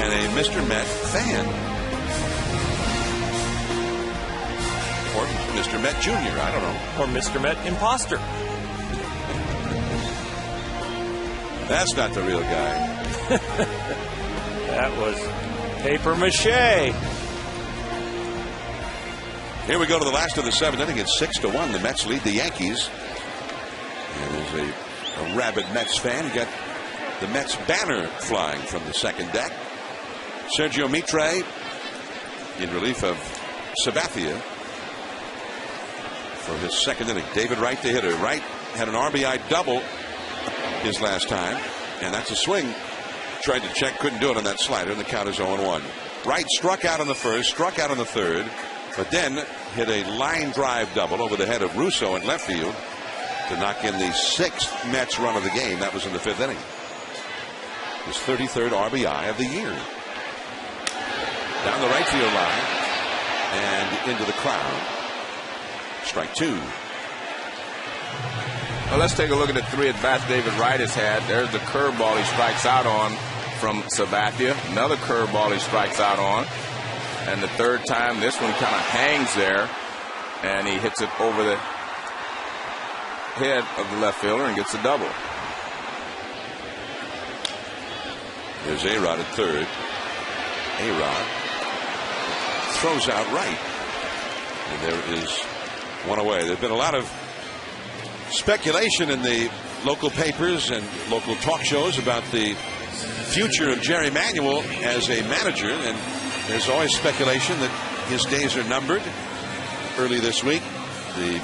and a Mr. Met fan. Or Mr. Met Jr., I don't know. Or Mr. Met imposter. That's not the real guy. That was paper mache. Here we go to the last of the seventh inning. It's 6-1. The Mets lead the Yankees. And there's a rabid Mets fan. You got the Mets banner flying from the second deck. Sergio Mitre in relief of Sabathia for his second inning. David Wright, the hitter. Wright had an RBI double his last time, and that's a swing. Tried to check, couldn't do it on that slider, and the count is 0-1. Wright struck out on the first, struck out on the third, but then hit a line drive double over the head of Russo in left field to knock in the sixth Mets run of the game. That was in the fifth inning. His 33rd RBI of the year. Down the right field line and into the crowd. Strike two. Well, let's take a look at the three at-bats David Wright has had. There's the curveball he strikes out on from Sabathia. Another curveball he strikes out on. And the third time, this one kind of hangs there. And he hits it over the head of the left fielder and gets a double. There's A-Rod at third. A-Rod throws out Wright. And there is one away. There's been a lot of speculation in the local papers and local talk shows about the future of Jerry Manuel as a manager, and there's always speculation that his days are numbered. Early this week, the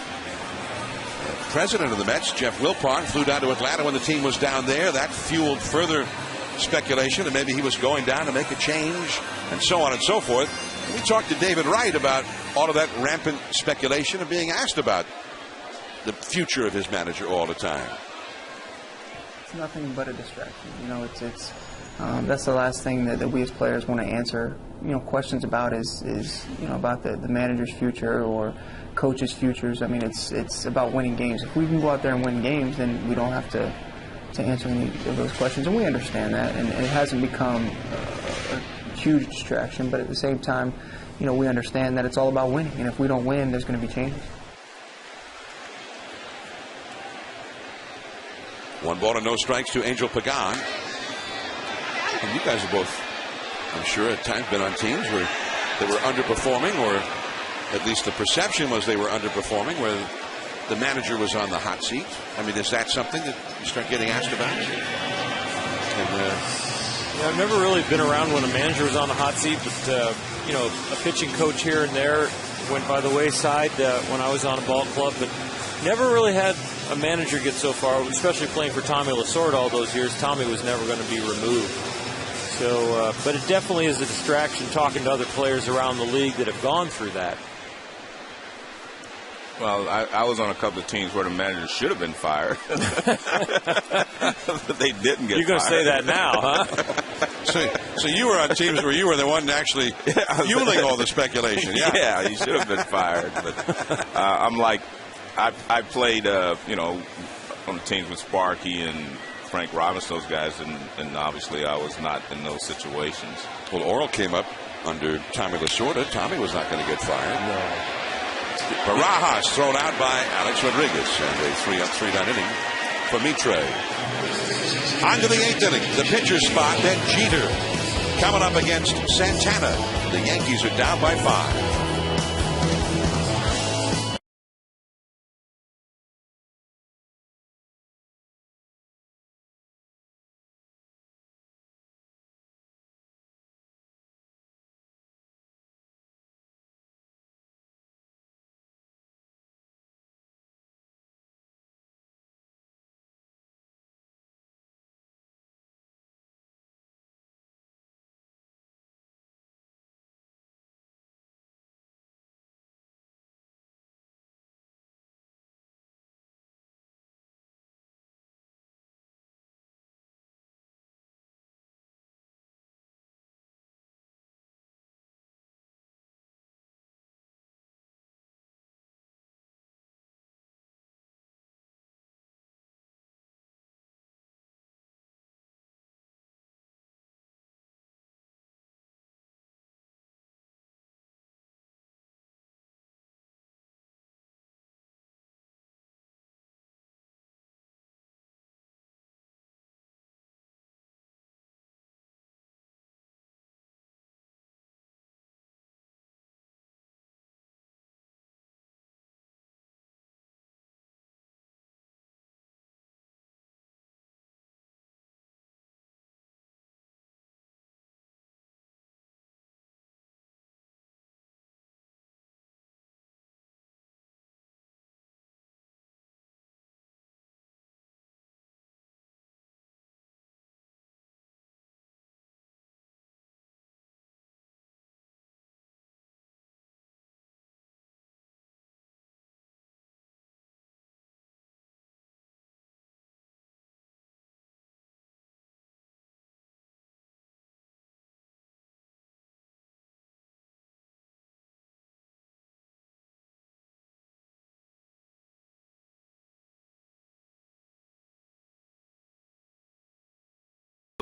president of the Mets, Jeff Wilpon, flew down to Atlanta when the team was down there. That fueled further speculation that maybe he was going down to make a change, and so on and so forth. We talked to David Wright about all of that rampant speculation and being asked about the future of his manager all the time. It's nothing but a distraction. You know, it's that's the last thing that we as players want to answer. You know, questions about is you know, about the manager's future or coaches' futures. I mean, it's about winning games. If we can go out there and win games, then we don't have to answer any of those questions, and we understand that. And it hasn't become a huge distraction, but at the same time, you know, we understand that it's all about winning. And if we don't win, there's going to be changes. 1 ball and no strikes to Angel Pagan. And you guys have both, I'm sure, at times been on teams where they were underperforming, or at least the perception was they were underperforming, where the manager was on the hot seat. I mean, is that something that you start getting asked about? And, yeah, I've never really been around when a manager was on the hot seat, but you know, a pitching coach here and there went by the wayside when I was on a ball club, but never really had a manager get so far, especially playing for Tommy Lasorda all those years. Tommy was never going to be removed. So, but it definitely is a distraction talking to other players around the league that have gone through that. Well, I was on a couple of teams where the manager should have been fired. But they didn't get fired. You're going to say that now, huh? So you were on teams where you were the one actually fueling all the speculation. Yeah, yeah, he should have been fired. But I'm like, I played, you know, on teams with Sparky and Frank Robinson, those guys, and obviously I was not in those situations. Well, Oral came up under Tommy Lasorda. Tommy was not going to get fired. No. Barajas thrown out by Alex Rodriguez, and a 3-up, 3-down inning for Mitre. On to the 8th inning, the pitcher spot, then Jeter coming up against Santana. The Yankees are down by 5.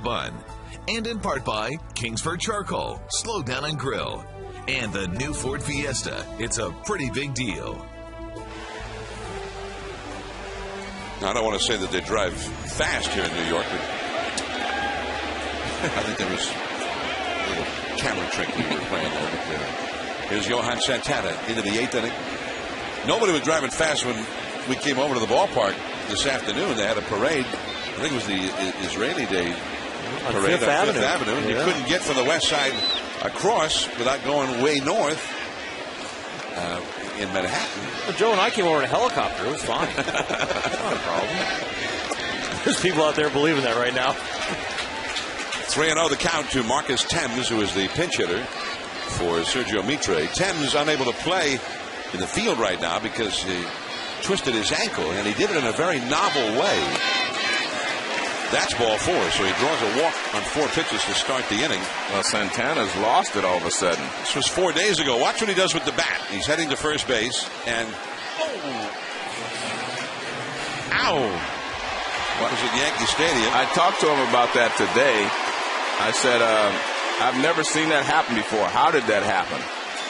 Bun. And in part by Kingsford Charcoal, Slow Down and Grill. And the new Ford Fiesta. It's a pretty big deal. Now, I don't want to say that they drive fast here in New York, but I think there was a little camera trick we were playing there. But, here's Johan Santana into the 8th inning. Nobody was driving fast when we came over to the ballpark this afternoon. They had a parade. I think it was the Israeli Day parade on Fifth Avenue. And you couldn't get from the west side across without going way north in Manhattan. Well, Joe and I came over in a helicopter. It was fine. Not a problem. There's people out there believing that right now. 3-0 the count to Marcus Thames, who is the pinch hitter for Sergio Mitre. Thames unable to play in the field right now because he twisted his ankle, and he did it in a very novel way. That's ball 4, so he draws a walk on 4 pitches to start the inning. Well, Santana's lost it all of a sudden. This was 4 days ago. Watch what he does with the bat. He's heading to first base, and ow! What was at Yankee Stadium? I talked to him about that today. I said, I've never seen that happen before. How did that happen?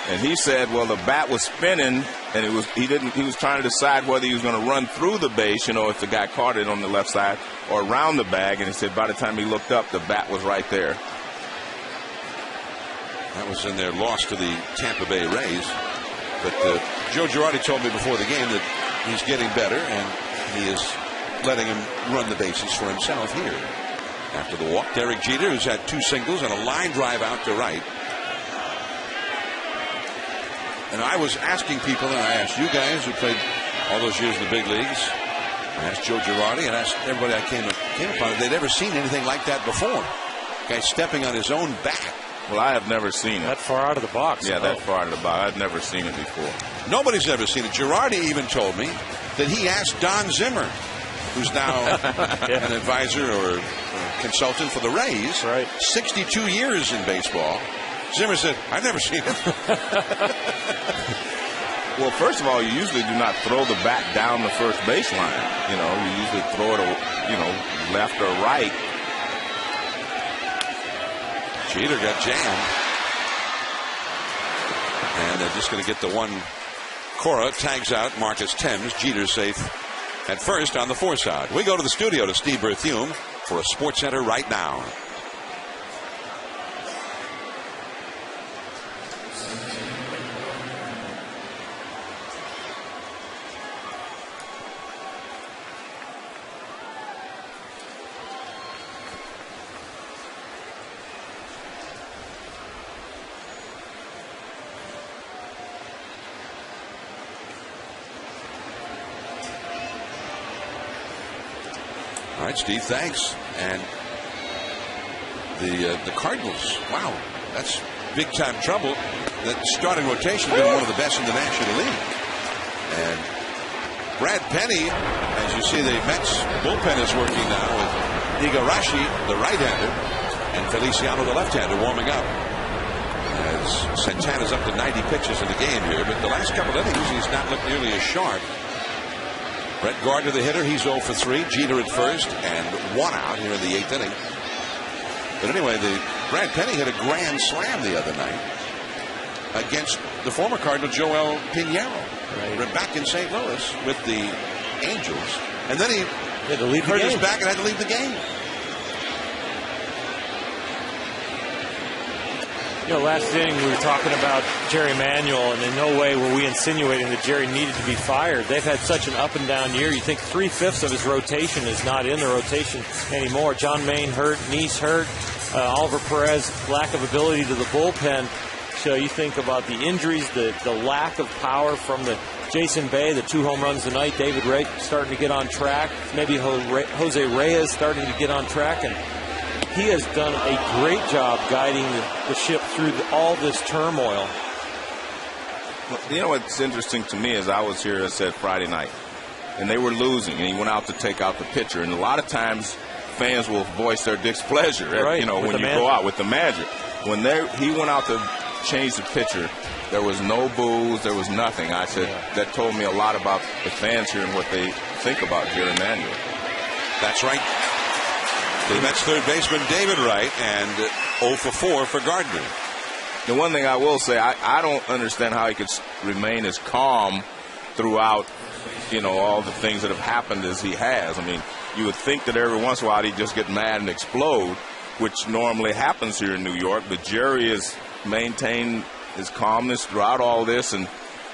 And he said, well, the bat was spinning, and he was trying to decide whether he was going to run through the base, if the guy caught it on the left side, or around the bag. And he said by the time he looked up, the bat was right there. That was in their loss to the Tampa Bay Rays. But Joe Girardi told me before the game that he's getting better, and he is letting him run the bases for himself here. After the walk, Derek Jeter, who's had 2 singles and a line drive out to right. And I was asking people, and I asked you guys who played all those years in the big leagues, I asked Joe Girardi, and asked everybody I came upon if they'd ever seen anything like that before. Guy stepping on his own bat. Well, I have never seen it. That far out of the box. Yeah, that far out of the box. I've never seen it before. Nobody's ever seen it. Girardi even told me that he asked Don Zimmer, who's now an advisor or consultant for the Rays, 62 years in baseball. Zimmer said, I've never seen it. Well, first of all, you usually do not throw the bat down the first baseline. You usually throw it, left or right. Jeter got jammed. And they're just going to get the one. Cora tags out Marcus Thames. Jeter safe at first on the 4 side. We go to the studio to Steve Berthume for a Sports Center right now. All right, Steve, thanks. And the Cardinals, wow, that's big-time trouble. That starting rotation has been one of the best in the National League. And Brad Penny, as you see, the Mets bullpen is working now with Igarashi, the right-hander, and Feliciano, the left-hander, warming up. As Santana's up to 90 pitches in the game here, but the last couple of innings, he's not looked nearly as sharp. Brett Gardner, the hitter, he's 0 for 3. Jeter at first, and 1 out here in the 8th inning. But anyway, Brad Penny hit a grand slam the other night against the former Cardinal Joel Pinheiro. Right. Back in St. Louis with the Angels. And then he hurt his back and had to leave the game. Last inning we were talking about Jerry Manuel, and in no way were we insinuating that Jerry needed to be fired. They've had such an up and down year. You think 3/5 of his rotation is not in the rotation anymore. John Maine hurt, Neese hurt, Oliver Perez lack of ability to the bullpen. So you think about the injuries, the lack of power from the Jason Bay, the 2 home runs tonight. David Wright starting to get on track. Maybe Jose Reyes starting to get on track, and he has done a great job guiding the ship through all this turmoil. Well, what's interesting to me is I was here, I said, Friday night, and they were losing, and he went out to take out the pitcher. And a lot of times fans will voice their displeasure, when you go out with the manager. When he went out to change the pitcher, there was no boos, there was nothing. I said, that told me a lot about the fans here and what they think about Jerry Manuel. That's right. The Mets third baseman David Wright, and 0 for 4 for Gardner. The one thing I will say, I don't understand how he could remain as calm throughout, all the things that have happened as he has. I mean, you would think that every once in a while he'd just get mad and explode, which normally happens here in New York. But Jerry has maintained his calmness throughout all this, and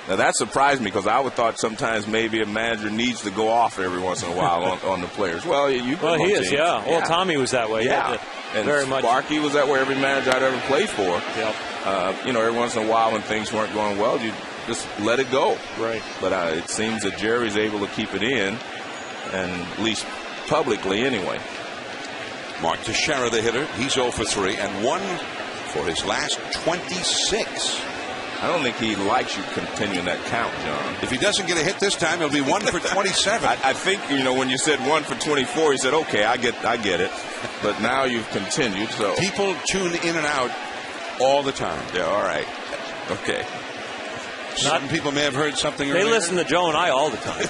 now that surprised me because I would thought sometimes maybe a manager needs to go off every once in a while on the players. Well, he is, yeah. Well, Tommy was that way. Yeah, and very much. Sparky was that way. Every manager I'd ever played for. Yep. Every once in a while when things weren't going well, you just let it go. Right. But it seems that Jerry's able to keep it in, and at least publicly anyway. Mark Teixeira, the hitter, he's 0 for 3 and 1 for his last 26. I don't think he likes you continuing that count, John. If he doesn't get a hit this time, he'll be 1 for 27. I think, when you said 1 for 24, he said, okay, I get it. But now you've continued. So people tune in and out all the time. Yeah, all right. Okay. Some people may have heard something earlier. They listen to Joe and I all the time.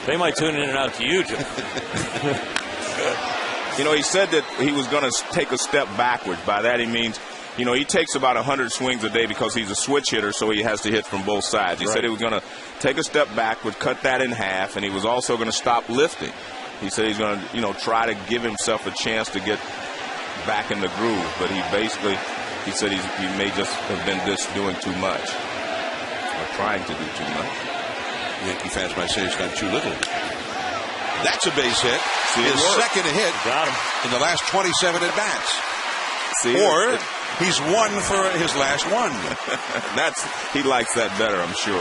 They might tune in and out to you, Joe. He said that he was going to take a step backwards. By that he means, he takes about 100 swings a day because he's a switch hitter, so he has to hit from both sides. He said he was going to take a step backward, cut that in half, and he was also going to stop lifting. He said he's going to, try to give himself a chance to get back in the groove. But he said he may just have been just doing too much, or trying to do too much. Yankee fans might say he's done too little. That's a base hit. His second hit in the last 27 at-bats. Or he's 1 for his last 1. He likes that better, I'm sure.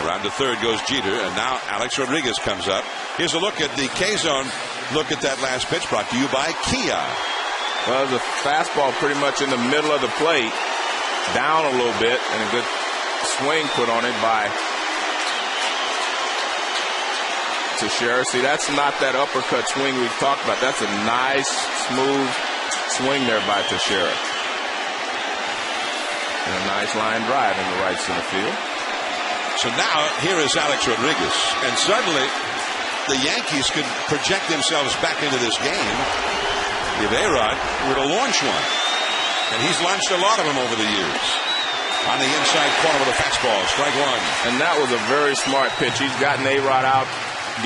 Around to third goes Jeter, and now Alex Rodriguez comes up. Here's a look at the K-Zone. Look at that last pitch, brought to you by Kia. Well, the fastball pretty much in the middle of the plate, down a little bit, and a good swing put on it by Teixeira. See, that's not that uppercut swing we've talked about. That's a nice, smooth swing there by Teixeira. And a nice line drive in the right center field. So now, here is Alex Rodriguez. And suddenly, the Yankees could project themselves back into this game if A-Rod were to launch one. And he's launched a lot of them over the years. On the inside corner with a fastball, strike 1. And that was a very smart pitch. He's gotten A-Rod out,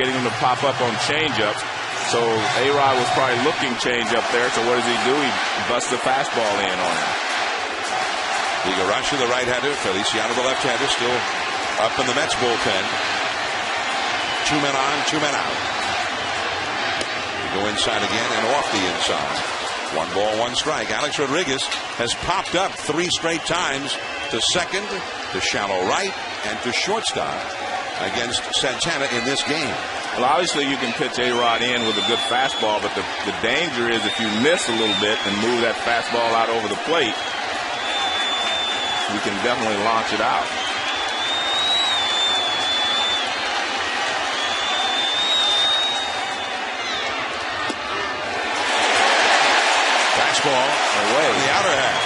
getting him to pop up on changeups. So A-Rod was probably looking changeup there. So what does he do? He busts the fastball in on him. Igarashi, the right-hander, Feliciano, the left-hander, still up in the Mets bullpen. 2 men on, 2 men out. They go inside again and off the inside. 1 ball, 1 strike. Alex Rodriguez has popped up 3 straight times to second, to shallow right, and to shortstop against Santana in this game. Well, obviously you can pitch A-Rod in with a good fastball, but the danger is if you miss a little bit and move that fastball out over the plate, you can definitely launch it out. Fastball away in the outer half.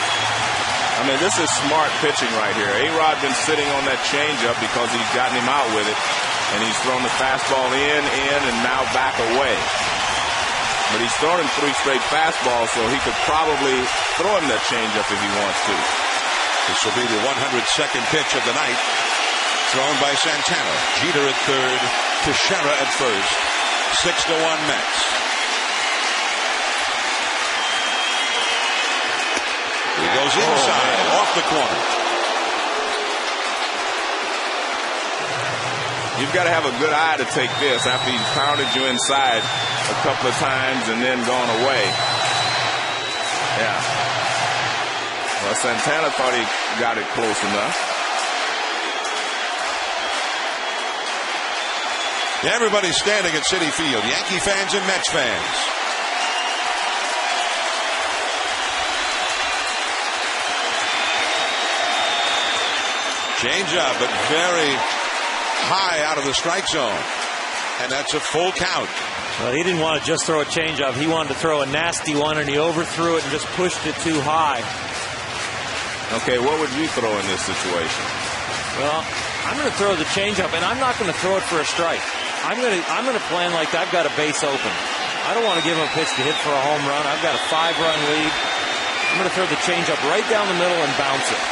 I mean, this is smart pitching right here. A-Rod been sitting on that changeup because he's gotten him out with it. And he's thrown the fastball in, and now back away. But he's thrown him 3 straight fastballs, so he could probably throw him that changeup if he wants to. This will be the 102nd pitch of the night, thrown by Santana. Jeter at third, Teixeira at first. 6-1 Mets. He goes inside, off the corner. You've got to have a good eye to take this after he's pounded you inside a couple of times and then gone away. Yeah. Well, Santana thought he got it close enough. Everybody's standing at Citi Field. Yankee fans and Mets fans. Change up, but very high out of the strike zone. And that's a full count. Well, he didn't want to just throw a changeup. He wanted to throw a nasty one, and he overthrew it and just pushed it too high. Okay, what would you throw in this situation? Well, I'm going to throw the changeup, and I'm not going to throw it for a strike. I'm going to plan like I've got a base open. I don't want to give him a pitch to hit for a home run. I've got a 5-run lead. I'm going to throw the changeup right down the middle and bounce it.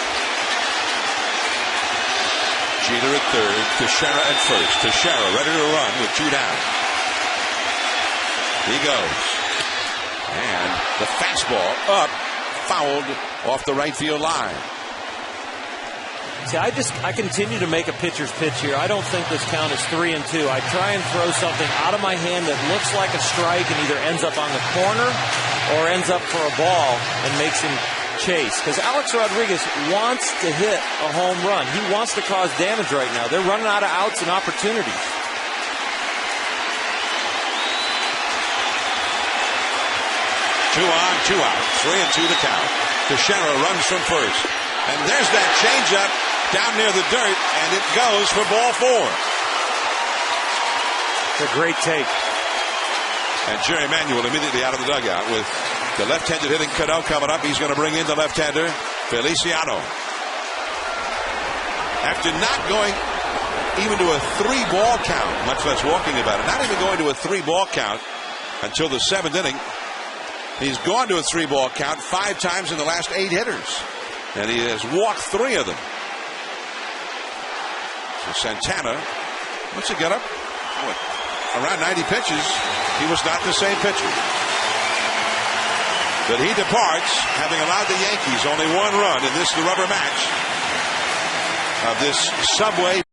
Jeter at third, Teixeira at first. Teixeira ready to run with 2 down. He goes. And the fastball up, fouled off the right field line. See, I continue to make a pitcher's pitch here. I don't think this count is 3-2. I try and throw something out of my hand that looks like a strike and either ends up on the corner or ends up for a ball and makes him chase. Because Alex Rodriguez wants to hit a home run. He wants to cause damage right now. They're running out of outs and opportunities. Two on, 2 out. 3-2 to count. Teixeira runs from first. And there's that changeup down near the dirt, and it goes for ball 4. It's a great take. And Jerry Manuel immediately out of the dugout with the left-handed hitting Cano coming up. He's going to bring in the left-hander, Feliciano. After not going even to a 3-ball count, much less walking about it, not even going to a 3-ball count until the 7th inning, he's gone to a 3-ball count 5 times in the last 8 hitters. And he has walked 3 of them. So Santana, what's he got up? Around 90 pitches. He was not the same pitcher. But he departs, having allowed the Yankees only 1 run in this, the rubber match of this Subway.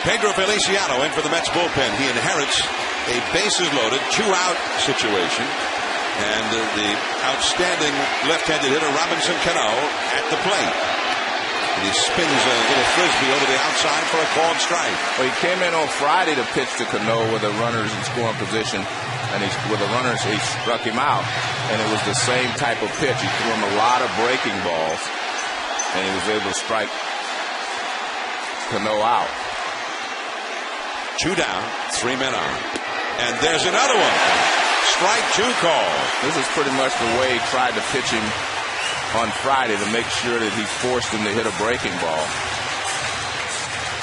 Pedro Feliciano in for the Mets bullpen. He inherits a bases-loaded, 2-out situation. And the outstanding left-handed hitter Robinson Cano at the plate. And he spins a little frisbee over the outside for a called strike. Well, he came in on Friday to pitch to Cano with the runners in scoring position. And with the runners, he struck him out. And it was the same type of pitch. He threw him a lot of breaking balls. And he was able to strike Cano out. 2 down, 3 men on. And there's another one. Strike 2 call. This is pretty much the way he tried to pitch him on Friday to make sure that he forced him to hit a breaking ball.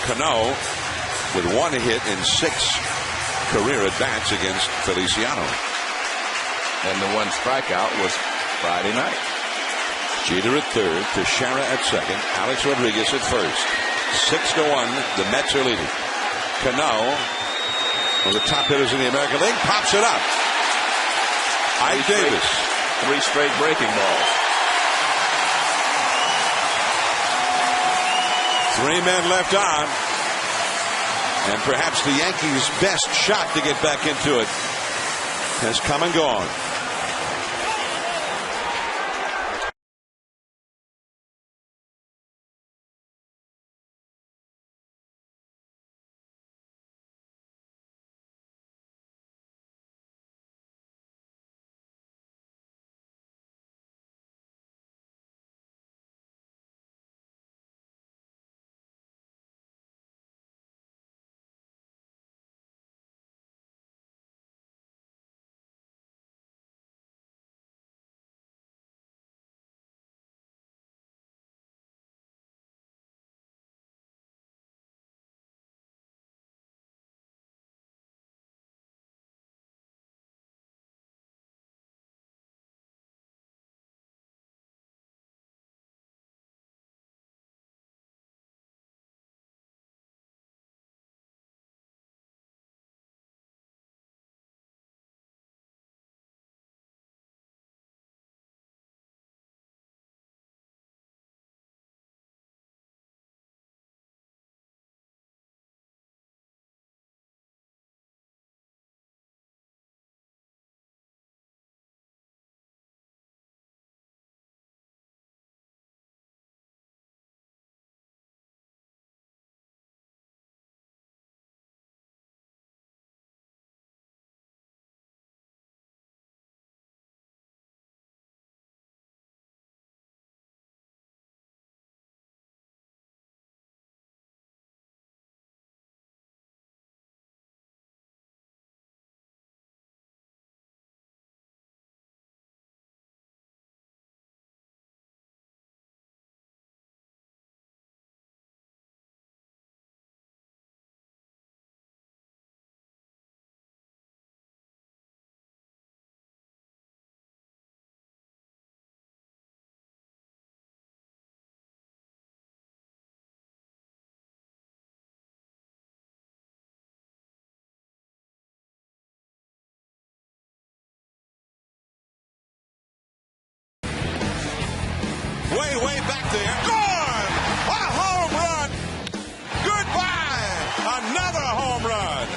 Cano with 1 hit in 6 career at-bats against Feliciano. And the 1 strikeout was Friday night. Jeter at third, Teixeira at second, Alex Rodriguez at first. 6-1, the Mets are leading. Cano, one of the top hitters in the American League, pops it up. Ike Davis. 3 straight breaking balls. 3 men left on. And perhaps the Yankees' best shot to get back into it has come and gone. Way back there. Gone! What a home run! Goodbye! Another home run!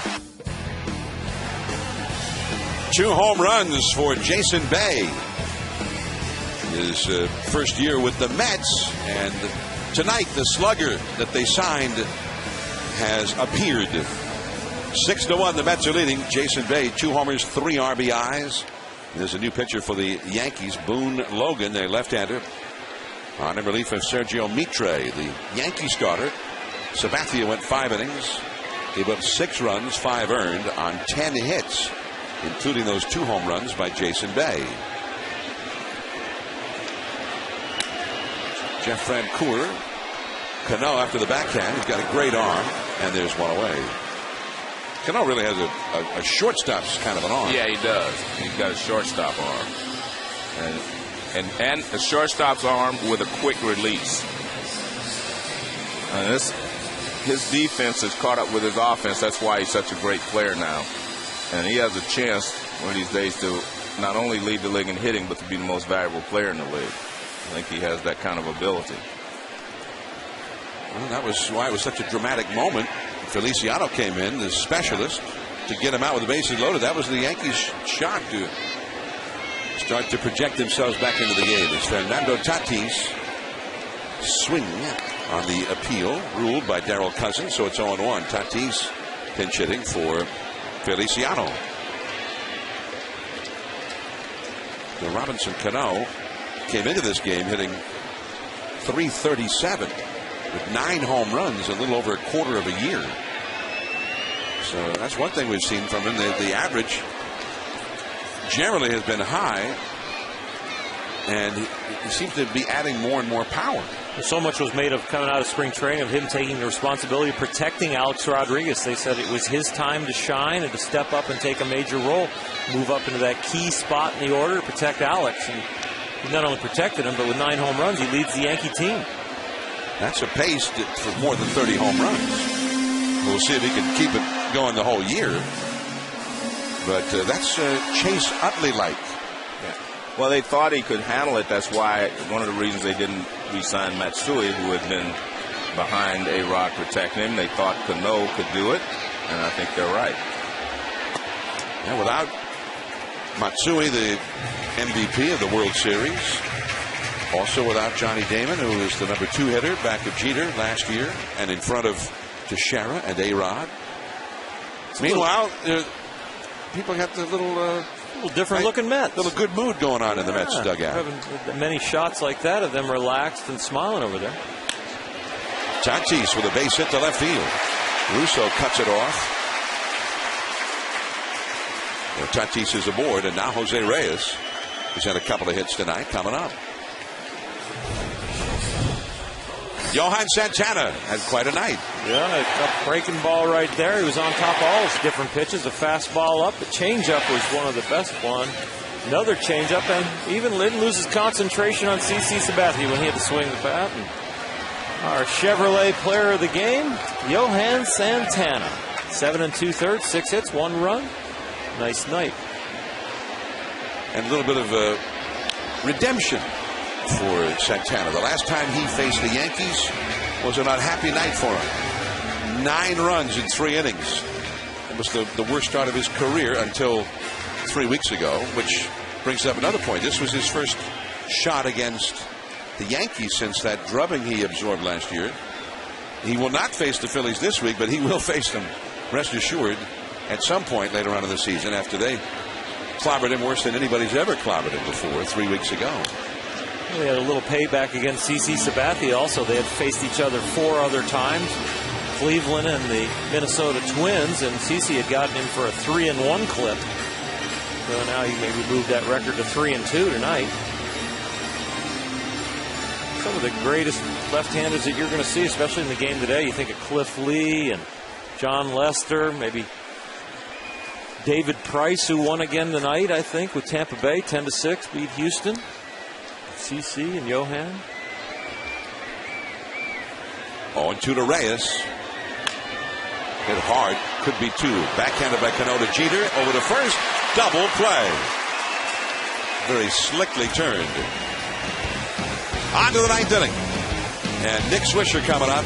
2 home runs for Jason Bay. His first year with the Mets. And tonight, the slugger that they signed has appeared. 6-1, the Mets are leading. Jason Bay, 2 homers, 3 RBIs. There's a new pitcher for the Yankees, Boone Logan, their left-hander. On in relief of Sergio Mitre, the Yankee starter. Sabathia went 5 innings. Gave up 6 runs, 5 earned on 10 hits, including those 2 home runs by Jason Bay. Jeff Francoeur. Cano after the backhand. He's got a great arm, and there's one away. Cano really has a shortstop's kind of an arm. Yeah, he does. He's got a shortstop arm. And a shortstop's arm with a quick release. His defense has caught up with his offense. That's why he's such a great player now. And he has a chance one of these days to not only lead the league in hitting, but to be the most valuable player in the league. I think he has that kind of ability. Well, that was why it was such a dramatic moment. Feliciano came in, the specialist, to get him out with the bases loaded. That was the Yankees' shot to start to project themselves back into the game. As Fernando Tatis swing on the appeal ruled by Darrell Cousins, so it's 0-1. Tatis pinch hitting for Feliciano. The Robinson Cano came into this game hitting .337 with 9 home runs, a little over a quarter of a year. So that's one thing we've seen from him. The average generally has been high, and he seems to be adding more and more power. So much was made of coming out of spring training of him taking the responsibility of protecting Alex Rodriguez. They said it was his time to shine and to step up and take a major role, move up into that key spot in the order to protect Alex. And he not only protected him, but with 9 home runs, he leads the Yankee team. That's a pace for more than 30 home runs. We'll see if he can keep it going the whole year. But that's Chase Utley-like. Yeah. Well, they thought he could handle it. That's why one of the reasons they didn't re-sign Matsui, who had been behind A-Rod protecting him. They thought Cano could do it, and I think they're right. And without Matsui, the MVP of the World Series, also without Johnny Damon, who was the number 2 hitter back of Jeter last year, and in front of Teixeira and A-Rod. Meanwhile, people got the little different looking Mets. Little good mood going on in the Mets dugout. Having many shots like that of them relaxed and smiling over there. Tatis with a base hit to left field. Russo cuts it off. Tatis is aboard, and now Jose Reyes, who's had a couple of hits tonight, coming up. Johan Santana had quite a night. Yeah, a breaking ball right there. He was on top of all his different pitches. A fastball up. The changeup was one of the best one. Another changeup, and even didn't lose his concentration on CC Sabathia when he had to swing the bat. And our Chevrolet player of the game, Johan Santana. 7 2/3, 6 hits, 1 run. Nice night. And a little bit of redemption for Santana. The last time he faced the Yankees was an unhappy night for him. 9 runs in 3 innings. It was the worst start of his career until 3 weeks ago, which brings up another point. This was his first shot against the Yankees since that drubbing he absorbed last year. He will not face the Phillies this week, but he will face them, rest assured, at some point later on in the season after they clobbered him worse than anybody's ever clobbered him before 3 weeks ago. They had a little payback against CC Sabathia also. They had faced each other 4 other times. Cleveland and the Minnesota Twins, and CC had gotten him for a 3-1 clip. So now he maybe moved that record to 3-2 tonight. Some of the greatest left-handers that you're going to see, especially in the game today. You think of Cliff Lee and John Lester, maybe David Price, who won again tonight, I think, with Tampa Bay, 10-6, beat Houston. CC and Johan. 0-2 to Reyes. Hit hard. Could be 2. Backhanded by Cano to Jeter. Over to first. Double play. Very slickly turned. On to the 9th inning. And Nick Swisher coming up.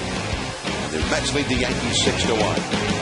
The Mets lead the Yankees 6-1.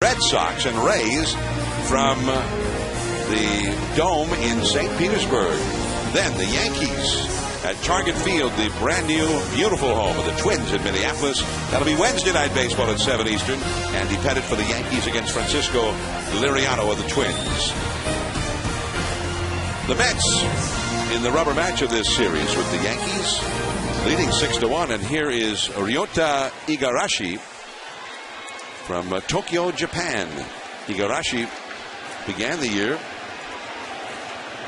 Red Sox and Rays from the Dome in St. Petersburg. Then the Yankees at Target Field, the brand new, beautiful home of the Twins in Minneapolis. That'll be Wednesday night baseball at 7 Eastern. Andy Pettit for the Yankees against Francisco Liriano of the Twins. The Mets in the rubber match of this series with the Yankees leading 6-1. And here is Ryota Igarashi from Tokyo, Japan. Igarashi began the year,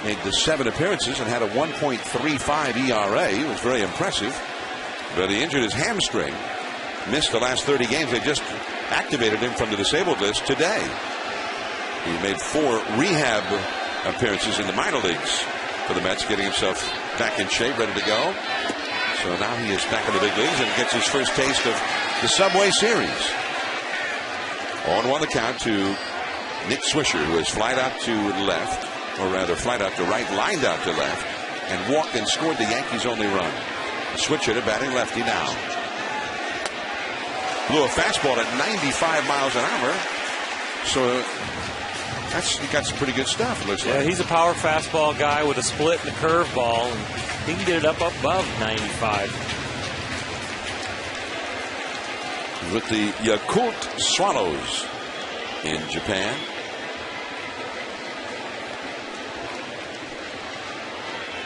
made the 7 appearances and had a 1.35 ERA. He was very impressive, but he injured his hamstring, missed the last 30 games. They just activated him from the disabled list today. He made 4 rehab appearances in the minor leagues for the Mets, getting himself back in shape, ready to go. So now he is back in the big leagues and gets his first taste of the Subway Series. 0-1 the count to Nick Swisher, who has flied out to left, or rather flied out to right, lined out to left, and walked and scored the Yankees' only run. Switch hitter batting lefty now. Blew a fastball at 95 miles an hour. So he got some pretty good stuff, it looks like. Yeah, he's a power fastball guy with a split and a curveball, and he can get it up above 95. With the Yakult Swallows in Japan.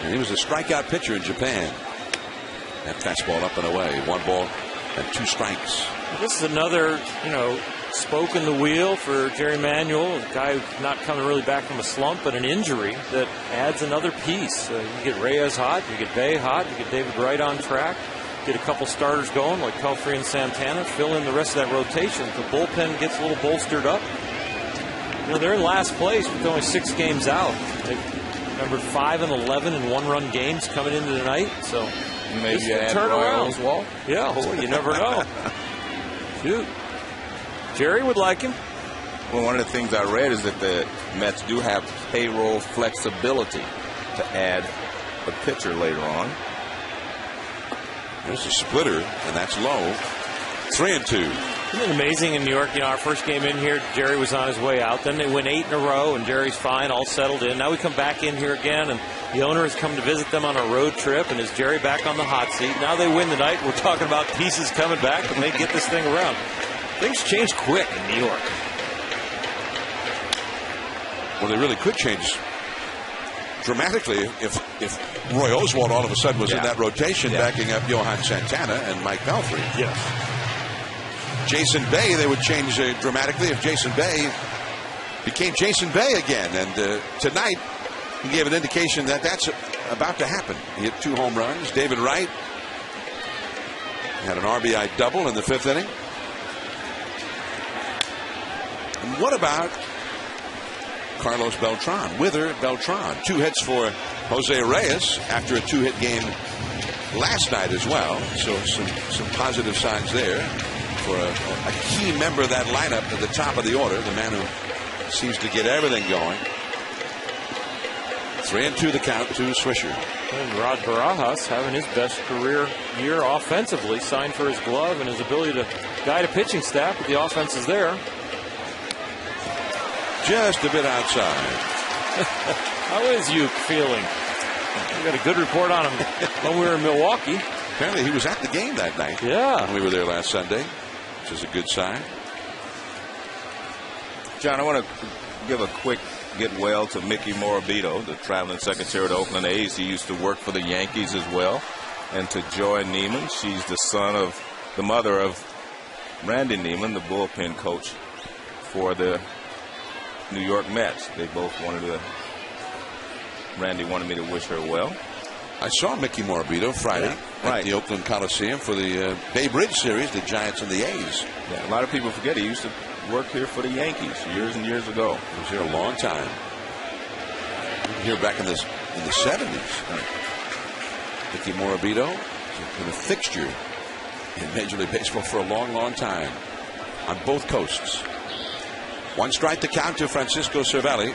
And he was a strikeout pitcher in Japan. That fastball up and away. 1 ball and 2 strikes. This is another, spoke in the wheel for Jerry Manuel, a guy who's not coming really back from a slump, but an injury that adds another piece. You get Reyes hot, you get Bay hot, you get David Wright on track, get a couple starters going like Pelfrey and Santana, fill in the rest of that rotation. The bullpen gets a little bolstered up. They're in last place with only 6 games out. They've numbered 5 and 11 in 1-run games coming into tonight. So maybe you add turn around. Oswalt. Yeah, well, you never know. Shoot. Jerry would like him. Well, one of the things I read is that the Mets do have payroll flexibility to add a pitcher later on. There's a splitter, and that's low. 3-2. Isn't it amazing in New York? Our first game in here, Jerry was on his way out. Then they win 8 in a row, and Jerry's fine, all settled in. Now we come back in here again, and the owner has come to visit them on a road trip, and is Jerry back on the hot seat. Now they win the night. We're talking about pieces coming back, and they get this thing around. Things change quick in New York. Well, they really could change dramatically if Roy Oswalt all of a sudden was in that rotation, backing up Johan Santana and Mike Pelfrey. Yes. Jason Bay, they would change dramatically if Jason Bay became Jason Bay again. And tonight, he gave an indication that that's about to happen. He hit 2 home runs. David Wright had an RBI double in the 5th inning. And what about Carlos Beltran? Wither Beltran. 2 hits for Jose Reyes after a 2-hit game last night as well. So some positive signs there for a key member of that lineup at the top of the order, the man who seems to get everything going. 3-2 the count to Swisher. And Rod Barajas having his best career year offensively, signed for his glove and his ability to guide a pitching staff, but the offense is there. Just a bit outside. How is Uke feeling? We got a good report on him when we were in Milwaukee. Apparently he was at the game that night. Yeah. When we were there last Sunday, which is a good sign. John, I want to give a quick get well to Mickey Morabito, the traveling secretary of the Oakland A's. He used to work for the Yankees as well. And to Joy Neiman, she's the mother of Randy Neiman, the bullpen coach for the New York Mets. They both Randy wanted me to wish her well. I saw Mickey Morabito Friday at the Oakland Coliseum for the Bay Bridge series, the Giants and the A's. Yeah, a lot of people forget he used to work here for the Yankees years and years ago. He was here a long time. Here back in the 70s. Mickey Morabito has been a fixture in Major League Baseball for a long, long time on both coasts. 1 strike to count to Francisco Cervelli.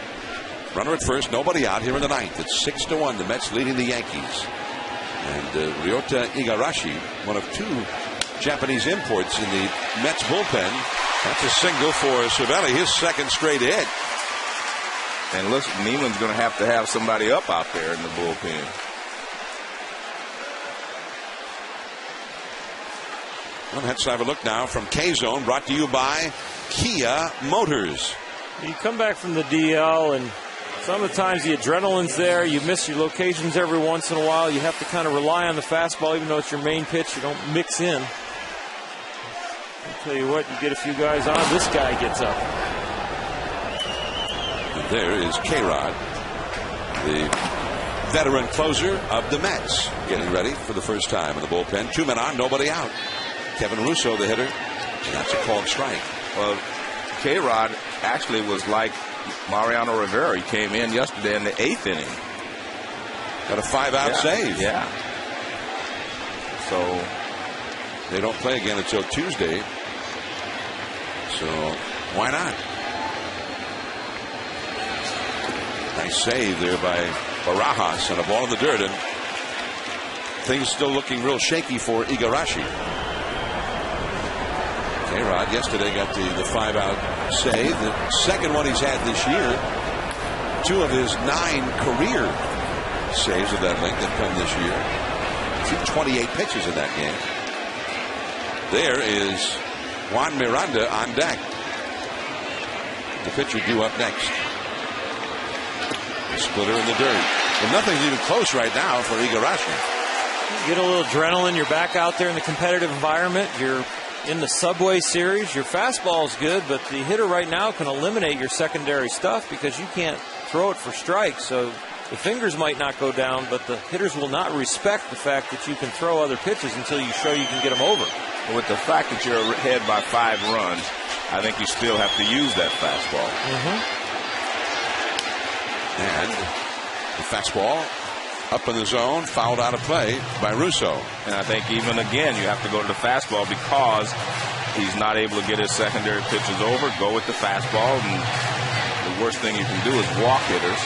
Runner at first, nobody out here in the 9th. It's 6-1. The Mets leading the Yankees. And Ryota Igarashi, one of 2 Japanese imports in the Mets bullpen. That's a single for Cervelli, his 2nd straight hit. And looks, Neiman's going to have somebody up out there in the bullpen. Let's have a look now from K-Zone, brought to you by Kia Motors. You come back from the DL, and some of the times the adrenaline's there. You miss your locations every once in a while. You have to kind of rely on the fastball, even though it's your main pitch. You don't mix in. I'll tell you what, you get a few guys on, this guy gets up. And there is K-Rod, the veteran closer of the Mets, getting ready for the first time in the bullpen. 2 men on, nobody out. Kevin Russo, the hitter, and that's a called strike. Well, K-Rod actually was like Mariano Rivera. He came in yesterday in the 8th inning. Got a 5-out save. Yeah. So they don't play again until Tuesday. So why not? Nice save there by Barajas, and a ball in the dirt, and things still looking real shaky for Igarashi. K-Rod yesterday got the 5-out save, the second one he's had this year. 2 of his 9 career saves of that length have come this year. Threw 28 pitches in that game. There is Juan Miranda on deck. The pitcher due up next. The splitter in the dirt. And nothing's even close right now for Igarashi. You get a little adrenaline. You're back out there in the competitive environment. You're in the Subway Series. Your fastball is good, but the hitter right now can eliminate your secondary stuff because you can't throw it for strikes. So the fingers might not go down, but the hitters will not respect the fact that you can throw other pitches until you show you can get them over. with the fact that you're ahead by 5 runs, I think you still have to use that fastball. And the fastball up in the zone, fouled out of play by Russo. And I think even again, you have to go to the fastball because he's not able to get his secondary pitches over. Go with the fastball, and the worst thing you can do is walk hitters.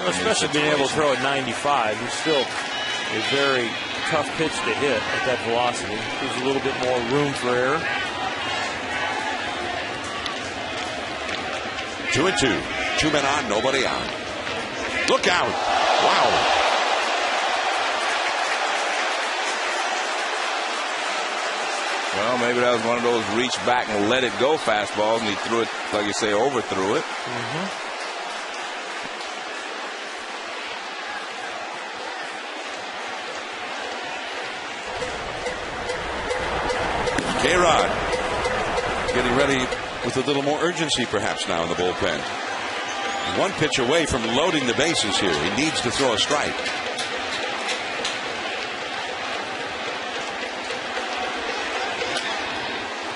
Well, especially being able to throw at 95. He's still a very tough pitch to hit at that velocity. Gives a little bit more room for error. 2-2. 2 men on, nobody out. Look out. Wow. Well, maybe that was one of those reach back and let it go fastballs, and he threw it, like you say, overthrew it. K-Rod getting ready with a little more urgency perhaps now in the bullpen. 1 pitch away from loading the bases here. He needs to throw a strike.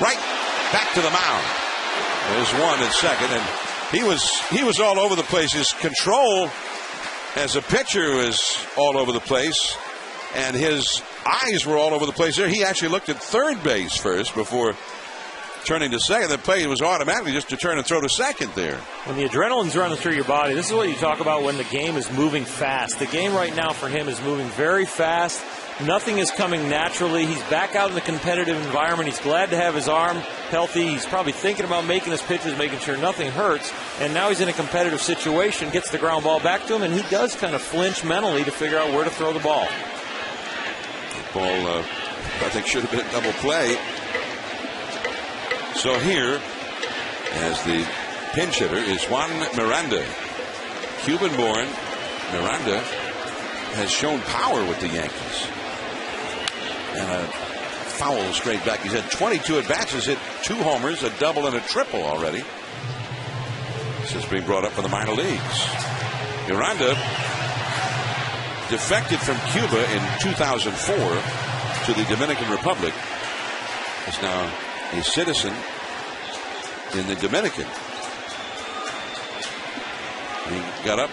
Right back to the mound. There's one at second, and he was all over the place. His control as a pitcher was all over the place, and his eyes were all over the place there. He actually looked at third base first before turning to second. The play was automatically just to turn and throw to second there. When the adrenaline's running through your body, this is what you talk about when the game is moving fast. The game right now for him is moving very fast. Nothing is coming naturally. He's back out in the competitive environment. He's glad to have his arm healthy. He's probably thinking about making his pitches, making sure nothing hurts. And now he's in a competitive situation, gets the ground ball back to him, and he does kind of flinch mentally to figure out where to throw the ball. The ball, I think, should have been a double play. So here, as the pinch hitter, is Juan Miranda. Cuban-born Miranda has shown power with the Yankees. And a foul straight back. He's had 22 at-bats, has hit 2 homers, a double and a triple already since being brought up from the minor leagues. Miranda defected from Cuba in 2004 to the Dominican Republic. Is now a citizen in the Dominican. He got up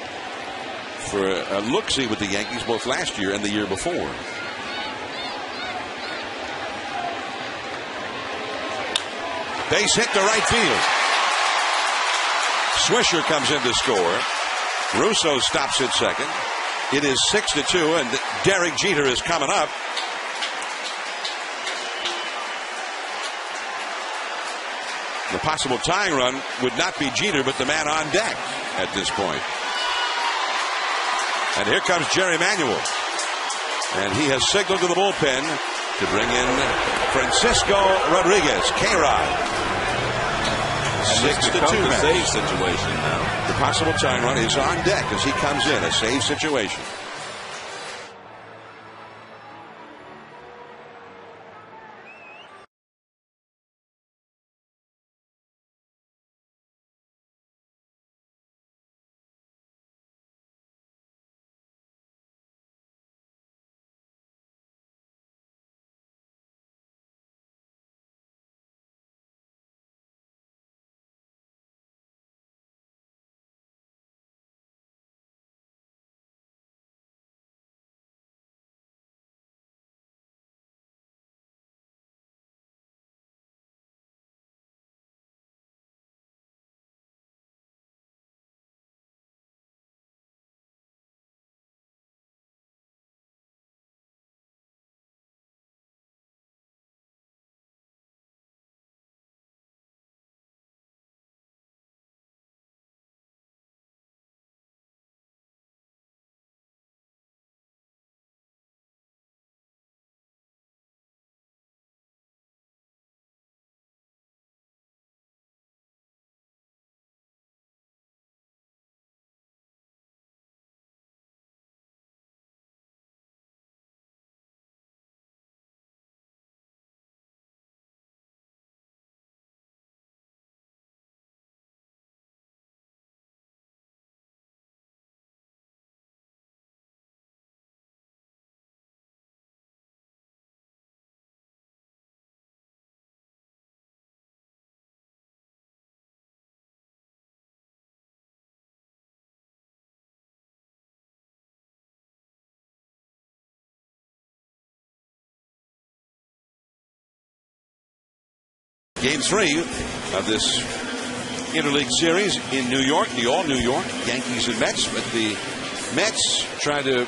for a look-see with the Yankees both last year and the year before. Base hit to right field. Swisher comes in to score. Russo stops at second. It is 6-2, and Derek Jeter is coming up. The possible tying run would not be Jeter, but the man on deck at this point. And here comes Jerry Manuel. And he has signaled to the bullpen to bring in Francisco Rodriguez. K-Rod. 6-2 match. Save situation now. The possible tying run is on deck as he comes in. A save situation. Game 3 of this interleague series in New York, the all-New York Yankees and Mets. But the Mets trying to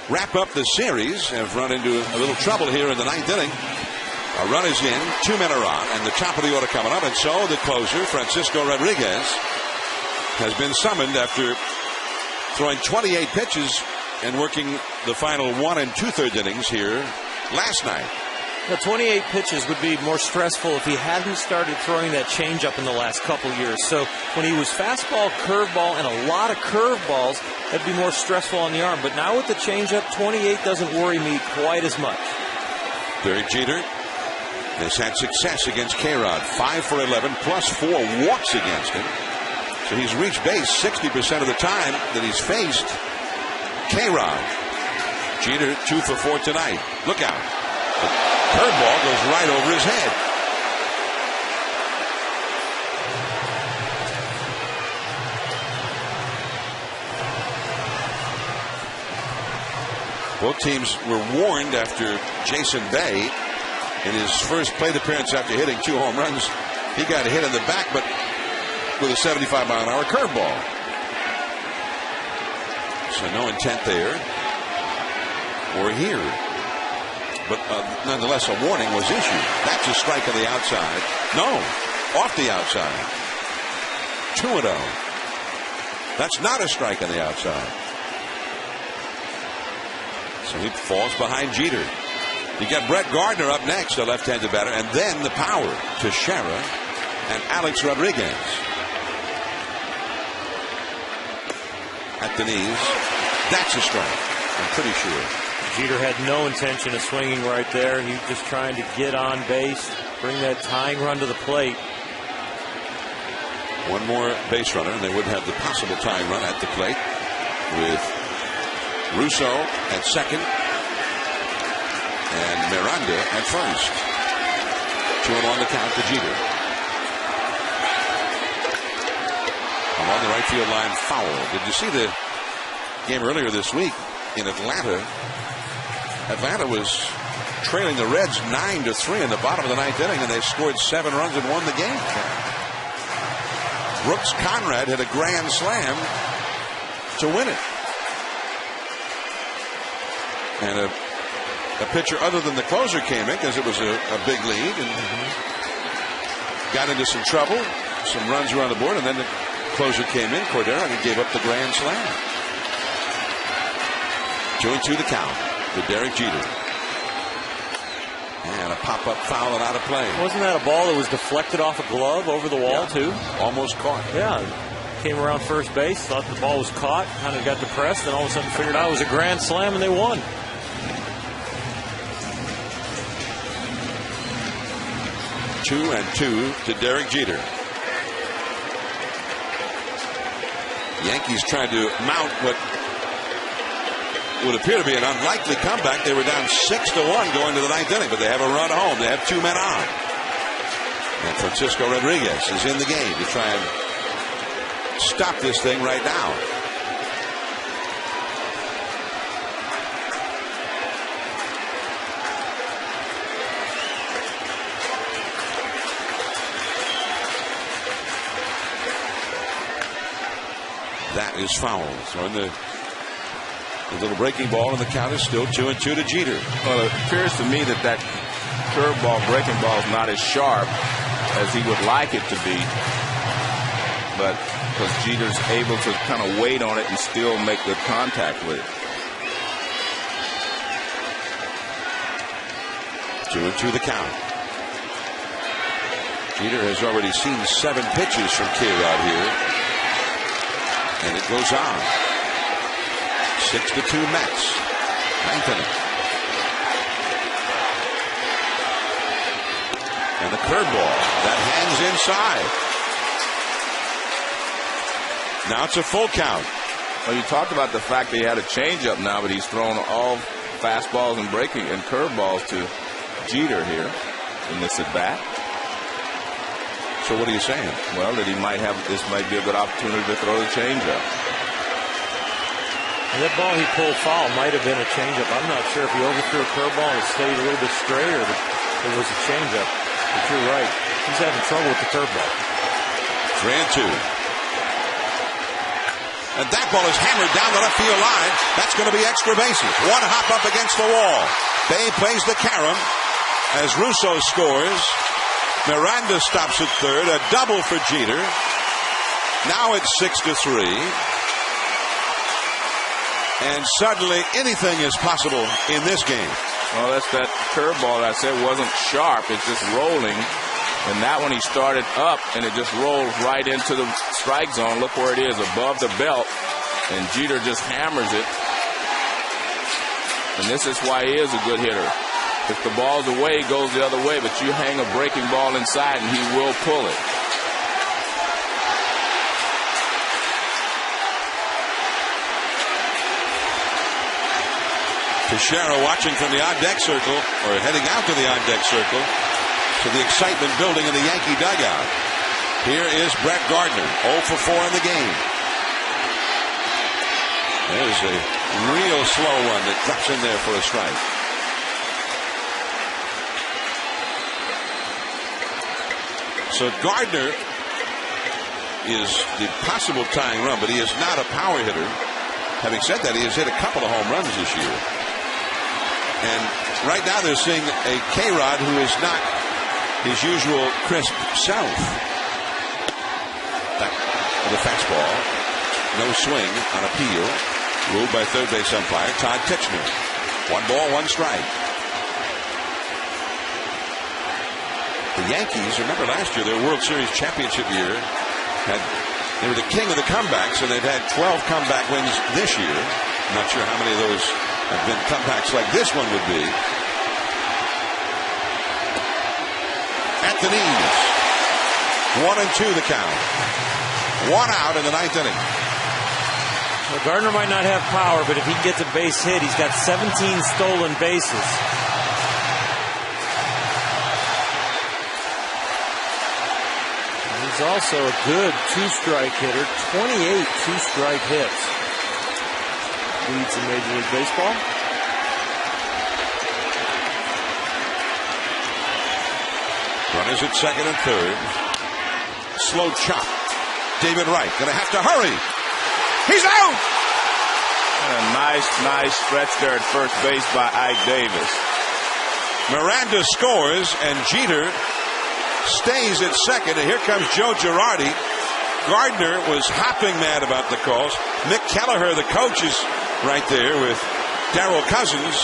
wrap up the series have run into a little trouble here in the ninth inning. A run is in, 2 men are on, and the top of the order coming up. And so the closer, Francisco Rodriguez, has been summoned after throwing 28 pitches and working the final 1 2/3 innings here last night. The 28 pitches would be more stressful if he hadn't started throwing that changeup in the last couple years. So when he was fastball, curveball, and a lot of curveballs, that'd be more stressful on the arm. But now with the changeup, 28 doesn't worry me quite as much. Derek Jeter has had success against K-Rod. 5 for 11, plus 4 walks against him. So he's reached base 60% of the time that he's faced K-Rod. Jeter 2 for 4 tonight. Look out. The curveball goes right over his head. Both teams were warned after Jason Bay, in his first plate appearance after hitting 2 home runs, he got hit in the back, but with a 75-mile-an-hour curveball. So no intent there or here. But nonetheless, a warning was issued. That's a strike on the outside. No, off the outside. 2-0. That's not a strike on the outside. So he falls behind Jeter. You got Brett Gardner up next, a left-handed batter, and then the power to Shara and Alex Rodriguez. At the knees. That's a strike, I'm pretty sure. Jeter had no intention of swinging right there. He was just trying to get on base, bring that tying run to the plate. One more base runner, and they would have the possible tying run at the plate with Russo at second and Miranda at first. 2-1 the count to Jeter. Along the right field line, foul. Did you see the game earlier this week in Atlanta? Atlanta was trailing the Reds 9-3 in the bottom of the ninth inning, and they scored 7 runs and won the game. Brooks Conrad hit a grand slam to win it. And a pitcher other than the closer came in because it was a big lead and got into some trouble. Some runs were on the board, and then the closer came in, Cordero, and he gave up the grand slam. 2-2 the count to Derek Jeter. And a pop-up foul and out of play. Wasn't that a ball that was deflected off a glove over the wall, too? Almost caught. Yeah. Came around first base, thought the ball was caught, kind of got depressed, and all of a sudden figured out it was a grand slam, and they won. Two and two to Derek Jeter. Yankees tried to mount what would appear to be an unlikely comeback. They were down 6-1 going to the ninth inning, but they have a run home. They have 2 men on. And Francisco Rodriguez is in the game to try and stop this thing right now. That is foul. So in the little breaking ball, and the count is still 2-2 to Jeter. Well, it appears to me that curveball, breaking ball is not as sharp as he would like it to be. But because Jeter's able to kind of wait on it and still make good contact with it. 2-2 the count. Jeter has already seen 7 pitches from K-Rod here. And it goes on. 6-2 Mets. Ninth inning. And the curveball that hangs inside. Now it's a full count. Well, you talked about the fact that he had a changeup now, but he's thrown all fastballs and breaking and curveballs to Jeter here in this at bat. So what are you saying? Well, that this might be a good opportunity to throw the changeup. And that ball he pulled foul might have been a changeup. I'm not sure if he overthrew a curveball and it stayed a little bit straight, or it was a changeup. But you're right. He's having trouble with the curveball. 3-2. And that ball is hammered down the left field line. That's going to be extra bases. One hop up against the wall. Bay plays the carom as Russo scores. Miranda stops at third. A double for Jeter. Now it's 6-3. And suddenly anything is possible in this game. Well, that's that curveball I said wasn't sharp. It's just rolling. And that one he started up, and it just rolled right into the strike zone. Look where it is, above the belt. And Jeter just hammers it. And this is why he is a good hitter. If the ball's away, it goes the other way, but you hang a breaking ball inside, and he will pull it. Teixeira watching from the on-deck circle, or heading out to the on-deck circle. So the excitement building in the Yankee dugout. Here is Brett Gardner, 0 for 4 in the game. There's a real slow one that drops in there for a strike. So Gardner is the possible tying run, but he is not a power hitter. Having said that, he has hit a couple of home runs this year. And right now they're seeing a K-Rod who is not his usual crisp self. Back with a fastball. No swing on appeal. Ruled by third base umpire Todd Titchener. 1 ball, 1 strike. The Yankees, remember last year, their World Series championship year, they were the king of the comebacks, and they've had 12 comeback wins this year. I'm not sure how many of those have been comebacks like this one would be. At the knees. 1-2 the count. 1 out in the ninth inning. Well, Gardner might not have power, but if he gets a base hit, he's got 17 stolen bases. He's also a good 2-strike hitter. 28 2-strike hits. Leads in Major League Baseball. Runners at second and third. Slow chop. David Wright going to have to hurry. He's out! And a nice stretch there at first base by Ike Davis. Miranda scores, and Jeter stays at second. And here comes Joe Girardi. Gardner was hopping mad about the calls. Mick Kelleher, the coach, is right there with Darryl Cousins.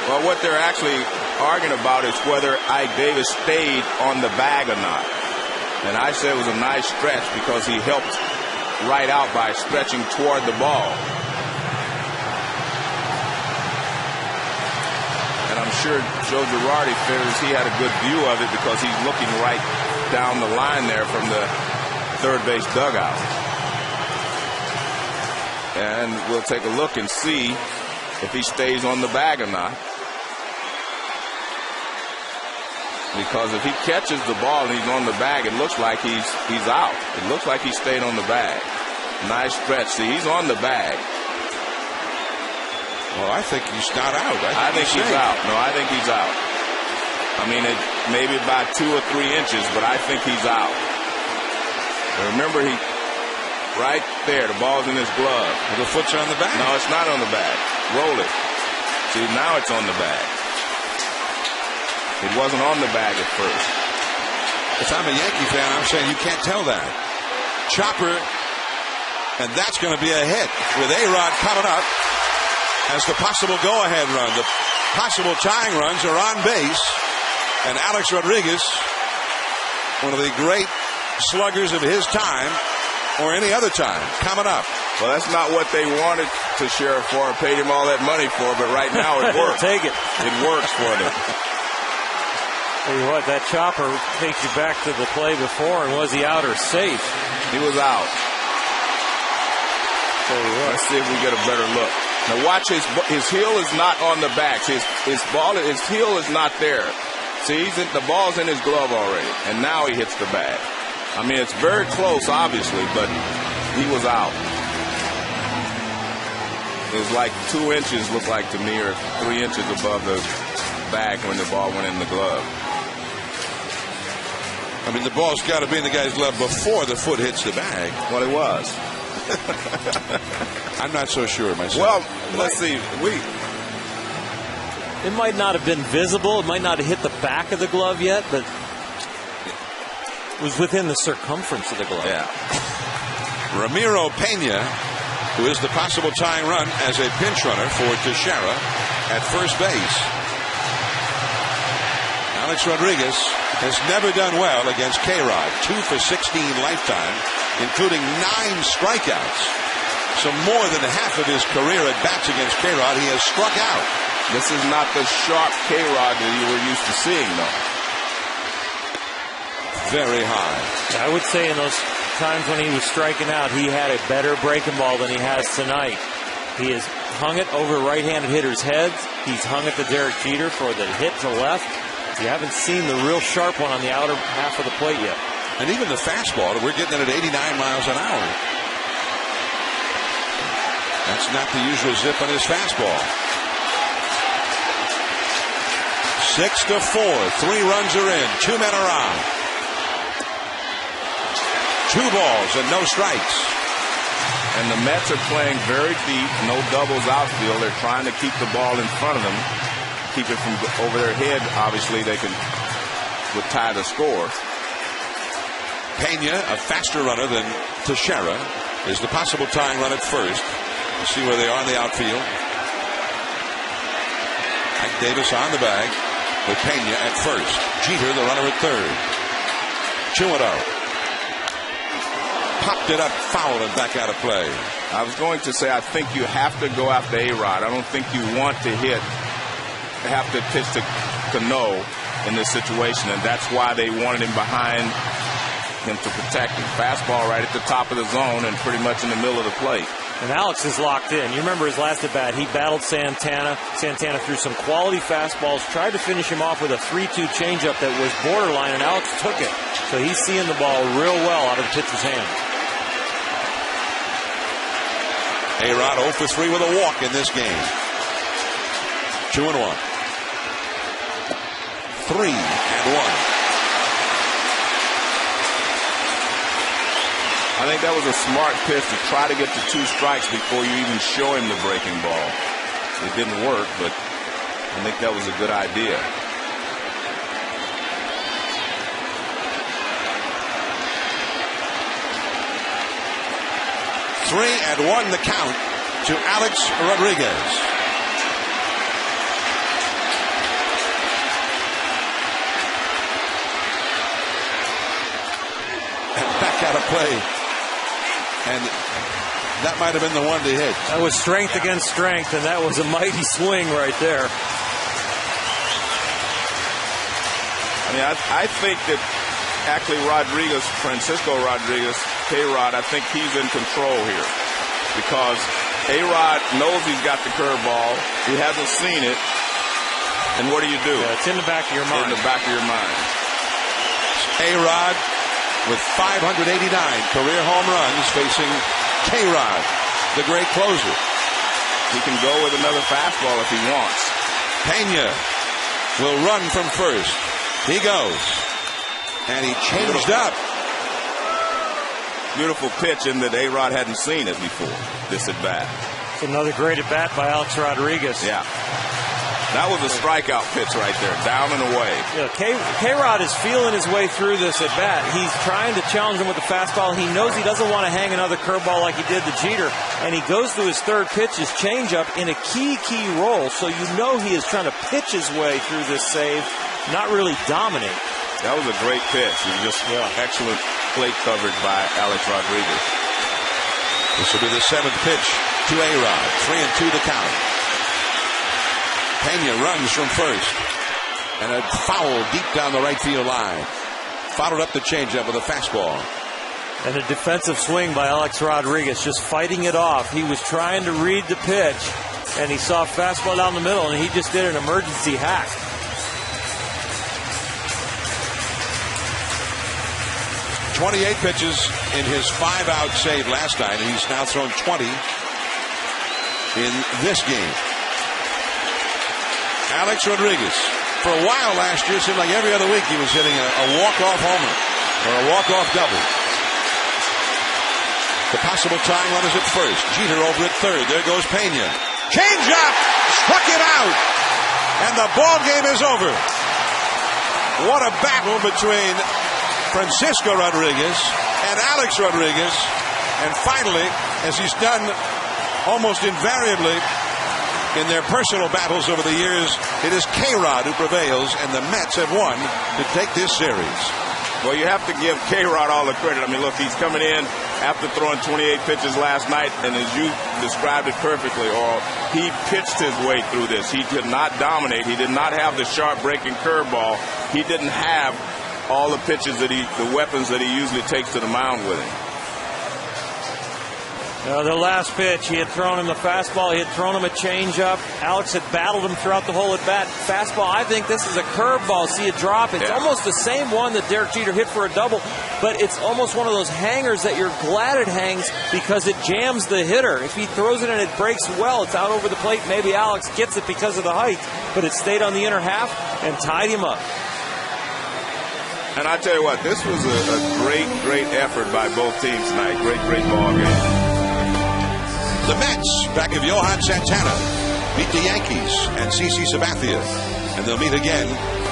Well, what they're actually arguing about is whether Ike Davis stayed on the bag or not. And I said it was a nice stretch because he helped right out by stretching toward the ball. And I'm sure Joe Girardi figures he had a good view of it because he's looking right down the line there from the third base dugout. And we'll take a look and see if he stays on the bag or not. Because if he catches the ball and he's on the bag, it looks like he's out. It looks like he stayed on the bag. Nice stretch. See, he's on the bag. Well, I think he's not out. I think he's out. No, I think he's out. I mean, maybe by 2 or 3 inches, but I think he's out. And remember, right there, the ball's in his glove. Well, the foot's on the bag. No, it's not on the bag. Roll it. See, now it's on the bag. It wasn't on the bag at first. If I'm a Yankee fan, I'm saying you can't tell that. Chopper, and that's going to be a hit with A-Rod coming up as the possible go-ahead run. The possible tying runs are on base, and Alex Rodriguez, one of the great sluggers of his time or any other time, coming up. Well, that's not what they wanted to Sheriff for, paid him all that money for, but right now it works. Take it. It works for them. Tell you what, that chopper takes you back to the play before, and was he out or safe? He was out. Tell you what. Let's see if we get a better look. Now watch, his heel is not on the back. His heel is not there. See, the ball's in his glove already, and now he hits the bag. I mean, it's very close, obviously, but he was out. It was like 2 inches, looked like to me, or 3 inches above the bag when the ball went in the glove. I mean, the ball's got to be in the guy's glove before the foot hits the bag. Well, it was. I'm not so sure myself. Well, let's see. It might not have been visible. It might not have hit the back of the glove yet, but it was within the circumference of the glove. Yeah. Ramiro Pena, who is the possible tying run as a pinch runner for Teixeira at first base. Alex Rodriguez has never done well against K-Rod. 2 for 16 lifetime, including 9 strikeouts. So more than half of his career at bats against K-Rod, he has struck out. This is not the sharp K-Rod that you were used to seeing, though. Very high. I would say in those times when he was striking out, he had a better breaking ball than he has tonight. He has hung it over right-handed hitters' heads. He's hung it to Derek Jeter for the hit to left. You haven't seen the real sharp one on the outer half of the plate yet. And even the fastball, we're getting it at 89 miles an hour. That's not the usual zip on his fastball. 6-4. 3 runs are in. 2 men are on. 2 balls and no strikes. And the Mets are playing very deep. No doubles outfield. They're trying to keep the ball in front of them. Keep it from over their head. Obviously, they would tie the score. Pena, a faster runner than Teixeira, is the possible tying run at first. We'll see where they are in the outfield. Ike Davis on the bag with Pena at first. Jeter, the runner at third. 2-0. Popped it up, foul, and back out of play. I was going to say, I think you have to go after A-Rod. I don't think you want to have to pitch to Cano in this situation, and that's why they wanted him behind him to protect him. Fastball right at the top of the zone and pretty much in the middle of the plate. And Alex is locked in. You remember his last at bat, he battled Santana. Santana threw some quality fastballs, tried to finish him off with a 3-2 changeup that was borderline, and Alex took it. So he's seeing the ball real well out of the pitcher's hand. A-Rod 0 for 3 with a walk in this game. 2-1. 3-1. I think that was a smart pitch to try to get to 2 strikes before you even show him the breaking ball. It didn't work, but I think that was a good idea. Three and 1 the count to Alex Rodriguez. play. And that might have been the one to hit. That was strength against strength, and that was a mighty swing right there. I mean, I think that actually Francisco Rodriguez, K-Rod, I think he's in control here. Because A-Rod knows he's got the curveball. He hasn't seen it. And what do? Yeah, it's in the back of your mind. In the back of your mind. A-Rod with 589 career home runs facing K-Rod, the great closer. He can go with another fastball if he wants. Pena will run from first. He goes. And he changed up. Beautiful pitch in that A-Rod hadn't seen it before, this at-bat. It's another great at-bat by Alex Rodriguez. Yeah. That was a strikeout pitch right there, down and away. Yeah, K-Rod is feeling his way through this at-bat. He's trying to challenge him with the fastball. He knows he doesn't want to hang another curveball like he did to Jeter. And he goes to his third pitch, his changeup, in a key role. So you know he is trying to pitch his way through this save, not really dominate. That was a great pitch. It was just excellent plate coverage by Alex Rodriguez. This will be the seventh pitch to A-Rod. 3-2 the count. Pena runs from first. And a foul deep down the right field line. Followed up the changeup with a fastball. And a defensive swing by Alex Rodriguez, just fighting it off. He was trying to read the pitch, and he saw a fastball down the middle, and he just did an emergency hack. 28 pitches in his 5-out save last night, and he's now thrown 20 in this game. Alex Rodriguez, for a while last year, seemed like every other week he was hitting a walk-off homer or a walk-off double. The possible tying run is at first. Jeter over at third. There goes Pena. Change up! Struck him out! And the ball game is over. What a battle between Francisco Rodriguez and Alex Rodriguez. And finally, as he's done almost invariably in their personal battles over the years, it is K-Rod who prevails, and the Mets have won to take this series. Well, you have to give K-Rod all the credit. I mean, look, he's coming in after throwing 28 pitches last night, and as you described it perfectly, Oral, he pitched his way through this. He did not dominate. He did not have the sharp breaking curveball. He didn't have all the pitches that the weapons that he usually takes to the mound with him. The last pitch, he had thrown him the fastball, he had thrown him a changeup. Alex had battled him throughout the whole at-bat. Fastball, I think this is a curveball. See it drop. It's almost the same one that Derek Jeter hit for a double, but it's almost one of those hangers that you're glad it hangs because it jams the hitter. If he throws it and it breaks well, it's out over the plate. Maybe Alex gets it because of the height, but it stayed on the inner half and tied him up. And I tell you what, this was a great effort by both teams tonight. Great ball game. The Mets, back of Johan Santana, beat the Yankees and CC Sabathia. And they'll meet again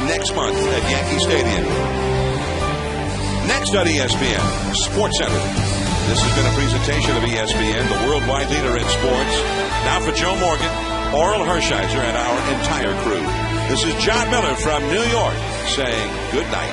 next month at Yankee Stadium. Next on ESPN, SportsCenter. This has been a presentation of ESPN, the worldwide leader in sports. Now for Joe Morgan, Oral Hershiser, and our entire crew. This is John Miller from New York saying good night.